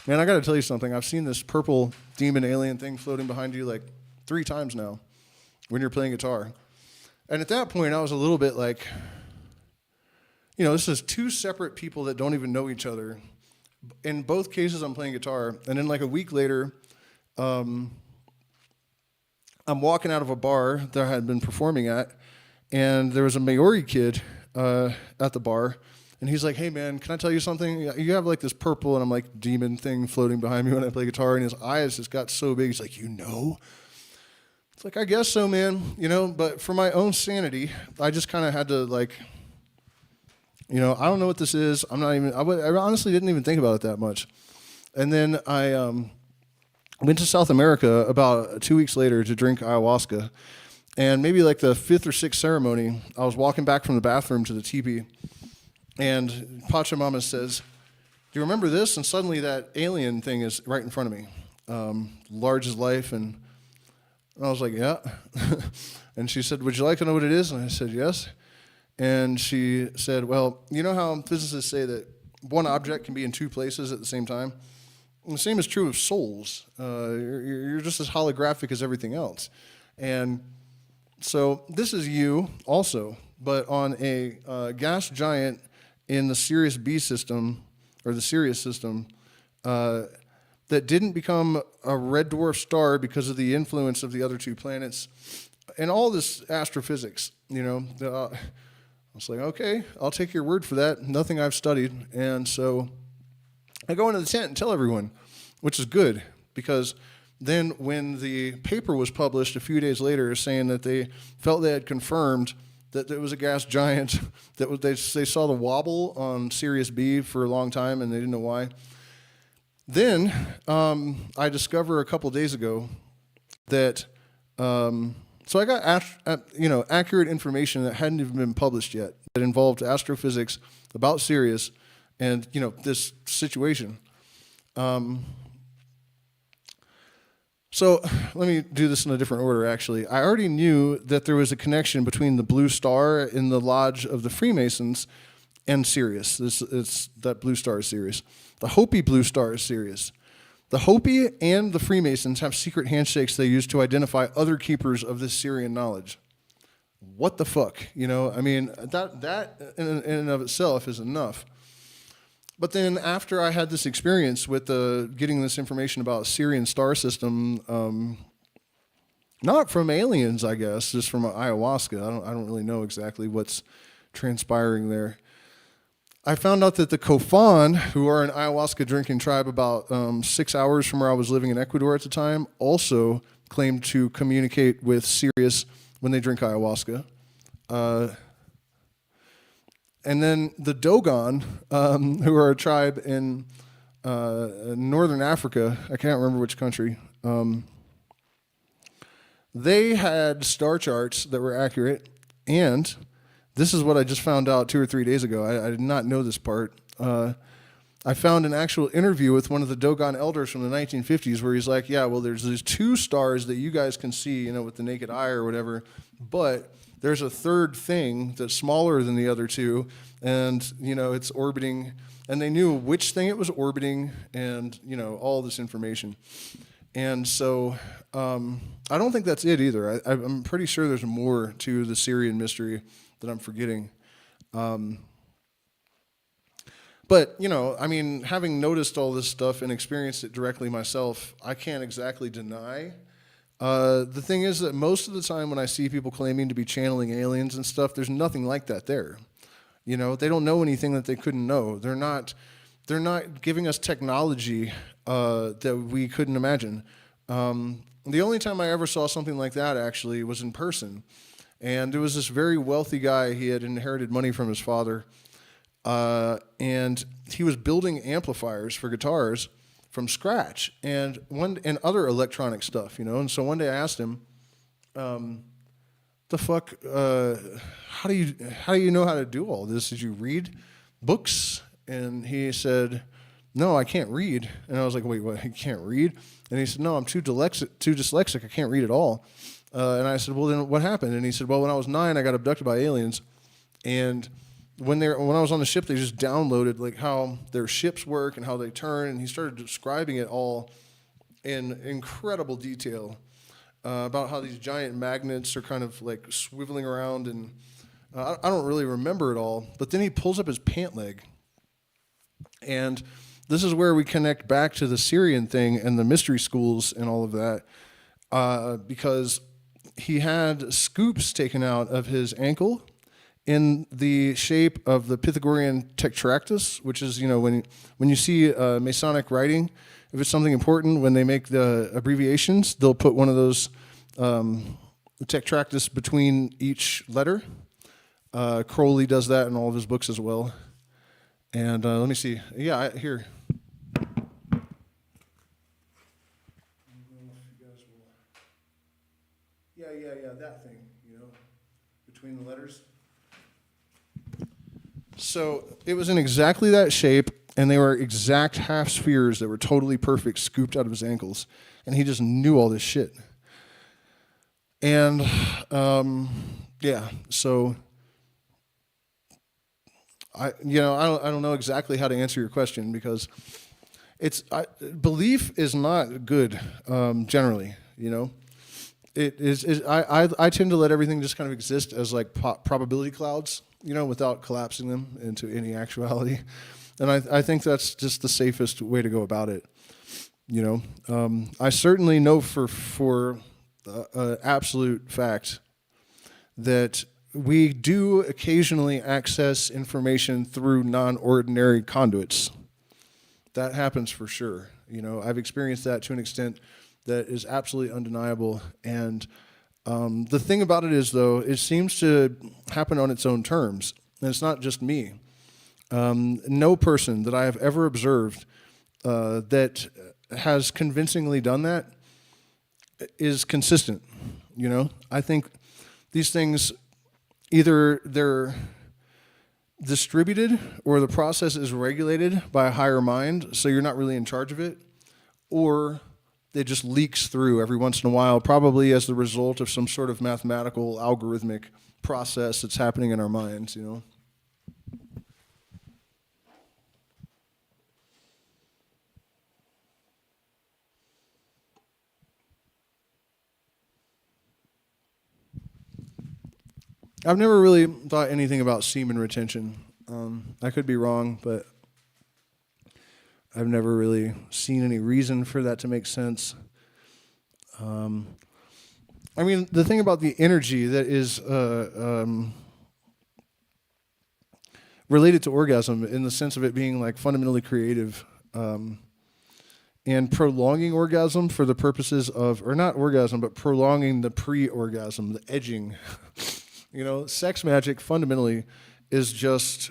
man, I got to tell you something. I've seen this purple demon alien thing floating behind you like 3 times now when you're playing guitar. And at that point, I was a little bit like, this is 2 separate people that don't even know each other. In both cases, I'm playing guitar. And then like a week later, I'm walking out of a bar that I had been performing at, and there was a Maori kid at the bar, and he's like, hey man, can I tell you something? You have like this purple, and I'm like, demon thing floating behind me when I play guitar, and his eyes just got so big, he's like, It's like, I guess so, man, but for my own sanity, I just kind of had to like, I don't know what this is. I honestly didn't even think about it that much. And then I went to South America about 2 weeks later to drink ayahuasca. And maybe like the 5th or 6th ceremony, I was walking back from the bathroom to the teepee, and Pachamama says, do you remember this? And suddenly that alien thing is right in front of me, large as life. And I was like, yeah. And she said, would you like to know what it is? And I said, yes. And she said, well, you know how physicists say that one object can be in 2 places at the same time? And the same is true of souls. You're just as holographic as everything else. And so this is you also, but on a gas giant in the Sirius B system, or the Sirius system, that didn't become a red dwarf star because of the influence of the other 2 planets. And all this astrophysics, I was like, okay, I'll take your word for that. Nothing I've studied. And so I go into the tent and tell everyone, which is good, because then when the paper was published a few days later saying that they felt they had confirmed that there was a gas giant, that they saw the wobble on Sirius B for a long time and they didn't know why. Then I discovered a couple days ago that, so I got accurate information that hadn't even been published yet that involved astrophysics about Sirius and this situation. So let me do this in a different order, actually. I already knew that there was a connection between the blue star in the lodge of the Freemasons and Sirius. It's that blue star is Sirius. The Hopi blue star is Sirius. The Hopi and the Freemasons have secret handshakes they use to identify other keepers of this Syrian knowledge. What the fuck? That in and of itself is enough. But then after I had this experience with getting this information about Syrian star system, not from aliens, I guess, just from ayahuasca. I don't really know exactly what's transpiring there. I found out that the Kofan, who are an ayahuasca drinking tribe about 6 hours from where I was living in Ecuador at the time, also claimed to communicate with Sirius when they drink ayahuasca. And then the Dogon, who are a tribe in northern Africa, I can't remember which country, they had star charts that were accurate, and this is what I just found out 2 or 3 days ago. I did not know this part. I found an actual interview with one of the Dogon elders from the 1950s where he's like, yeah, well, there's these 2 stars that you guys can see, with the naked eye or whatever, but there's a third thing that's smaller than the other 2, and, it's orbiting, and they knew which thing it was orbiting, and, all this information. And so I don't think that's it either. I'm pretty sure there's more to the Syrian mystery that I'm forgetting. But, having noticed all this stuff and experienced it directly myself, I can't exactly deny. The thing is that most of the time when I see people claiming to be channeling aliens and stuff, there's nothing like that there. They don't know anything that they couldn't know. They're not giving us technology that we couldn't imagine. The only time I ever saw something like that, actually, was in person. And there was this very wealthy guy. He had inherited money from his father. And he was building amplifiers for guitars from scratch and other electronic stuff, And so one day I asked him, the fuck, how do you know how to do all this? Did you read books? And he said, no, I can't read. And I was like, wait, what, you can't read? And he said, no, I'm too dyslexic, I can't read at all. And I said, well, then what happened? And he said, well, when I was 9, I got abducted by aliens. And when I was on the ship, they just downloaded like how their ships work and how they turn. And he started describing it all in incredible detail about how these giant magnets are kind of like swiveling around. And I don't really remember it all. But then he pulls up his pant leg. And this is where we connect back to the Syrian thing and the mystery schools and all of that. Because he had scoops taken out of his ankle in the shape of the Pythagorean tetractys, which is, when you see Masonic writing, if it's something important, when they make the abbreviations, they'll put one of those tetractys between each letter. Crowley does that in all of his books as well. And let me see. Yeah, here. Yeah, that thing, between the letters. So it was in exactly that shape, and they were exact half spheres that were totally perfect, scooped out of his ankles. And he just knew all this shit. And, so I don't know exactly how to answer your question because belief is not good generally, It is I tend to let everything just kind of exist as like probability clouds, without collapsing them into any actuality. And I think that's just the safest way to go about it. I certainly know for absolute fact that we do occasionally access information through non-ordinary conduits. That happens for sure. I've experienced that to an extent that is absolutely undeniable. And the thing about it is, though, it seems to happen on its own terms. And it's not just me. No person that I have ever observed that has convincingly done that is consistent. You know, I think these things, either they're distributed or the process is regulated by a higher mind, so you're not really in charge of it, or it just leaks through every once in a while, probably as the result of some sort of mathematical algorithmic process that's happening in our minds, you know. I've never really thought anything about semen retention. I could be wrong, but I've never really seen any reason for that to make sense. I mean, the thing about the energy that is related to orgasm, in the sense of it being like fundamentally creative, and prolonging orgasm for the purposes of, or not orgasm, but prolonging the pre-orgasm, the edging. You know, sex magic fundamentally is just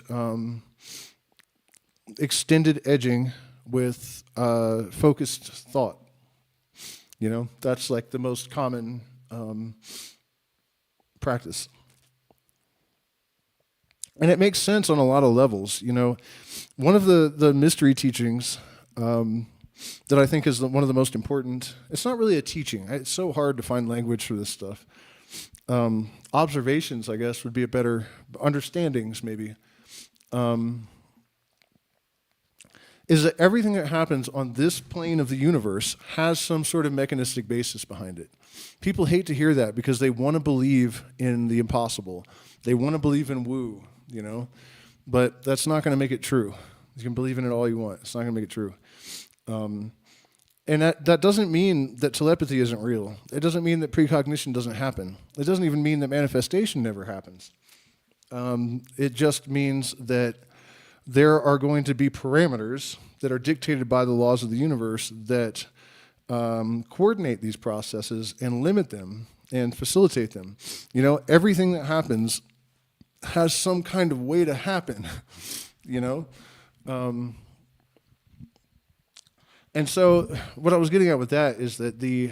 extended edging with focused thought. You know, that's like the most common practice. And it makes sense on a lot of levels. You know, one of the mystery teachings that I think is one of the most important, it's not really a teaching. It's so hard to find language for this stuff. Observations, I guess, would be a better, understandings maybe, is that everything that happens on this plane of the universe has some sort of mechanistic basis behind it. People hate to hear that because they want to believe in the impossible. They want to believe in woo, you know, but that's not going to make it true. You can believe in it all you want. It's not going to make it true. And that doesn't mean that telepathy isn't real. It doesn't mean that precognition doesn't happen. It doesn't even mean that manifestation never happens. It just means that there are going to be parameters that are dictated by the laws of the universe that coordinate these processes and limit them and facilitate them. You know, everything that happens has some kind of way to happen, you know? And so what I was getting at with that is that the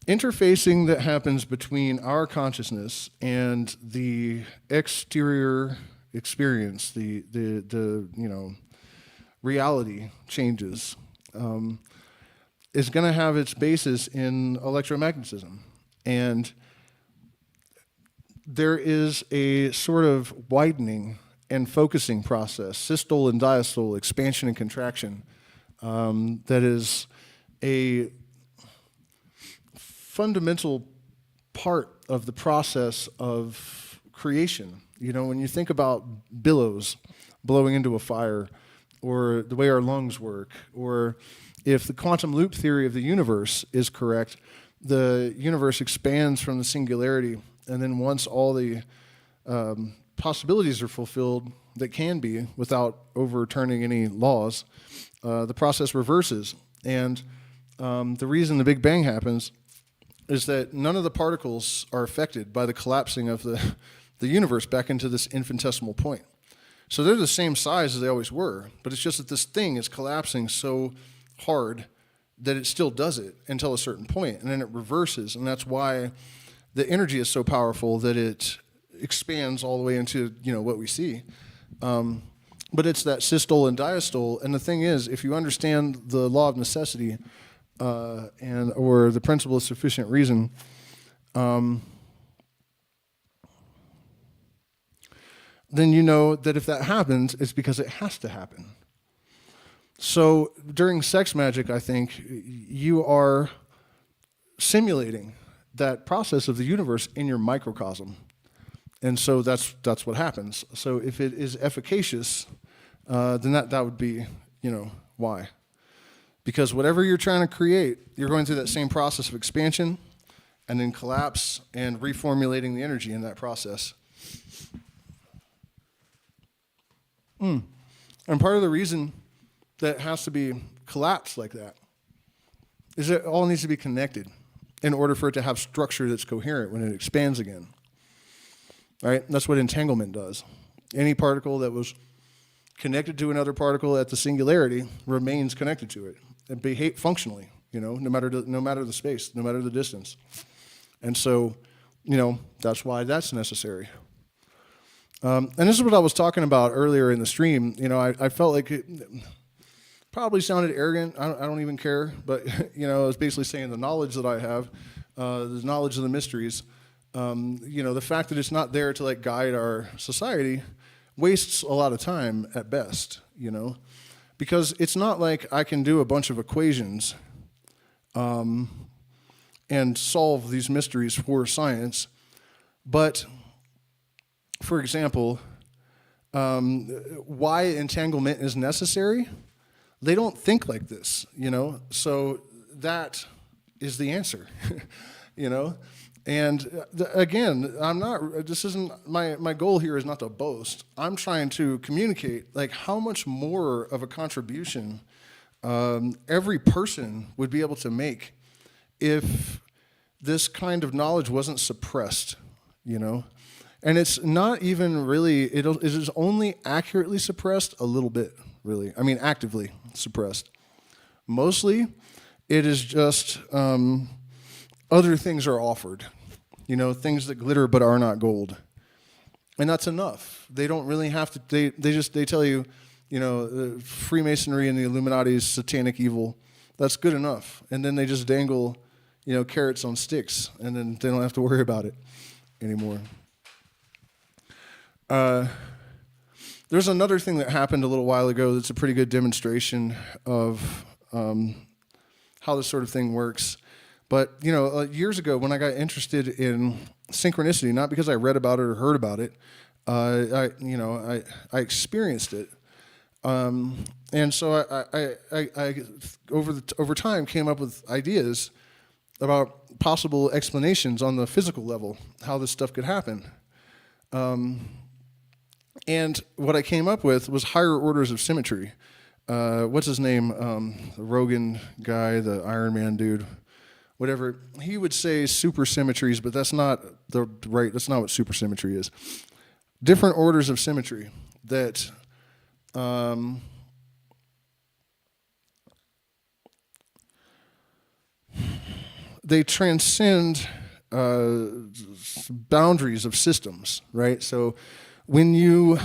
interfacing that happens between our consciousness and the exterior experience, the you know, reality changes, is going to have its basis in electromagnetism. And there is a sort of widening and focusing process, systole and diastole, expansion and contraction, that is a fundamental part of the process of creation. You know, when you think about billows blowing into a fire, or the way our lungs work, or if the quantum loop theory of the universe is correct, the universe expands from the singularity, and then once all the possibilities are fulfilled that can be without overturning any laws, the process reverses. And the reason the Big Bang happens is that none of the particles are affected by the collapsing of the universe back into this infinitesimal point. So they're the same size as they always were, but it's just that this thing is collapsing so hard that it still does it until a certain point, and then it reverses, and that's why the energy is so powerful that it expands all the way into, you know, what we see. But it's that systole and diastole, and the thing is, if you understand the law of necessity or the principle of sufficient reason, then you know that if that happens, it's because it has to happen. So during sex magic, I think you are simulating that process of the universe in your microcosm. And so that's what happens. So if it is efficacious, then that would be, you know, why. Because whatever you're trying to create, you're going through that same process of expansion and then collapse and reformulating the energy in that process. And part of the reason that it has to be collapsed like that is it all needs to be connected in order for it to have structure that's coherent when it expands again. Right? That's what entanglement does. Any particle that was connected to another particle at the singularity remains connected to it and behave functionally, no matter the space, no matter the distance. And so, that's why that's necessary. And this is what I was talking about earlier in the stream. I felt like it probably sounded arrogant. I don't even care. But, I was basically saying the knowledge that I have, the knowledge of the mysteries, the fact that it's not there to guide our society wastes a lot of time at best, because it's not like I can do a bunch of equations and solve these mysteries for science. But, for example, why entanglement is necessary, they don't think like this, so that is the answer, And again, my goal here is not to boast. I'm trying to communicate how much more of a contribution every person would be able to make if this kind of knowledge wasn't suppressed, And it's not even really, it is only accurately suppressed a little bit, really. I mean, actively suppressed. Mostly, it is just other things are offered, things that glitter but are not gold. And that's enough. They don't really have to, they tell you, Freemasonry and the Illuminati is satanic evil. That's good enough. And then they just dangle, carrots on sticks, and then they don't have to worry about it anymore. There's another thing that happened a little while ago that's a pretty good demonstration of how this sort of thing works. But, years ago when I got interested in synchronicity, not because I read about it or heard about it, I experienced it. And so I over time came up with ideas about possible explanations on the physical level, how this stuff could happen. And what I came up with was higher orders of symmetry. What's his name? The Rogan guy, the Iron Man dude, whatever. He would say supersymmetries, but that's not that's not what supersymmetry is. Different orders of symmetry that they transcend boundaries of systems, right? So when you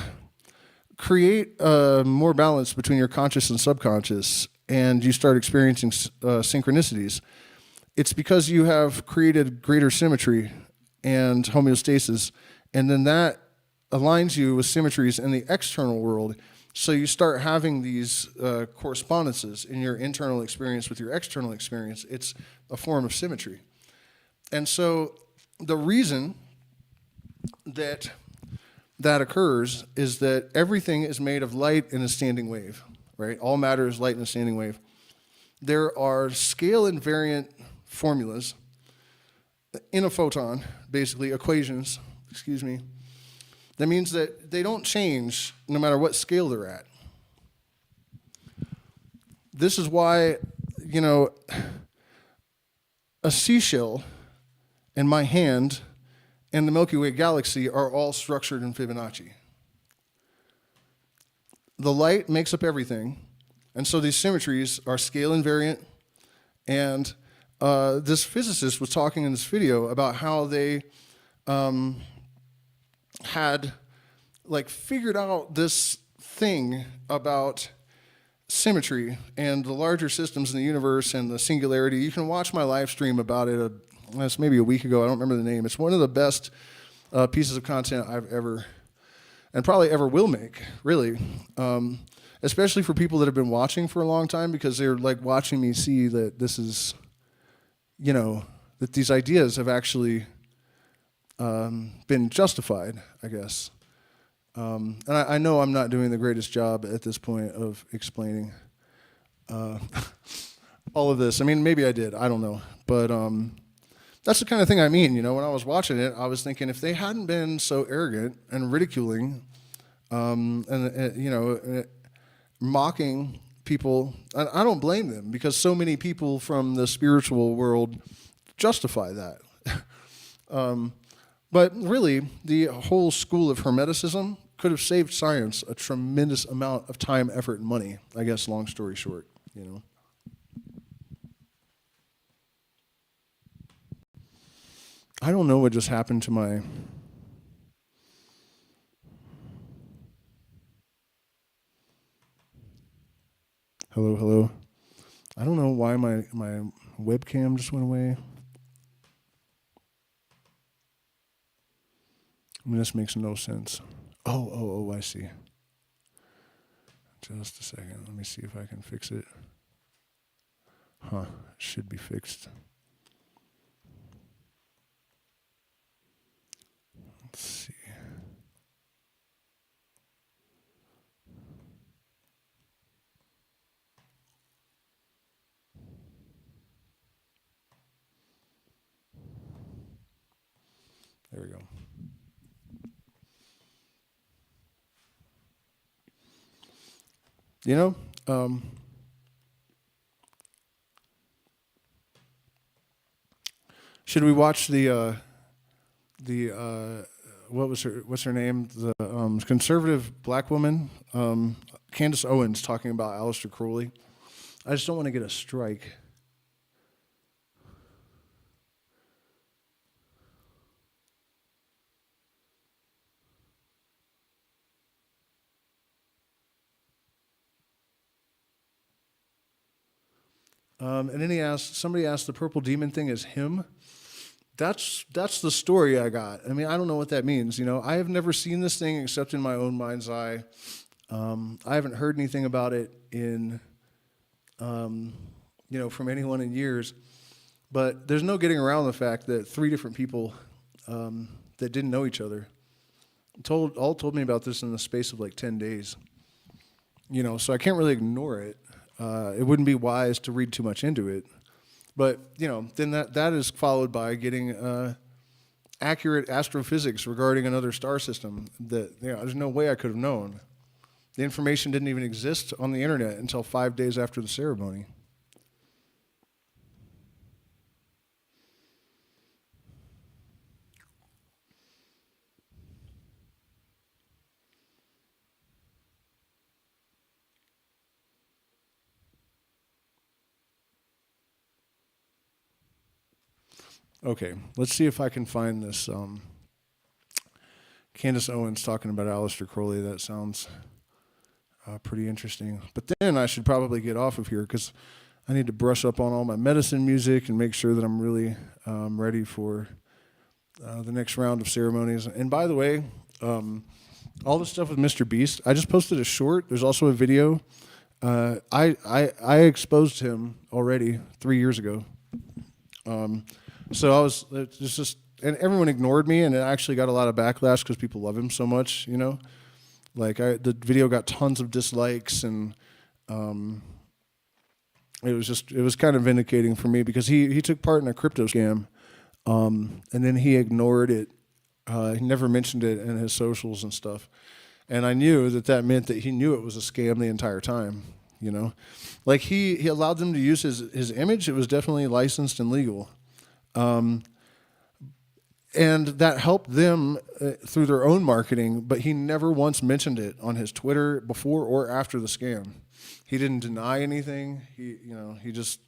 create more balance between your conscious and subconscious and you start experiencing synchronicities, it's because you have created greater symmetry and homeostasis, and then that aligns you with symmetries in the external world. So you start having these correspondences in your internal experience with your external experience. It's a form of symmetry. And so the reason that occurs is that everything is made of light in a standing wave, right? All matter is light in a standing wave. There are scale invariant formulas in a photon, basically equations, that means that they don't change no matter what scale they're at. This is why, a seashell and my hand and the Milky Way galaxy are all structured in Fibonacci. The light makes up everything, and so these symmetries are scale invariant. And this physicist was talking in this video about how they had figured out this thing about symmetry and the larger systems in the universe and the singularity. You can watch my live stream about it. That's maybe a week ago. I don't remember the name. It's one of the best pieces of content I've ever, and probably ever will make, really. Especially for people that have been watching for a long time, because they're watching me see that this is, that these ideas have actually been justified, I guess. And I know I'm not doing the greatest job at this point of explaining all of this. I mean, maybe I did. I don't know. But that's the kind of thing I mean. When I was watching it, I was thinking if they hadn't been so arrogant and ridiculing and mocking people, I don't blame them because so many people from the spiritual world justify that. But really, the whole school of Hermeticism could have saved science a tremendous amount of time, effort, and money, I guess, long story short, you know. I don't know what just happened to my... Hello, hello. I don't know why my webcam just went away. I mean, this makes no sense. Oh, I see. Just a second. Let me see if I can fix it. Huh. Should be fixed. Let's see. There we go. You know, should we watch what's her name? The conservative black woman, Candace Owens, talking about Aleister Crowley. I just don't want to get a strike. And then somebody asked, the purple demon thing is him. That's the story I got. I mean, I don't know what that means. You know, I have never seen this thing except in my own mind's eye. I haven't heard anything about it in, from anyone in years. But there's no getting around the fact that 3 different people that didn't know each other told me about this in the space of like 10 days. You know, so I can't really ignore it. It wouldn't be wise to read too much into it. But, you know, then that is followed by getting accurate astrophysics regarding another star system that, you know, there's no way I could have known. The information didn't even exist on the internet until 5 days after the ceremony. Okay, let's see if I can find this. Candace Owens talking about Aleister Crowley. That sounds pretty interesting. But then I should probably get off of here because I need to brush up on all my medicine music and make sure that I'm really ready for the next round of ceremonies. And by the way, all the stuff with Mr. Beast, I just posted a short. There's also a video. I exposed him already 3 years ago. So it's just, and everyone ignored me, and it actually got a lot of backlash because people love him so much, you know? Like, the video got tons of dislikes, and it was kind of vindicating for me because he took part in a crypto scam, and then he ignored it. He never mentioned it in his socials and stuff. And I knew that meant that he knew it was a scam the entire time, you know? Like, he allowed them to use his image. It was definitely licensed and legal. And that helped them through their own marketing, but he never once mentioned it on his Twitter before or after the scam. He didn't deny anything. He just...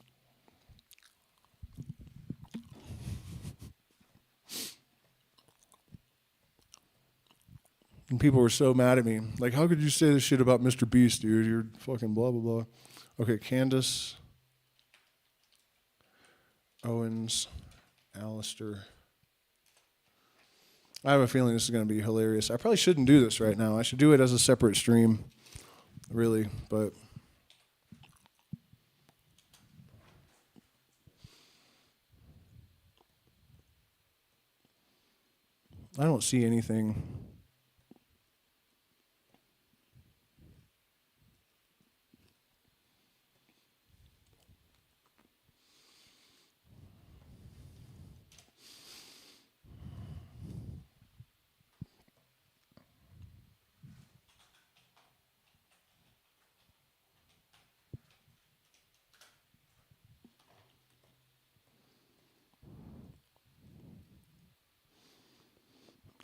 And people were so mad at me. Like, how could you say this shit about Mr. Beast, dude? You're fucking blah, blah, blah. Okay, Candace Owens, Aleister. I have a feeling this is going to be hilarious. I probably shouldn't do this right now. I should do it as a separate stream, really, but... I don't see anything.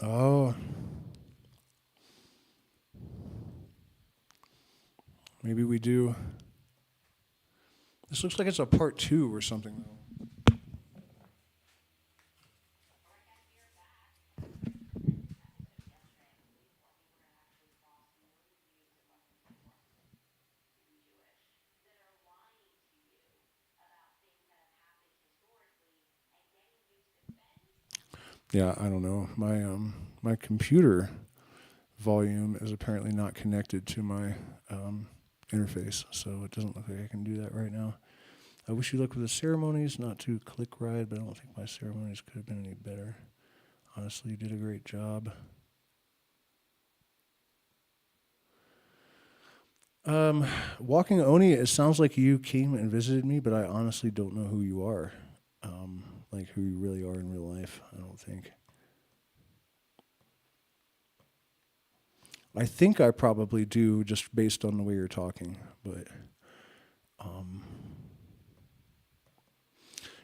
Oh. Maybe we do. This looks like it's a part 2 or something, though. Yeah, I don't know. My computer volume is apparently not connected to my interface, so it doesn't look like I can do that right now. I wish you luck with the ceremonies, not to click ride, but I don't think my ceremonies could have been any better. Honestly, you did a great job. Walking Oni, it sounds like you came and visited me, but I honestly don't know who you are. Like who you really are in real life, I don't think. I think I probably do, just based on the way you're talking, but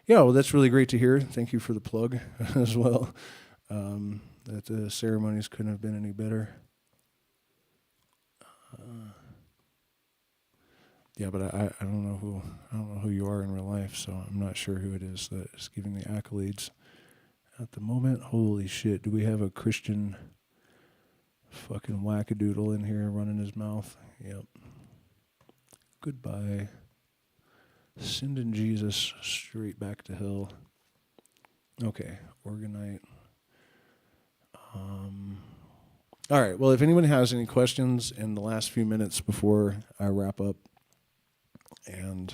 yeah, well, that's really great to hear. Thank you for the plug as well. That the ceremonies couldn't have been any better. Yeah, but I don't know who you are in real life, so I'm not sure who it is that is giving the accolades at the moment. Holy shit, do we have a Christian fucking wackadoodle in here running his mouth? Yep. Goodbye. Sending Jesus straight back to hell. Okay, Organite. All right, well, if anyone has any questions in the last few minutes before I wrap up, and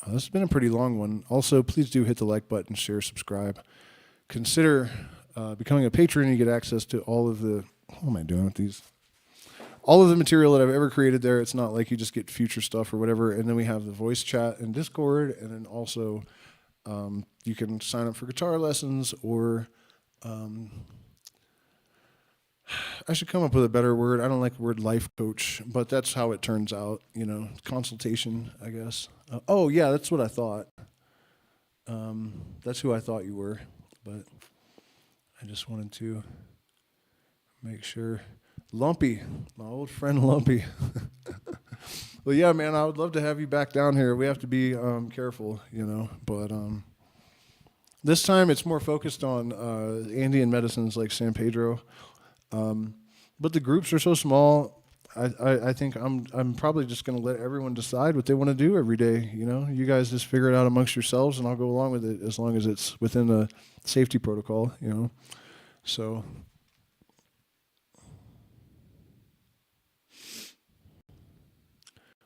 this has been a pretty long one. Also, please do hit the like button, share, subscribe. Consider becoming a patron. You get access to all of the, what am I doing with these? All of the material that I've ever created there. It's not like you just get future stuff or whatever. And then we have the voice chat and Discord. And then also you can sign up for guitar lessons or I should come up with a better word. I don't like the word life coach, but that's how it turns out, you know, consultation, I guess. Oh, yeah, that's what I thought. That's who I thought you were, but I just wanted to make sure. Lumpy, my old friend Lumpy. Well, yeah, man, I would love to have you back down here. We have to be careful, you know, but this time it's more focused on Andean medicines like San Pedro. But the groups are so small. I think I'm probably just going to let everyone decide what they want to do every day. You know, you guys just figure it out amongst yourselves, and I'll go along with it as long as it's within the safety protocol. You know, so.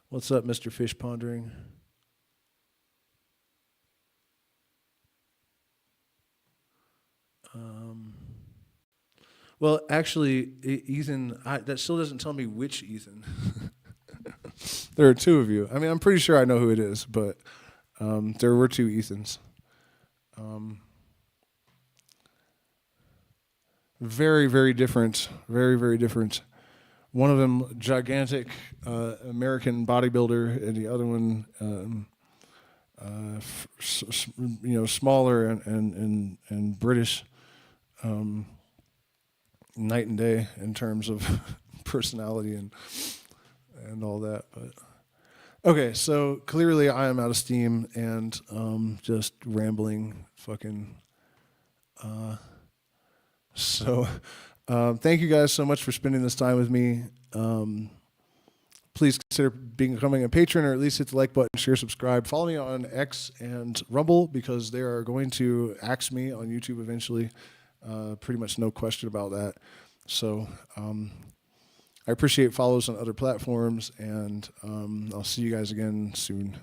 What's up, Mr. Fish Pondering? Well, actually, Ethan, that still doesn't tell me which Ethan. There are two of you. I mean, I'm pretty sure I know who it is, but there were two Ethans. Very, very different. Very, very different. One of them, gigantic American bodybuilder, and the other one, smaller and British. Night and day in terms of personality and all that. But okay, so clearly I am out of steam and just rambling fucking. Thank you guys so much for spending this time with me. Please consider becoming a patron, or at least hit the like button, share, subscribe. Follow me on X and Rumble because they are going to axe me on YouTube eventually. Pretty much no question about that. So I appreciate follows on other platforms, and I'll see you guys again soon.